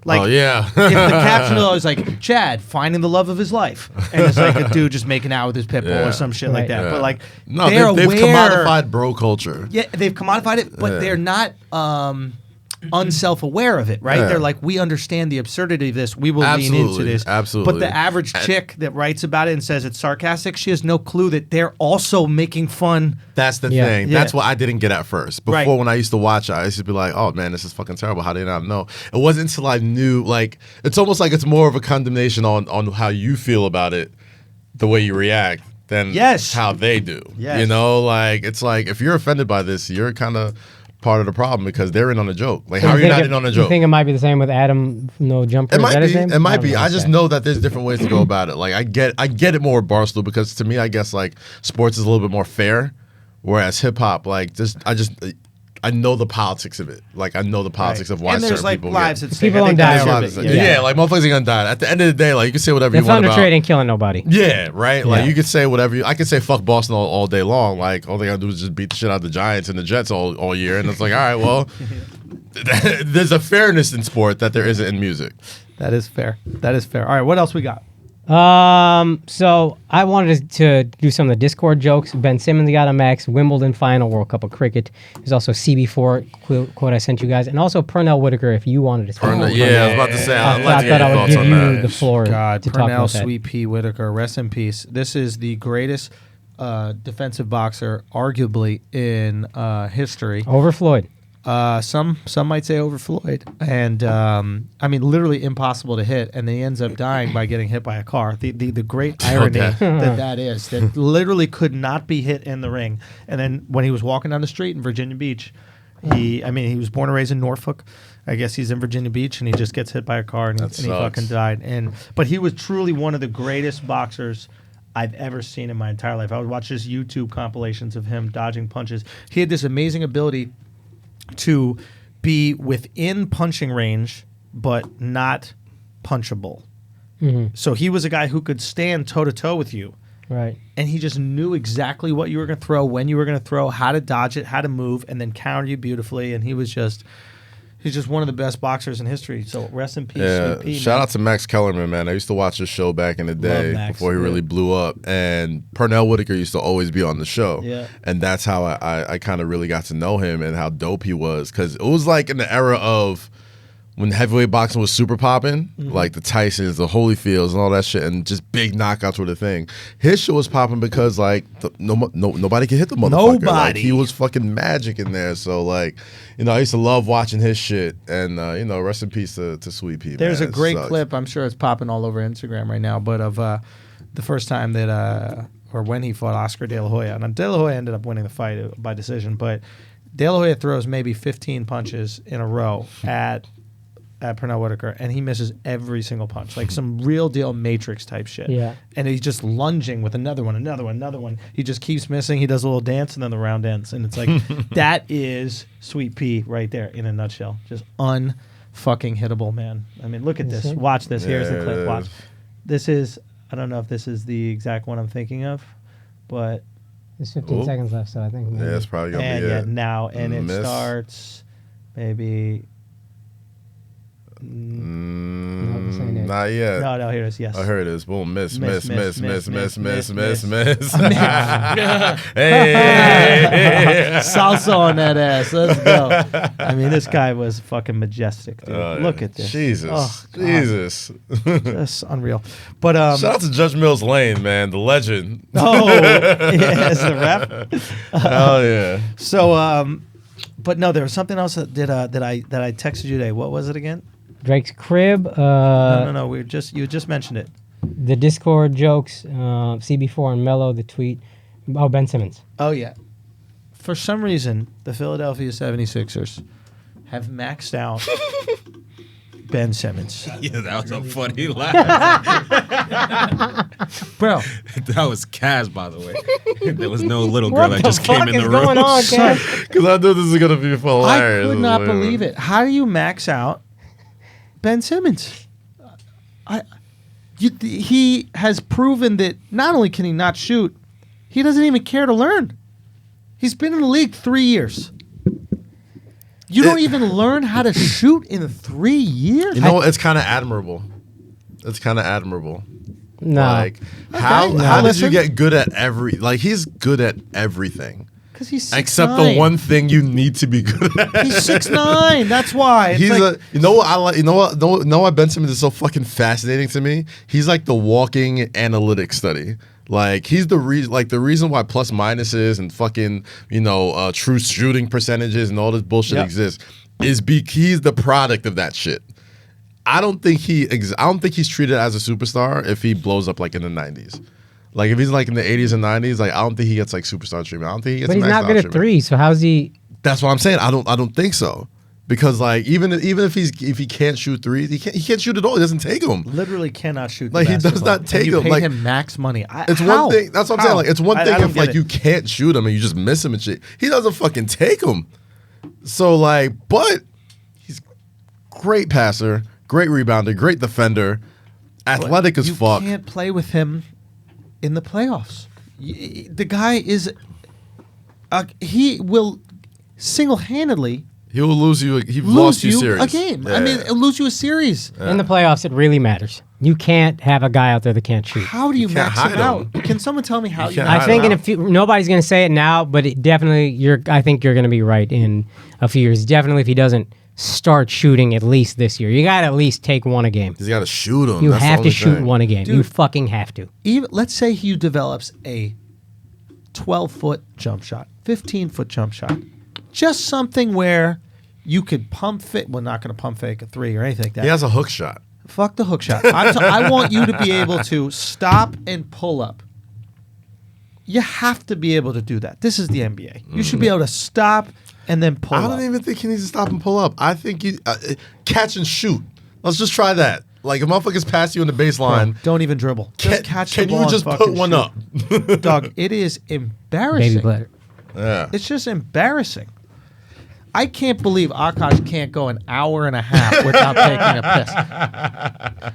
Like, oh yeah. if the caption is like Chad finding the love of his life, and it's like a dude just making out with his pit bull Yeah. or some shit like Right. that. Yeah. But like, No, they're they've aware. commodified bro culture. Yeah, they've commodified it, but Yeah. they're not unself-aware of it, right? Yeah. They're like, we understand the absurdity of this. We will lean into Absolutely, this. absolutely. But the average chick that writes about it and says it's sarcastic, she has no clue that they're also making fun. That's the Yeah. thing. Yeah. That's what I didn't get at first. Before, Right. when I used to watch it, I used to be like, oh man, this is fucking terrible. How did I not know? It wasn't until I knew, like, it's almost like it's more of a condemnation on how you feel about it, the way you react, than Yes. how they do. Yes. You know, like, it's like, if you're offended by this, you're kind of part of the problem because they're in on a joke. Like, So how are you think not it- in on a You joke? think it might be the same with Adam No Jumper? It Is might that his be. name? It might don't be. know I what's just that. know that there's different ways to go about it. Like I get it more with Barstool because to me, I guess like sports is a little bit more fair, whereas hip hop, like I know the politics of it. Like I know the politics of why and there's certain like people lives get. at stake. People I think don't that's die your over big- it. Yeah. like motherfuckers are gonna die. At the end of the day, like you can say whatever The you want Thunder about. Trade ain't killing nobody. Yeah, right. Like Yeah. you could say whatever I could say fuck Boston all day long. Like all they gotta do is just beat the shit out of the Giants and the Jets all year, and it's like, all right, well, there's a fairness in sport that there isn't in music. That is fair. That is fair. All right, what else we got? So I wanted to do some of the Discord jokes. Ben Simmons got a max. Wimbledon final, World Cup of Cricket. There's also CB4 quote I sent you guys, and also Pernell Whitaker. If you wanted to speak. Yeah, I was about to say. I'd like I to get thought your I would thoughts give on you that. the floor God, to talk Pernell about that. Sweet Pea Whitaker, rest in peace. This is the greatest defensive boxer, arguably, in history. Over Floyd. Some might say over Floyd, and I mean literally impossible to hit, and then he ends up dying by getting hit by a car. The great irony that is that literally could not be hit in the ring, and then when he was walking down the street in Virginia Beach, he was born and raised in Norfolk. I guess he's in Virginia Beach, and he just gets hit by a car, and he fucking died. But he was truly one of the greatest boxers I've ever seen in my entire life. I would watch just YouTube compilations of him dodging punches. He had this amazing ability to be within punching range, but not punchable. Mm-hmm. So he was a guy who could stand toe-to-toe with you. Right. And he just knew exactly what you were going to throw, when you were going to throw, how to dodge it, how to move, and then counter you beautifully. And he's just one of the best boxers in history. So rest in peace, Sweet Pea. Shout out to Max Kellerman, man. I used to watch his show back in the day before he really blew up. And Pernell Whitaker used to always be on the show. Yeah. And that's how I kind of really got to know him and how dope he was. Because it was like in the era of when heavyweight boxing was super popping, like the Tysons, the Holyfields, and all that shit, and just big knockouts were the thing. His shit was popping because like nobody could hit the motherfucker. Like, he was fucking magic in there. So like, I used to love watching his shit. And rest in peace to Sweet Pea. There's man. a great clip. I'm sure it's popping all over Instagram right now. But of the first time that or when he fought Oscar De La Hoya, and De La Hoya ended up winning the fight by decision. But De La Hoya throws maybe 15 punches in a row at Pernell Whitaker, and he misses every single punch, like some real deal Matrix type shit. Yeah. And he's just lunging with another one. He just keeps missing. He does a little dance, and then the round ends. And it's like, that is Sweet Pea right there in a nutshell. Just unfucking hittable, man. I mean, look at this. Watch this. Here's the clip. Watch. This is, I don't know if this is the exact one I'm thinking of, but. There's 15 seconds left, so I think. Yeah, it's probably going to be it. Now, and it starts maybe. Not yet. No, here it is. Yes. I heard it is. Boom. Miss. Miss. Hey. Salsa on that ass. Let's go. I mean, this guy was fucking majestic, dude. Look at this. Jesus. Oh, Jesus. That's unreal. But shout out to Judge Mills Lane, man, the legend. Oh, yeah, as the rep. Hell yeah. So, but no, there was something else that I texted you today. What was it again? Drake's crib. No. You just mentioned it. The Discord jokes. CB4 and Melo. The tweet. Oh, Ben Simmons. Oh yeah. For some reason, the Philadelphia 76ers have maxed out Ben Simmons. Yeah, that was a funny laugh. Bro. That was Kaz, by the way. There was no little girl that just came in the room. What the fuck is going on, Kaz? Because I knew this was going to be hilarious. I could not believe it. How do you max out Ben Simmons? He has proven that not only can he not shoot, he doesn't even care to learn. He's been in the league 3 years. You don't even learn how to shoot in 3 years? You know what? It's kind of admirable. No. Like, how did you get good at he's good at everything. Because he's 6'9". Except the one thing you need to be good at. He's 6'9". That's why. It's You know what I like? You know why Ben Simmons is so fucking fascinating to me? He's like the walking analytic study. Like, he's the reason why plus minuses and fucking, true shooting percentages and all this bullshit exists is he's the product of that shit. I don't think he's treated as a superstar if he blows up like in the 90s. Like, if he's like in the 80s and 90s, like, I don't think he gets like superstar treatment. I don't think he gets. But he's not good at three, so how's he? That's what I'm saying. I don't think so. Because like even if he can't shoot threes, he can't shoot at all. He doesn't take them. Literally cannot shoot. Like, he does not take them. Pay like, him max money. It's one thing. That's what I'm saying. Like, it's one thing if like you can't shoot him and you just miss him and shit. He doesn't fucking take them. So like, but he's great passer, great rebounder, great defender, athletic as fuck. You can't play with him in the playoffs. The guy is. He will single-handedly He will lose you. He lost you series. a game. Yeah. I mean, it'll lose you a series. In the playoffs, it really matters. You can't have a guy out there that can't shoot. How do you can't max hide him out? him. Can someone tell me how you can't max I think him in a out? few, nobody's going to say it now, but it definitely, I think you're going to be right in a few years. Definitely, if he doesn't start shooting at least this year, you got to at least take one a game. He's got to shoot him. You That's the have to only shoot thing. one a game. You fucking have to. Even let's say he develops a 12-foot jump shot, 15-foot jump shot, just something where you could pump fake. Well, not going to pump fake a three or anything like that. He has a hook shot. Fuck the hook shot. I want you to be able to stop and pull up. You have to be able to do that. This is the NBA. You should be able to stop and then pull I up. don't even think he needs to stop and pull up. I think you catch and shoot. Let's just try that. Like if motherfuckers pass you in the baseline, Don't even dribble. Just catch the can ball you and just fucking put one shoot. up? Dog, it is embarrassing. Baby bladder. Yeah. It's just embarrassing. I can't believe Akaash can't go an hour and a half without taking a piss.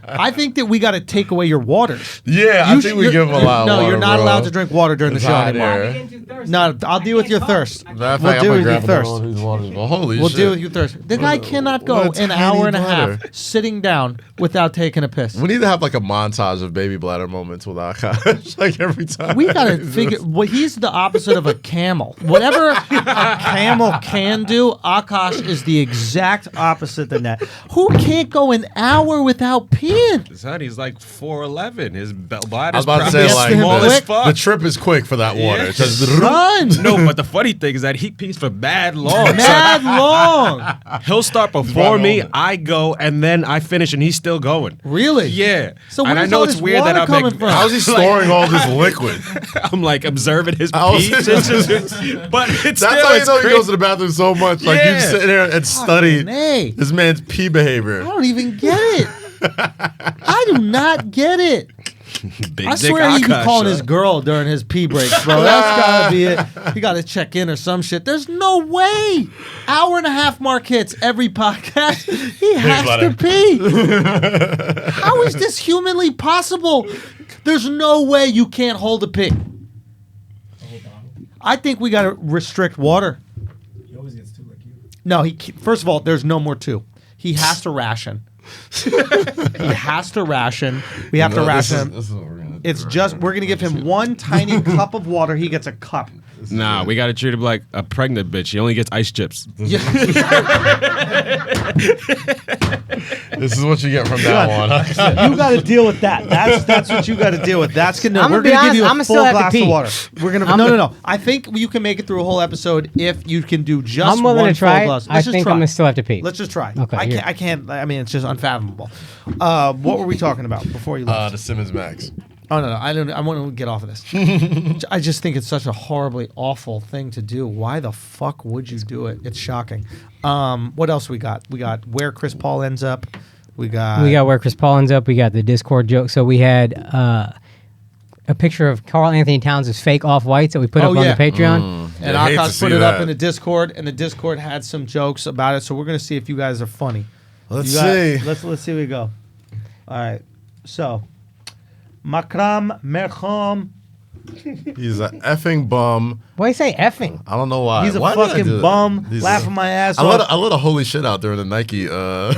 I think that we got to take away your waters. Yeah, I think we give him a lot of No, water, you're not bro. allowed to drink water during the It's show hot anymore. there. No, I'll deal with your thirst. Matter of We'll fact, deal I'm with gonna your grab thirst. another one of these waters, but holy We'll shit. deal with your thirst. The guy cannot go what a an hour and a tiny half bladder. sitting down without taking a piss. We need to have like a montage of baby bladder moments with Akaash, like every time. We gotta figure. Well, he's the opposite of a camel. Whatever a camel can do, Akaash is the exact opposite than that. Who can't go an hour without peeing? His son, he's like 4'11". His I bladder was is about to probably say like small as fuck. the trip is quick for that water. Yeah. It's just Son, No, but the funny thing is that he pees for mad long. mad long. He'll start before right me. on it. I go, and then I finish, and he's still going. Really? Yeah. So and I where's know all it's this weird that water I'm coming like, from? How's he storing all this liquid? I'm like observing his I was- pee. But it's That's still how you it's know he crazy. goes to the bathroom so much. Like you Yeah. sit there and study Hey, this man's pee behavior. I don't even get it. I do not get it. Big I dick swear he be Akaash, calling son. his girl during his pee breaks, bro. That's gotta be it. He gotta check in or some shit. There's no way. Hour and a half mark hits every podcast. He has to pee. How is this humanly possible? There's no way you can't hold a pee. I think we gotta restrict water. He always gets two like you. No, first of all, there's no more two. He has to ration. He has to ration. We have to ration him. It's just we're gonna give him one tiny cup of water. He gets a cup. Nah, we gotta treat him like a pregnant bitch. He only gets ice chips. This is what you get from that one. You got to deal with that. That's what you got to deal with. That's gonna. I'm We're gonna be gonna give you a honest, full I'ma still have to glass of pee. water. We're gonna. No. I think you can make it through a whole episode if you can do just I'm willing one to try full it. glass. I Let's just think try. I'm gonna still have to pee. Let's just try. Okay, I here. can't. I can't. I mean, it's just unfathomable. What were we talking about before you left? The Simmons Max. Oh no, I don't. I want to get off of this. I just think it's such a horribly awful thing to do. Why the fuck would you do it? It's shocking. What else we got? We got where Chris Paul ends up. We got where Chris Paul ends up. We got the Discord joke. So we had a picture of Karl Anthony Towns' fake off-whites that we put up on the Patreon. and I hate to Akaash see put it up that. in the Discord, and the Discord had some jokes about it. So we're gonna see if you guys are funny. Let's You got- see. Let's see. We go. All right. So, Makram Mercham. He's an effing bum. Why do you say effing? I don't know why. He's a Why did I fucking do that? bum. He's Laughing my ass I off. let a holy shit out during the Nike. Well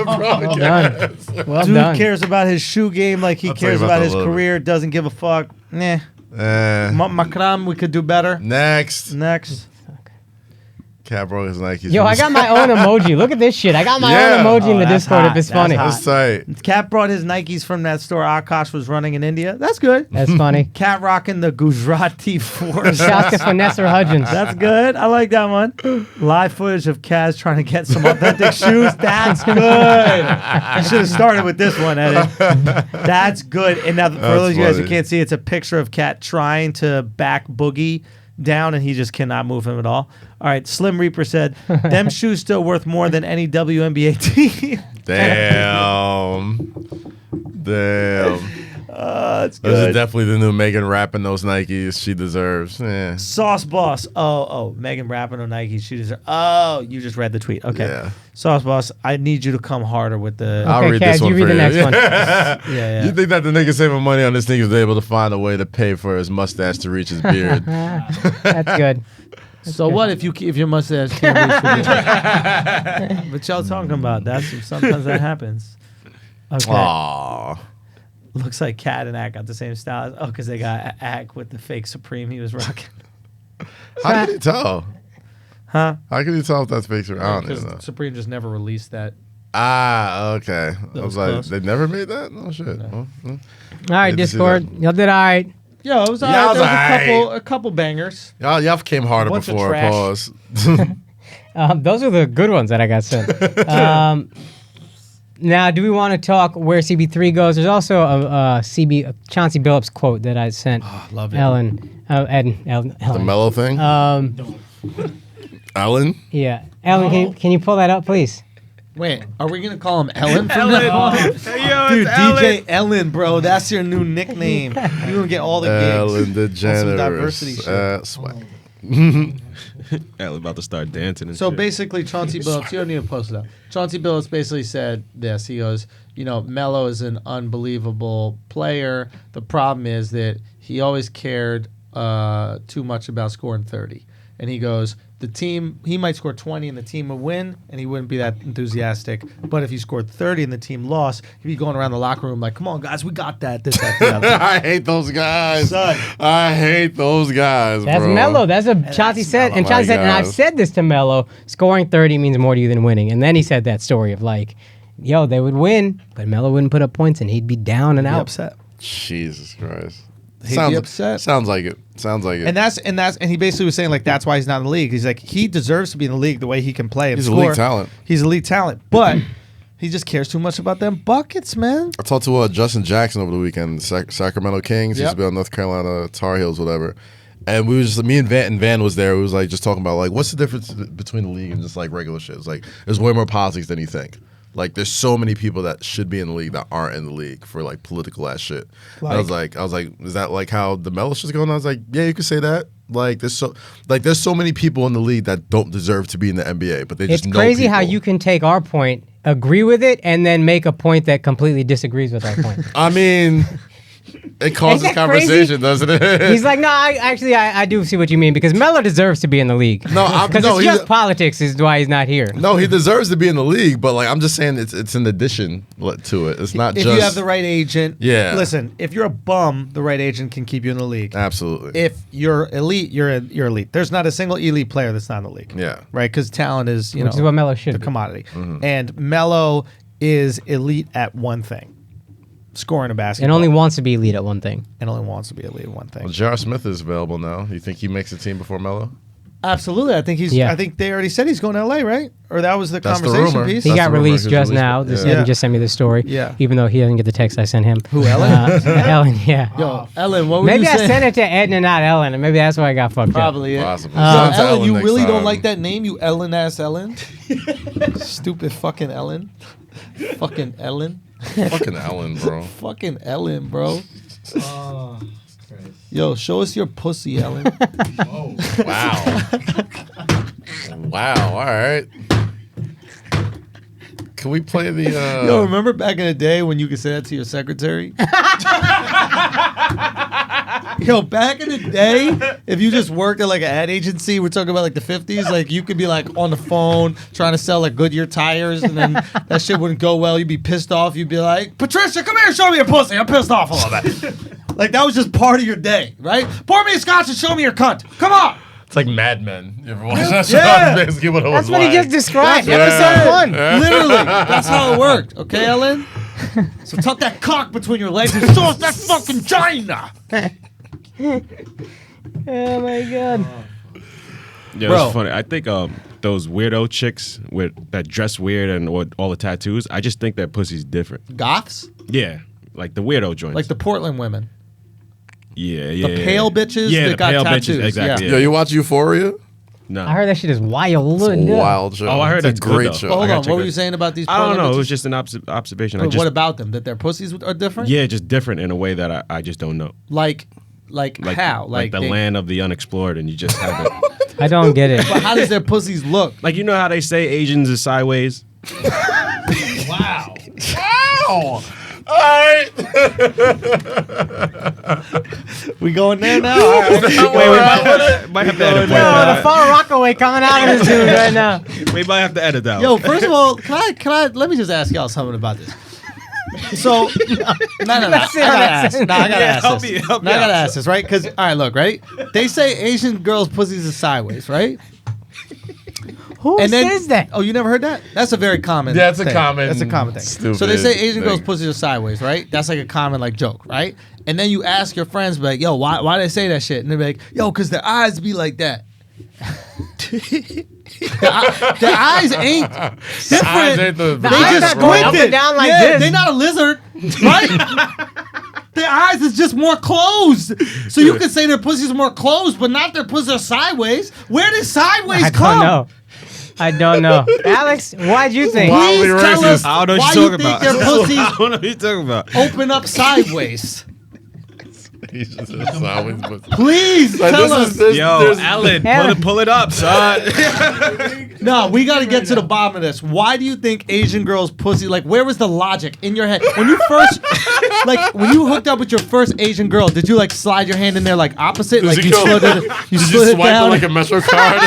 broadcast. done. Well Dude done. cares about his shoe game like he I'll tell you cares about about that his a little career. Doesn't give a fuck. Nah. Makram, we could do better. Next, Next. Cat broke his Nikes. Yo, I got my own emoji. Look at this shit. I got my Yeah. own emoji in the that's Discord hot. if it's That's funny. hot. That's tight. Cat brought his Nikes from that store Akaash was running in India. That's good. That's funny. Cat rocking the Gujarati Force. Shouts to Vanessa Hudgens. That's good. I like that one. Live footage of Kaz trying to get some authentic shoes. That's good. I should have started with this one, Eddie. That's good. And now, for those of you guys who funny. can't see, it's a picture of Cat trying to back Boogie down, and he just cannot move him at all. All right, Slim Reaper said, them shoes still worth more than any WNBA team. Damn. That's Those are good. definitely the new Megan rapping those Nikes. She deserves. Yeah. Sauce Boss. Oh, Megan rapping on Nike. She deserves. Oh, you just read the tweet. Okay. Yeah. Sauce Boss, I need you to come harder with the. I'll Okay, read Kaz, this one you read for the next one. Yeah. You think that the nigga saving money on this nigga was able to find a way to pay for his mustache to reach his beard? That's good. So what if your mustache can't reach for you? But y'all talking about sometimes that happens. Okay. Aw. Looks like Cat and Ak got the same style. Oh, because they got Ak with the fake Supreme he was rocking. How can you tell? Huh? How can you tell if that's fake or I don't even know. Because Supreme just never released that. Ah, okay. I was like, close. they never made that? No shit. No. Well, All right, Good to see Discord. that. Y'all did all right. Yo, it was Yeah, alright. it was There was aight. a couple bangers. y'all came harder Bunch of before. trash. Pause. Those are the good ones that I got sent. Now, do we want to talk where CB3 goes? There's also a Chauncey Billups quote that I sent Love it. Ellen. Ellen. The Melo thing? Ellen? Yeah. Ellen, can you pull that up, please? Wait, are we gonna call him Ellen from now on? Hey, yo, Dude, it's Ellen. DJ Ellen, bro. That's your new nickname. You're gonna get all the Ellen gigs. DeGeneres. some diversity shit. Swag. Ellen about to start dancing and So shit. basically, Chauncey Billups, you don't need to post it up. Chauncey Billups basically said this. He goes, Melo is an unbelievable player. The problem is that he always cared too much about scoring 30. And he goes, he might score 20 and the team would win, and he wouldn't be that enthusiastic. But if he scored 30 and the team lost, he'd be going around the locker room like, come on, guys, we got that, this, that, the other. I hate those guys. Son. I hate those guys, That's bro. Melo. That's what Chauncey said. And Chauncey said, and I've said this to Melo, scoring 30 means more to you than winning. And then he said that story of like, yo, they would win, but Melo wouldn't put up points and he'd be down and out. upset. Jesus Christ. He'd be upset. Sounds like it. Sounds like it. And he basically was saying like that's why he's not in the league. He's like he deserves to be in the league the way he can play and He's score. elite talent. He's elite talent, but he just cares too much about them buckets, man. I talked to Justin Jackson over the weekend, Sacramento Kings. He used Yep. to be on North Carolina Tar Heels, whatever. And we was just, me and Van was there. We was like just talking about like what's the difference between the league and just like regular shit. It's like there's way more politics than you think. Like there's so many people that should be in the league that aren't in the league for like political ass shit. I was like, is that like how the Melo shit's going? I was like, yeah, you could say that. Like there's so many people in the league that don't deserve to be in the NBA, but they just It's know crazy how people. you can take our point, agree with it, and then make a point that completely disagrees with our point. I mean, it causes Isn't that conversation, doesn't it? He's like, no, I do see what you mean because Melo deserves to be in the league. No, because it's just politics is why he's not here. No, he deserves to be in the league, but like I'm just saying, it's an addition to it. It's not If just you have the right agent, Yeah. Listen, if you're a bum, the right agent can keep you in the league. Absolutely. If you're elite, you're elite. There's not a single elite player that's not in the league. Yeah. Right? Because talent is Which is what Melo should the be. commodity, and Melo is elite at one thing: scoring a basketball. And only wants to be elite at one thing. and only wants to be elite at one thing. Well, J.R. Smith is available now. You think he makes the team before Melo? Absolutely, I think he's. Yeah. I think they already said he's going to LA, right? Or that was the That's the conversation rumor. piece. He That's got the rumor. released He was just released, now. but- This yeah. Eddie just sent me this story. Yeah. Even though he doesn't get the text I sent him. Who, Ellen? Ellen, yeah. Yo, Ellen, what were Maybe you I saying? sent it to Edna, and not Ellen, and maybe that's why I got fucked up. Probably it. Possibly. Yo, Send it to Ellen, you next really don't time. like that name, you Ellen ass Ellen? Stupid fucking Ellen. Fucking Ellen. Fucking Ellen, bro. Fucking Ellen, bro. Oh, Christ. Yo, show us your pussy, Ellen. Oh, Wow. Wow. All right. Can we play the? Yo, remember back in the day when you could say that to your secretary? Yo, back in the day, if you just worked at like an ad agency, we're talking about like the 50s, like you could be like on the phone trying to sell like Goodyear tires, and then that shit wouldn't go well. You'd be pissed off. You'd be like, Patricia, come here, show me your pussy. I'm pissed off a little bit. Like that was just part of your day, right? Pour me a scotch and show me your cunt. Come on. It's like Mad Men. You ever watch that? Yeah. That's basically what it was That's what he like. just described. That's Episode one. Literally, that's how it worked. Okay, Ellen? So tuck that cock between your legs and show us that fucking vagina. Oh my god. Yeah, Bro. it's funny. I think those weirdo chicks that dress weird and with all the tattoos, I just think that pussy's different. Goths? Yeah, like the weirdo joints. Like the Portland women. yeah. The pale bitches Yeah, that the got pale tattoos. bitches. Exactly. Yeah. Yo, Yeah. you watch Euphoria? No. I heard that shit is wild. It's a wild show. Oh, I heard it's that's a great good, though. show. But hold I gotta on, check what were that. you saying about these I Portland don't know. It bitches? was just an observation. Wait, what about them? That their pussies are different? Yeah, just different in a way that I just don't know. Like how? Like the they- land of the unexplored, and you just haven't. I don't get it. But how does their pussies look? Like, you know how they say Asians is sideways? wow. Wow. All right. We going there now? All right. Might have to edit Yo, that. the far Rockaway coming out of this dude right now. We might have to edit that. Yo, one. first of all, can I? Let me just ask y'all something about this. So, no. I gotta ask. No, I gotta ask help this. me, help No, I me gotta out. ask this, right? Because, all right, look, right? They say Asian girls' pussies are sideways, right? Who And then, says that? Oh, you never heard that? That's a very common. Yeah, it's a thing. common That's a common thing. stupid So they say Asian girls' thing. pussies are sideways, right? That's like a common like joke, right? And then you ask your friends, be like, "Yo, why they say that shit?" And they're like, "Yo, because their eyes be like that." their eyes ain't different. Eyes ain't the- The They eyes just not going up squinted. and down like yeah, this. They're not a lizard, right? Their eyes is just more closed. So you can say their pussies are more closed, but not their pussies are sideways. Where did sideways I come? don't know. I don't know. Alex, why'd you think? Wildly Please tell us racist. I don't know why what you you're think talking their about. pussies I don't know what you're talking about. open up sideways. He's just always pussy. Please Like, tell this us. is- there's- Yo, there's- Alan, Alan. pull it up, son. No, we got to get to the bottom of this. Why do you think Asian girls' pussy? Like, where was the logic in your head when you first, like, when you hooked up with your first Asian girl? Did you like slide your hand in there like opposite? Does Like he you go- slid it, you Did slid you it swipe it down. like a Metro card?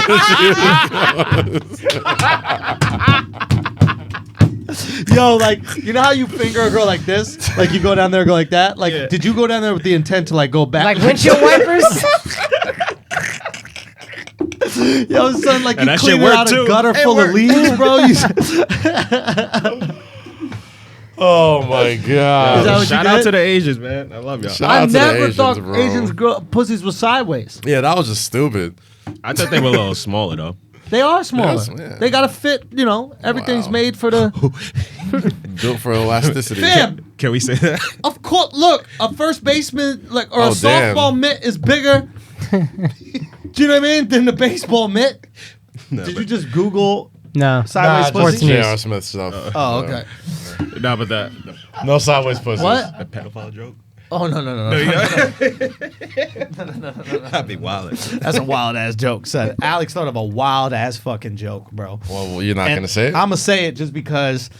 Yo, like, you know how you finger a girl like this? Like you go down there and go like that? Like, Yeah. did you go down there with the intent to like go back? Like windshield wipers? Yo, son, like And you that shit cleaning worked out a too. gutter It full of worked. leaves, bro. You, Oh my god! Is that what you Shout did? out to the Asians, man. I love y'all. Shout I out to the never Asians, thought bro. Asians girl pussies were sideways. Yeah, that was just stupid. I thought they were a little smaller though. They are smaller. Yes, yeah. They gotta fit. You know, everything's Wow. made for the. Built for elasticity. Fam, Can we say that? of course. Look, a first baseman like or a Oh, damn. softball mitt is bigger. Do you know what I mean? Than the baseball mitt. No, Did but, you just Google No. sideways Sports pussy? news. J.R. Smith stuff. Oh, okay. no, but that No sideways pussy. What? a pedophile joke. Oh no. That'd be wild. That's a wild ass joke, son. Alex thought of a wild ass fucking joke, bro. Well, you're not And gonna say it. I'm gonna say it just because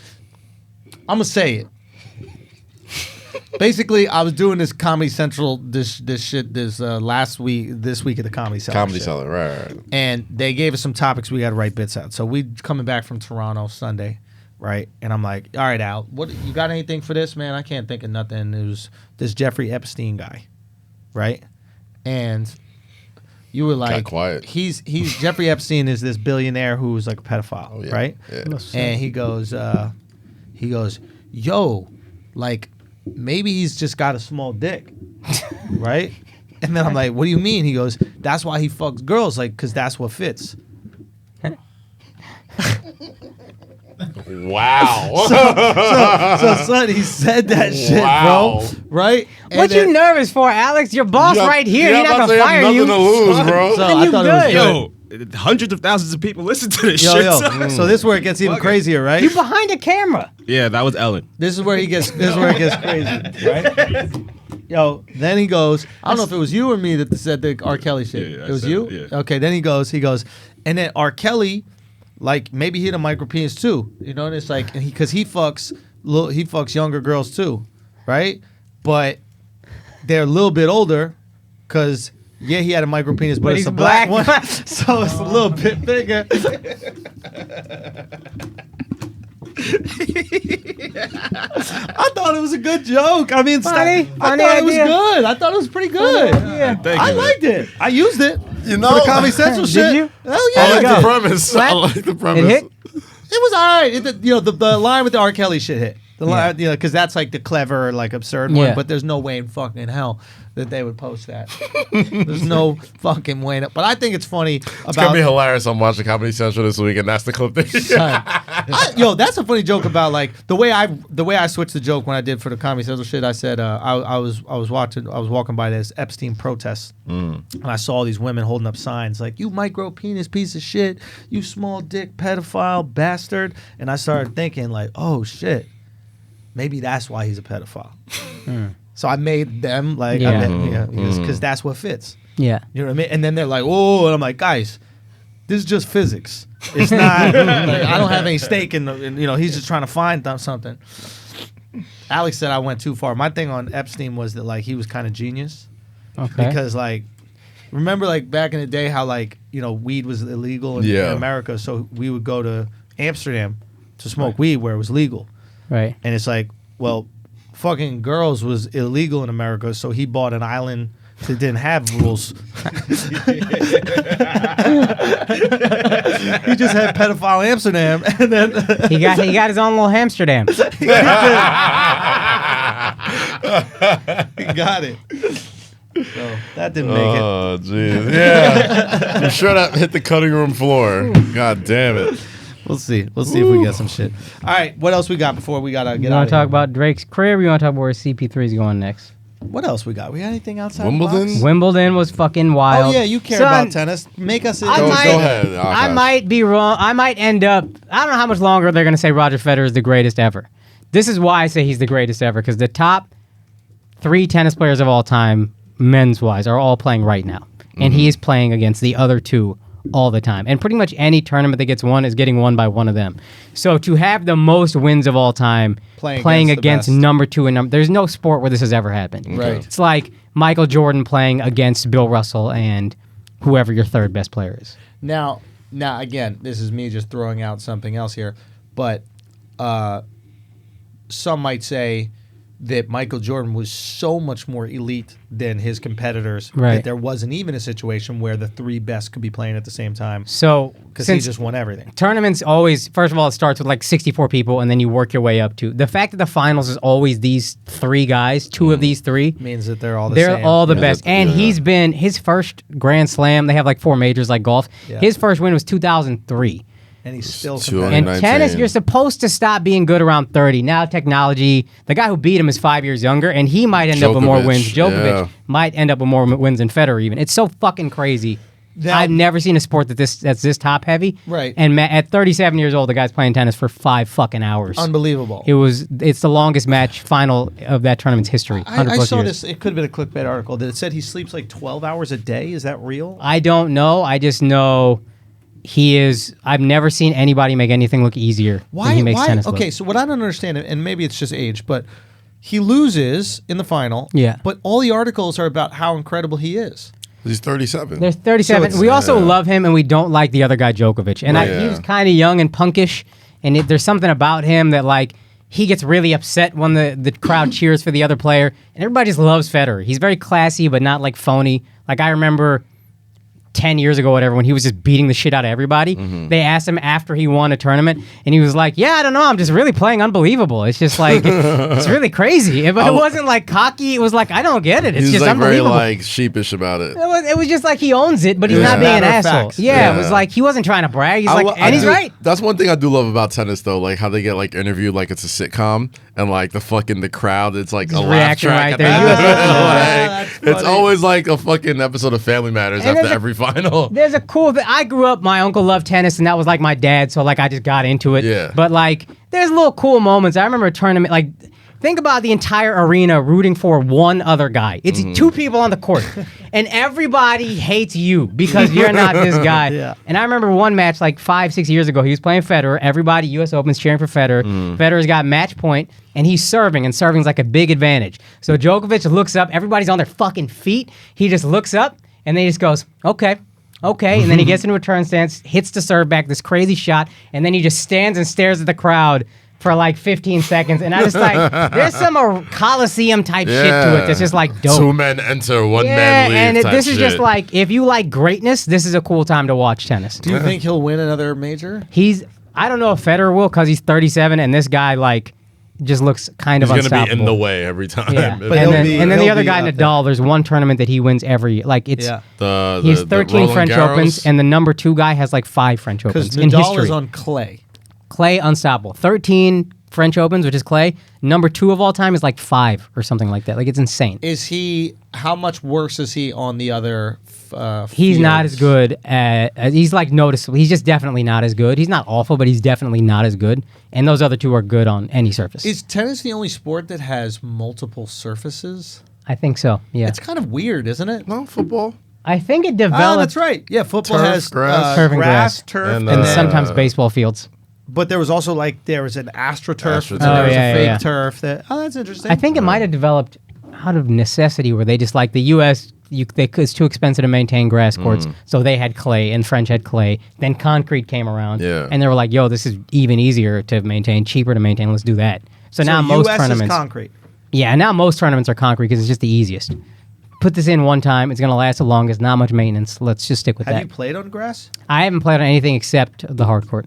I'm gonna say it. Basically, I was doing this Comedy Central this last week, this week at the Comedy Cellar. Comedy shit. seller, right? And they gave us some topics we got to write bits out. So we coming back from Toronto Sunday, right? And I'm like, all right, Al, what you got anything for this, man? I can't think of nothing. It was this Jeffrey Epstein guy, right? And you were like, quiet. He's Jeffrey Epstein is this billionaire who's like a pedophile, Oh, yeah. right? Yeah. And he goes, yo, like maybe he's just got a small dick, right? And then I'm like, what do you mean? He goes, that's why he fucks girls, like, because that's what fits. Wow. So, son, he said that shit, Wow. bro, right? And What you then- nervous for, Alex? Your boss Yeah, right here. yeah, He's I'm not about to gonna say, I fire have you. nothing to lose, bro. So Then I you thought it was good. good. Yo, hundreds of thousands of people listen to this Yo, shit. yo. son. So this is where it gets even Fuck it. crazier, right? You behind the camera. Yeah, that was Ellen. This is where he gets. This is where it gets crazy, right? Yo, then he goes. I don't know if it was you or me that said the R. Kelly shit. Yeah, I it was said you. it, yeah. Okay. Then he goes, and then R. Kelly, like maybe he had a micro penis too. You know, and it's like, because he fucks younger girls too, right? But they're a little bit older, because yeah, he had a micro penis, but it's he's a black black. one, so it's a little bit bigger. I thought it was a good joke. I mean, Funny I thought it was idea. good. I thought it was pretty good. Yeah. Thank I you, man. liked it. I used it. You For know, the Comedy Central Did shit. you? Hell I yeah. like I the did. premise. I like the premise. It hit? It was all right. The line with the R. Kelly shit hit. The line, because that's like the clever, like absurd Yeah. one. But there's no way in fucking hell that they would post that. There's no fucking way. But I think it's funny It's gonna about. be hilarious. I'm watching Comedy Central this week, and that's the clip. Yo, that's a funny joke about like the way I switched the joke when I did for the Comedy Central shit. I said I was walking by this Epstein protest, and I saw all these women holding up signs like "You micro penis piece of shit, you small dick pedophile bastard," and I started thinking like, oh shit, maybe that's why he's a pedophile. So I made them like, Yeah. because that's what fits. Yeah. You know what I mean? And then they're like, "Oh," and I'm like, "Guys, this is just physics. It's not. Like, I don't have any stake in. He's just trying to find something." Alex said I went too far. My thing on Epstein was that like he was kind of genius, Okay. Because like, remember like back in the day how like weed was illegal in America, so we would go to Amsterdam to smoke weed where it was legal, Right. and it's like, well, fucking girls was illegal in America, so he bought an island that didn't have rules. He just had pedophile Amsterdam, and then He got his own little Amsterdam. he got it. So that didn't make it. Oh, jeez. Yeah. I'm sure that hit the cutting room floor. God damn it. We'll see. We'll see if we get some shit. All right, what else we got before we gotta get You out? want to talk about Drake's career? Or you want to talk about where CP3 is going next? What else we got? We got anything outside Wimbledon? the box? Wimbledon was fucking wild. Oh yeah, you care Son, about tennis. Make us. Go ahead. I Akaash. might be wrong. I might end up. I don't know how much longer they're going to say Roger Federer is the greatest ever. This is why I say he's the greatest ever, because the top 3 tennis players of all time, men's wise, are all playing right now, and he is playing against the other 2 all the time. And pretty much any tournament that gets won is getting won by one of them. So to have the most wins of all time playing against the best. number 2 and there's no sport where this has ever happened. Right. It's like Michael Jordan playing against Bill Russell and whoever your third best player is. Now again, this is me just throwing out something else here, but some might say that Michael Jordan was so much more elite than his competitors Right. that there wasn't even a situation where the 3 best could be playing at the same time So because he since just won everything. tournaments always, first of all, it starts with like 64 people, and then you work your way up to the fact that the finals is always these 3 guys, 2 of these 3. Means that they're all the They're same. all the Yeah, best. that- And yeah. he's been his first Grand Slam. They have like 4 majors like golf. Yeah. His first win was 2003. and he's still Two competitive. And 19. tennis, you're supposed to stop being good around 30. Now technology, the guy who beat him is 5 years younger, and he might end up with more Djokovic, wins. Djokovic yeah. might end up with more wins than Federer even. It's so fucking crazy. Now- I've never seen a sport that's this top heavy. Right. And at 37 years old, the guy's playing tennis for 5 fucking hours. Unbelievable. It's the longest match final of that tournament's history. 100 I plus saw years. this. It could have been a clickbait article that it said he sleeps like 12 hours a day. Is that real? I don't know. I just know he is. I've never seen anybody make anything look easier than he makes tennis look. Okay, so what I don't understand, and maybe it's just age, but he loses in the final. Yeah. But all the articles are about how incredible he is. He's 37. There's 37. So We also yeah. love him, and we don't like the other guy, Djokovic. And Right. he was kind of young and punkish, and there's something about him that, like, he gets really upset when the crowd cheers for the other player, and everybody just loves Federer. He's very classy, but not, like, phony. Like, I remember 10 years ago, whatever, when he was just beating the shit out of everybody, they asked him after he won a tournament, and he was like, yeah, I don't know, I'm just really playing unbelievable. It's just like, it's really crazy. But it wasn't like cocky. It was like, I don't get it. It's He's just like very unbelievable. like sheepish about it. It was just like he owns it, but he's Yeah. not being an Matter of asshole. facts. Yeah, it was Yeah. like he wasn't trying to brag. He's like, I and he's do- right. That's one thing I do love about tennis, though, like how they get like interviewed like it's a sitcom, and like the crowd, it's like a laugh reaction track right at there. the You end. that's Like, it's funny. always like a fucking episode of Family Matters And after there's a- every final. There's a cool thing. I grew up, my uncle loved tennis, and that was like my dad, so like I just got into it. Yeah. But like, there's little cool moments. I remember a tournament, like, think about the entire arena rooting for one other guy. It's 2 people on the court, and everybody hates you because you're not this guy. Yeah. And I remember one match like 5-6 years ago. He was playing Federer. Everybody, U.S. Open's cheering for Federer. Federer's got match point, and he's serving, and serving's like a big advantage. So Djokovic looks up. Everybody's on their fucking feet. He just looks up, and then he just goes, okay. And then he gets into a turn stance, hits the serve back, this crazy shot, and then he just stands and stares at the crowd for like 15 seconds. And I just like, there's some Coliseum type shit to it that's just like dope. 2 men enter, 1 Yeah, man leave. and type this is just shit. like, if you like greatness, this is a cool time to watch tennis. Do you think he'll win another major? I don't know if Federer will because he's 37, and this guy like just looks kind he's of gonna unstoppable. be in the way every time. Yeah, But he'll and be- then the he'll other be guy, up there. Nadal. There's one tournament that he wins every year. Like it's Yeah. he has The 13 Roland French Garros. Opens, and the number 2 guy has like 5 French Because Opens in Nadal history. is on clay. Clay unstoppable. 13 French Opens, which is Clay. Number 2 of all time is like 5 or something like that. Like it's insane. Is he? How much worse is he on the other? He's not fields? as good at. He's like noticeable. He's just definitely not as good. He's not awful, but he's definitely not as good. And those other 2 are good on any surface. Is tennis the only sport that has multiple surfaces? I think so. Yeah. It's kind of weird, isn't it? No football. I think it Oh, developed. that's right. Yeah, football Turf, has grass. Turf and grass. turf, And, and uh, sometimes baseball fields. but there was also like there was an AstroTurf, AstroTurf. and there was Oh, yeah, a fake yeah. turf. That's interesting. I think it might have developed. out of necessity where they just like the U.S. It's too expensive to maintain grass courts, so they had clay and French had clay. Then concrete came around, and they were like, "Yo, this is even easier to maintain, cheaper to maintain. Let's do that." So now most US tournaments, is concrete. yeah, now most tournaments are concrete because it's just the easiest. Put this in one time; it's gonna last the longest. Not much maintenance. Let's just stick with Have that. you played on grass? I haven't played on anything except the hard court,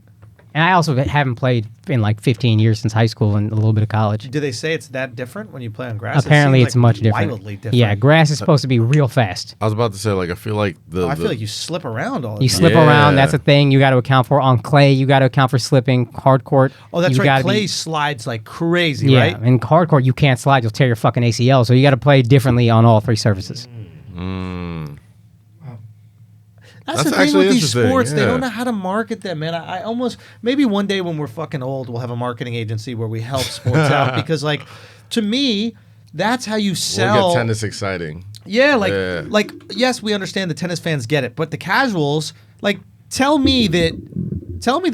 and I also haven't played in like 15 years since high school and a little bit of college. Do they say it's that different when you play on grass? Apparently, It seems it's much different. Wildly different. Yeah, grass is supposed to be real fast. I was about to say, like, I feel like I feel like you slip around all the You time. slip Yeah. around. That's a thing you got to account for. On clay, you got to account for slipping. Hard court. Oh, that's you right. gotta Clay be- slides like crazy, yeah, right? in hard court, you can't slide. You'll tear your fucking ACL. So you got to play differently on all three surfaces. That's That's the thing actually with these interesting, sports. They yeah. don't know how to market them, man. I almost maybe one day when we're fucking old, we'll have a marketing agency where we help sports out because, like, to me, that's how you we'll sell. get tennis exciting. Yeah, like, Yeah. like yes, we understand the tennis fans get it, but the casuals, like, tell me that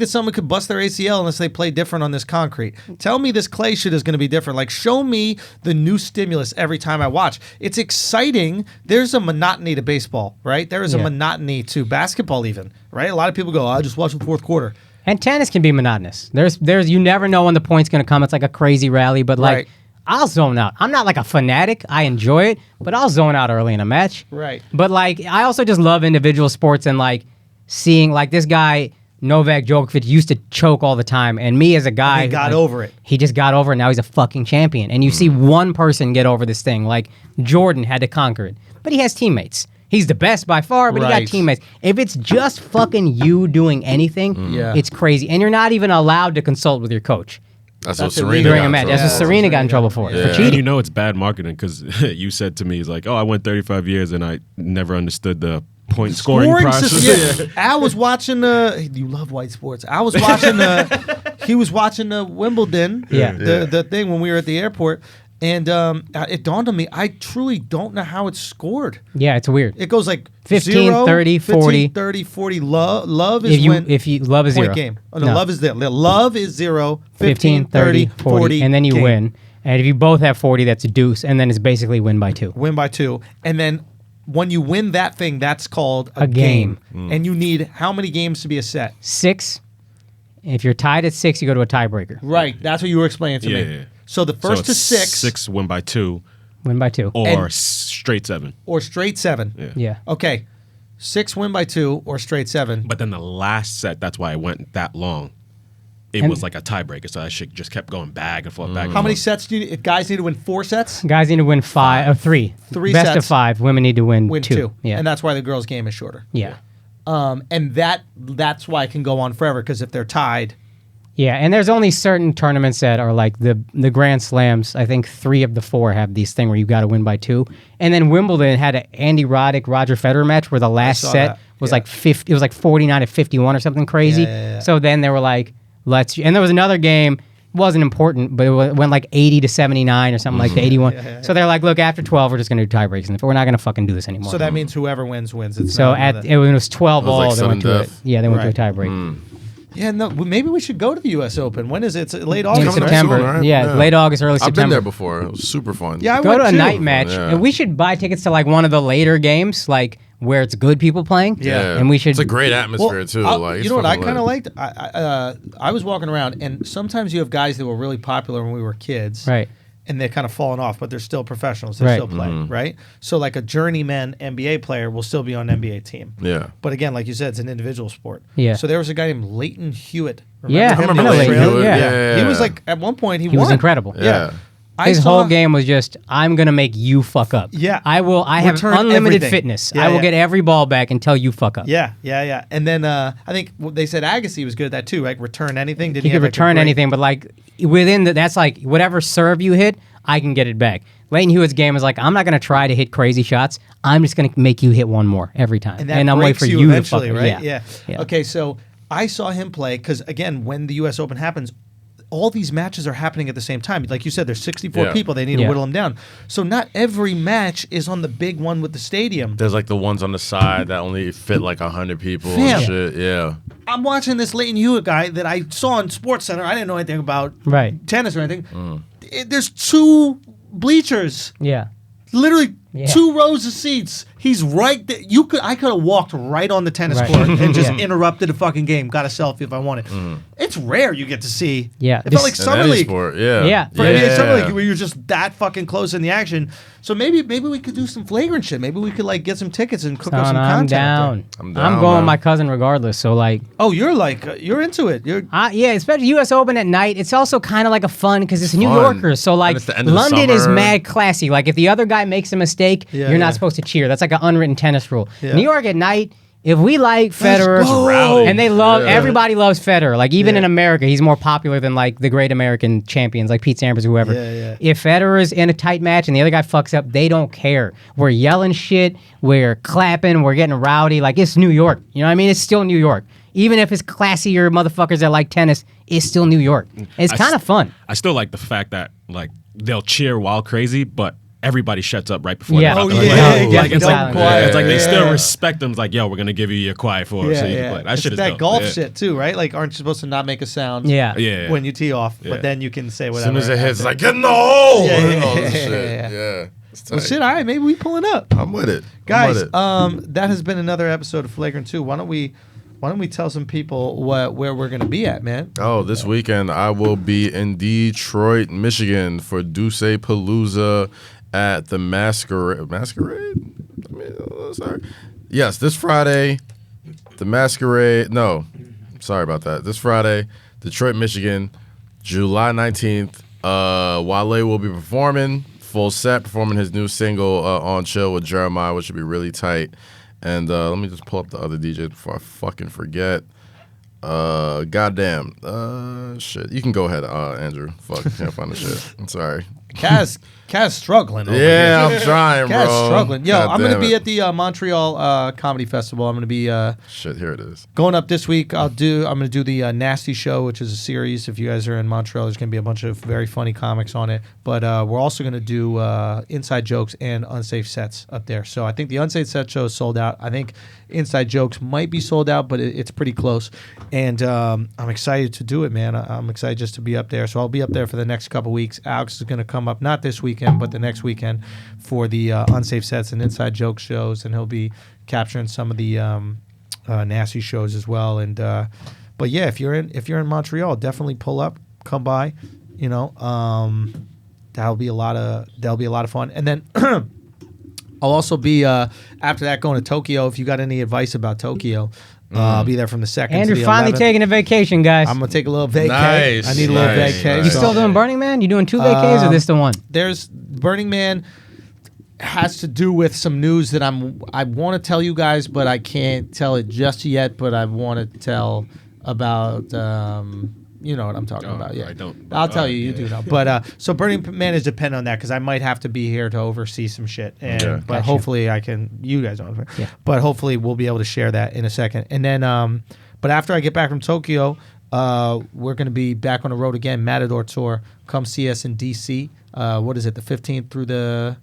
someone could bust their ACL unless they play different on this concrete. Tell me this clay shit is going to be different. Like, show me the new stimulus every time I watch. It's exciting. There's a monotony to baseball, right? There is a Yeah. monotony to basketball even, right? A lot of people go, I just watch the fourth quarter. And tennis can be monotonous. There's you never know when the point's going to come. It's like a crazy rally, but like Right. I'll zone out. I'm not like a fanatic. I enjoy it, but I'll zone out early in a match. Right. But like I also just love individual sports and like seeing like this guy Novak Djokovic used to choke all the time, and me as a guy he got like, over it. He just got over it. Now he's a fucking champion. And you see one person get over this thing. Like Jordan had to conquer it, but he has teammates. He's the best by far, but he Right. got teammates. If it's just fucking you doing anything, Yeah. it's crazy. And you're not even allowed to consult with your coach That's That's what illegal. Serena during got a in match. trouble That's what for. Serena got in trouble for. Yeah. For And cheating. you know it's bad marketing because you said to me, he's like, "Oh, I went 35 years and I never understood the point scoring process." system. Yeah. Al was watching you love white sports. I was watching he was watching Wimbledon, Yeah. the thing when we were at the airport, and it dawned on me I truly don't know how it's scored. Yeah, it's weird. It goes like 15, 0, 30, 40. 15, 30, 40. Love is If you love is point zero. game. Oh, no, love is there. Love is 0, 15, 30, 40, and then you game. win. And if you both have 40, that's a deuce, and then it's basically win by 2. Win by 2, and then when you win that thing, that's called a game. And you need how many games to be a set? 6. If you're tied at 6, you go to a tiebreaker. Right. That's what you were explaining to Yeah, me. yeah. So the first to it's 6, 6 win by 2, Win by 2. or And- straight 7. or straight 7. Yeah. Yeah. Okay. 6 win by 2 or straight 7. But then the last set, that's why it went that long. It And- was like a tiebreaker, so that shit just kept going back and forth, back and How many forth. sets do you if guys need to win 4 sets? Guys need to win 3. 3 Best of sets. 5. Women need to win, Win 2. 2. Yeah. And that's why the girls' game is shorter. yeah. And that's why it can go on forever because if they're tied, Yeah, and there's only certain tournaments that are like the Grand Slams. I think 3 of the 4 have these thing where you got to win by 2. And then Wimbledon had an Andy Roddick Roger Federer match where the last saw set that. was Yeah. like 50. It was like 49-51 or something crazy. Yeah. So then they were like, let's. And there was another game. Wasn't important, but it went like 80-79 or something like the 81. So they're like, look, after 12, we're just gonna do tiebreaks, and we're not gonna fucking do this anymore. so that means whoever wins wins. It's So not at another- when it was 12 It was all, like they went sudden to it. death. Yeah, they went Right. to a tiebreak. yeah, no, maybe we should go to the U.S. Open. When is it? It's late In August, Coming up right? September. soon, right? Yeah, Yeah. late August, early I've September. been there before. It was super fun. Yeah, I Go went to a too. night match, yeah. and we should buy tickets to like one of the later games, like where it's good people playing. Yeah. and we should. It's a great atmosphere too. Like you know what I it's kind of fucking liked? I was walking around, and sometimes you have guys that were really popular when we were kids, Right. And they're kind of fallen off, but they're still professionals. They Right. still play, right? So like a journeyman NBA player will still be on an NBA team. Yeah. But again, like you said, it's an individual sport. Yeah. So there was a guy named Leighton Hewitt. Yeah, him? I remember know Leighton Leighton Hewitt. Hewitt, Yeah. He was like at one point he He was won. incredible. Yeah. I His saw- whole game was just, I'm gonna make you fuck up. Yeah. I will. I have Return unlimited everything. fitness. Yeah, I will yeah. get every ball back until you fuck up. Yeah. And then I think they said Agassi was good at that too, right? Return anything. Did He could have, like, a return great- anything, but like within that's like whatever serve you hit, I can get it back. Leighton Hewitt's game is like, I'm not gonna try to hit crazy shots. I'm just gonna make you hit one more every time, And that I'm waiting breaks for you you eventually, to fuck right? Yeah. Okay, so I saw him play because again, when the U.S. Open happens, all these matches are happening at the same time. Like you said, there's 64 Yeah. people. They need to Yeah. whittle them down. So not every match is on the big one with the stadium. There's like the ones on the side that only fit like 100 people Fam. and shit. Yeah. I'm watching this Leighton Hewitt guy that I saw on Sports Center. I didn't know anything about Right. tennis or anything. There's 2 bleachers. Yeah. Literally Yeah. 2 rows of seats. He's right there. I could have walked right on the tennis Right. court and just Yeah. interrupted the fucking game. Got a selfie if I wanted. It's rare you get to see. Yeah, It this- felt like In Summer any League. sport, yeah. Yeah. For NBA Summer League, where you're just that fucking close in the action. So maybe we could do some flagrant shit. Maybe we could like get some tickets and cook up some I'm content. out there. down. I'm down, going with man. my cousin regardless. So like, Oh, you're like you're into it. You're yeah, especially U.S. Open at night. It's also kind of like a fun because it's New fun. Yorkers. So And like, it's the end of the London is summer. mad classy. Like if the other guy makes a mistake, Yeah, you're yeah. not supposed to cheer. That's like an unwritten tennis rule. Yeah. New York at night. If we like Federer, go. Rowdy. and they love Yeah. everybody loves Federer. Like even Yeah. in America, he's more popular than like the great American champions like Pete Sampras or whoever. Yeah, yeah. If Federer's in a tight match and the other guy fucks up, they don't care. We're yelling shit, we're clapping, we're getting rowdy. Like it's New York. You know what I mean? It's still New York. Even if it's classier motherfuckers that like tennis, it's still New York. It's I kind of s- fun. I still like the fact that like they'll cheer while crazy, but everybody shuts up right before. Yeah. they're Oh, about to yeah. play. Yeah, Like it's don't like quiet. it's like they still Yeah. respect them. It's like, yo, we're gonna give you your quiet for so you can play. That It's shit is that dope. golf Yeah. shit too, right? Like, aren't you supposed to not make a sound? Yeah. Yeah. When you tee off, Yeah. but then you can say As whatever. soon as it hits, after. like, get in the hole! Yeah, And all yeah, this yeah, shit. yeah. Yeah. It's Well, tight. shit. All right, maybe we pulling up, I'm with it. guys. I'm with it. That has been another episode of Flagrant 2. Why don't we tell some people where we're gonna be at, man? Oh, this weekend I will be in Detroit, Michigan for Duce Palooza at the Masquerade. Masquerade? I mean, sorry. Yes, this Friday, the Masquerade. No, sorry about that. This Friday, Detroit, Michigan, July 19th. Wale will be performing full set, performing his new single On Chill with Jeremiah, which should be really tight. And let me just pull up the other DJs before I fucking forget. Goddamn. Shit. You can go ahead, Andrew. Fuck, can't find the shit. I'm sorry. Kaz struggling. Over Yeah, here. I'm trying, bro. Kaz struggling. Yo, God I'm gonna damn be it. at the Montreal Comedy Festival. I'm gonna be Shit, here it is. going up this week. I'm gonna do the Nasty Show, which is a series. If you guys are in Montreal, there's gonna be a bunch of very funny comics on it. But we're also gonna do inside jokes and unsafe sets up there. So I think the unsafe set show is sold out. I think inside jokes might be sold out, but it's pretty close. And I'm excited to do it, man. I'm excited just to be up there. So I'll be up there for the next couple weeks. Alex is gonna come up not this weekend, but the next weekend for the unsafe sets and inside joke shows, and he'll be capturing some of the nasty shows as well. And but yeah, if you're in Montreal, definitely pull up, come by. You know, that'll be a lot of fun. And then I'll also be after that going to Tokyo. If you got any advice about Tokyo, I'll be there from the 2nd to Andrew the finally 11th. taking a vacation, guys. I'm gonna take a little vacay. Nice, I need a little nice, vacay. nice. you so- still doing Burning Man? You doing 2 vacays or this the one? There's Burning Man has to do with some news that I want to tell you guys, but I can't tell it just yet. But I want to tell about you know what I'm talking about. Yeah, I don't. I'll tell you. You do know. But so Burning Man is dependent on that because I might have to be here to oversee some shit. And Okay. but Gotcha. hopefully I can. You guys don't. Yeah. But hopefully we'll be able to share that in a second. And then but after I get back from Tokyo, we're gonna be back on the road again. Matador tour. Come see us in DC. What is it? The 15th through the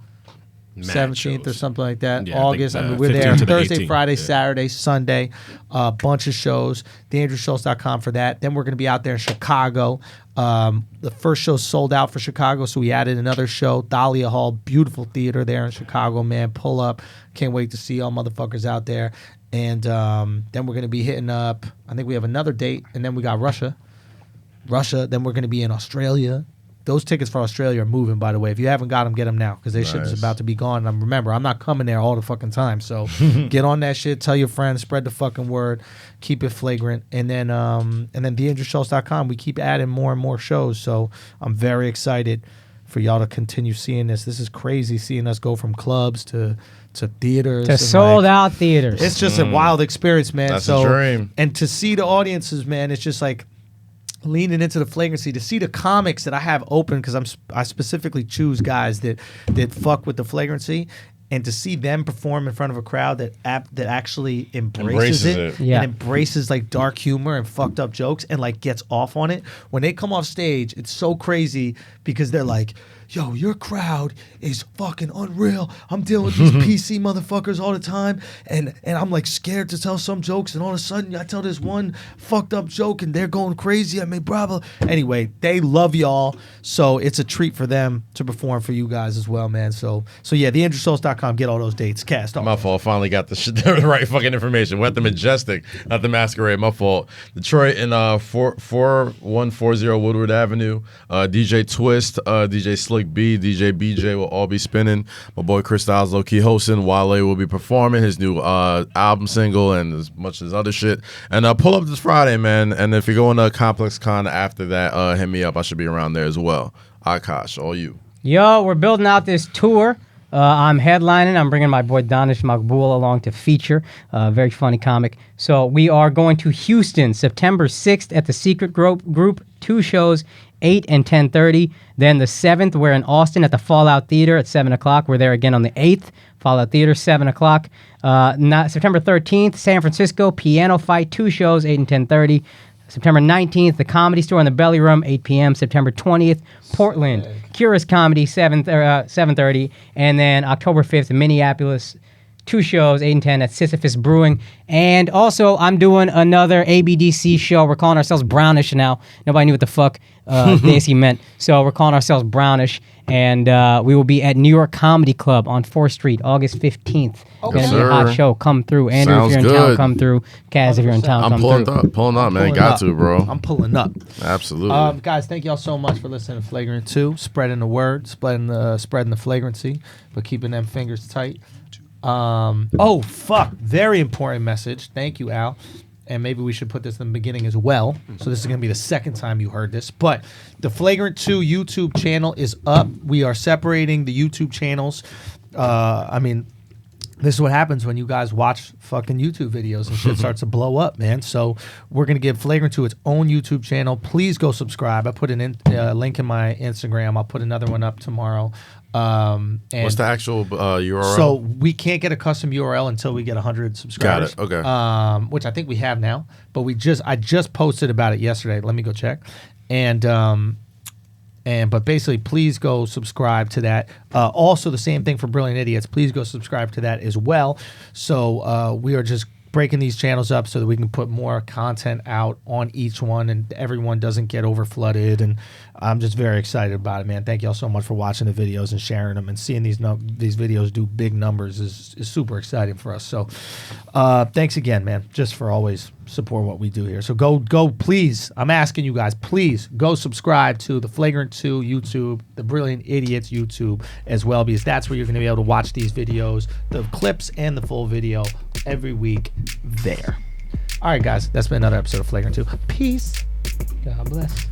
Mad 17th or shows. something like that. Yeah, I think, August. I mean, we're 15th there to the Thursday, 18th, Friday, yeah. Saturday, Sunday. A bunch of shows. TheAndrewSchultz.com for that. Then we're going to be out there in Chicago. The first show sold out for Chicago, so we added another show. Dahlia Hall, beautiful theater there in Chicago, man. Pull up. Can't wait to see all motherfuckers out there. And then we're going to be hitting up, I think we have another date, and then we got Russia. Then we're going to be in Australia. Those tickets for Australia are moving, by the way. If you haven't got them, get them now because their shit is Nice. about to be gone. And remember, I'm not coming there all the fucking time. So get on that shit. Tell your friends. Spread the fucking word. Keep it flagrant. And then TheAndrewSchultz.com. We keep adding more and more shows. So I'm very excited for y'all to continue seeing this. This is crazy seeing us go from clubs to theaters. To and, sold like, out theaters. It's just a wild experience, man. That's so, a dream. And to see the audiences, man, it's just like leaning into the flagrancy, to see the comics that I have open, because I specifically choose guys that fuck with the flagrancy, and to see them perform in front of a crowd that actually Embraces embraces it, it. Yeah. and embraces like dark humor and fucked up jokes and like gets off on it. When they come off stage, it's so crazy because they're like, yo, your crowd is fucking unreal. I'm dealing with these PC motherfuckers all the time, and I'm like scared to tell some jokes, and all of a sudden I tell this one fucked up joke and they're going crazy. I mean, bravo. Anyway, they love y'all, so it's a treat for them to perform for you guys as well, man. So yeah, theandrewschultz.com, get all those dates. Cast off. My fault. Finally got the right fucking information. We're at the Majestic, not the Masquerade. My fault. Detroit in 4140 Woodward Avenue. DJ Twist, DJ Slick B, DJ BJ will all be spinning. My boy Chris Styles low key hosting. Wale will be performing his new album single and as much as other shit. And pull up this Friday, man. And if you're going to Complex Con after that, hit me up. I should be around there as well. Akaash, all you. Yo, we're building out this tour. I'm headlining. I'm bringing my boy Danish Makbul along to feature. Very funny comic. So we are going to Houston, September 6th at the Secret Group. 2 shows, 8 and 10:30. Then the 7th, we're in Austin at the Fallout Theater at 7 o'clock. We're there again on the 8th. Fallout Theater, 7 o'clock. September 13th, San Francisco, Piano Fight. 2 shows, 8 and 10:30. September 19th, the Comedy Store in the Belly Room, 8 p.m. September 20th, Portland, Curious Comedy, 7:30. And then October 5th, Minneapolis, 2 shows, 8 and 10 at Sisyphus Brewing. And also, I'm doing another ABDC show. We're calling ourselves Brownish now. Nobody knew what the fuck Daisy meant. So we're calling ourselves Brownish. And we will be at New York Comedy Club on 4th Street, August 15th. It's going to be a hot show. Come through. Andrew, Sounds if you're in town, good. come through. Kaz, if you're in town, I'm come pulling through. up, man. Pulling Got up. to, bro. I'm pulling up. Absolutely. Guys, thank y'all so much for listening to Flagrant 2, spreading the word, spreading the flagrancy, but keeping them fingers tight. Oh, fuck. Very important message. Thank you, Al. And maybe we should put this in the beginning as well. So this is going to be the second time you heard this. But the Flagrant 2 YouTube channel is up. We are separating the YouTube channels. This is what happens when you guys watch fucking YouTube videos and shit starts to blow up, man. So we're going to give Flagrant 2 its own YouTube channel. Please go subscribe. I put a link in my Instagram. I'll put another one up tomorrow. And What's the actual URL? so we can't get a custom URL until we get 100 subscribers. Got it. Okay. Which I think we have now, but I just posted about it yesterday. Let me go check. But basically, please go subscribe to that. Also, the same thing for Brilliant Idiots. Please go subscribe to that as well. So we are just breaking these channels up so that we can put more content out on each one and everyone doesn't get over flooded. And I'm just very excited about it, man. Thank y'all so much for watching the videos and sharing them, and seeing these videos do big numbers is super exciting for us. So thanks again, man, just for always support what we do here. So go, please. I'm asking you guys, please go subscribe to the Flagrant 2 YouTube, the Brilliant Idiots YouTube as well, because that's where you're going to be able to watch these videos, the clips and the full video every week there. All right, guys, that's been another episode of Flagrant 2. Peace. God bless.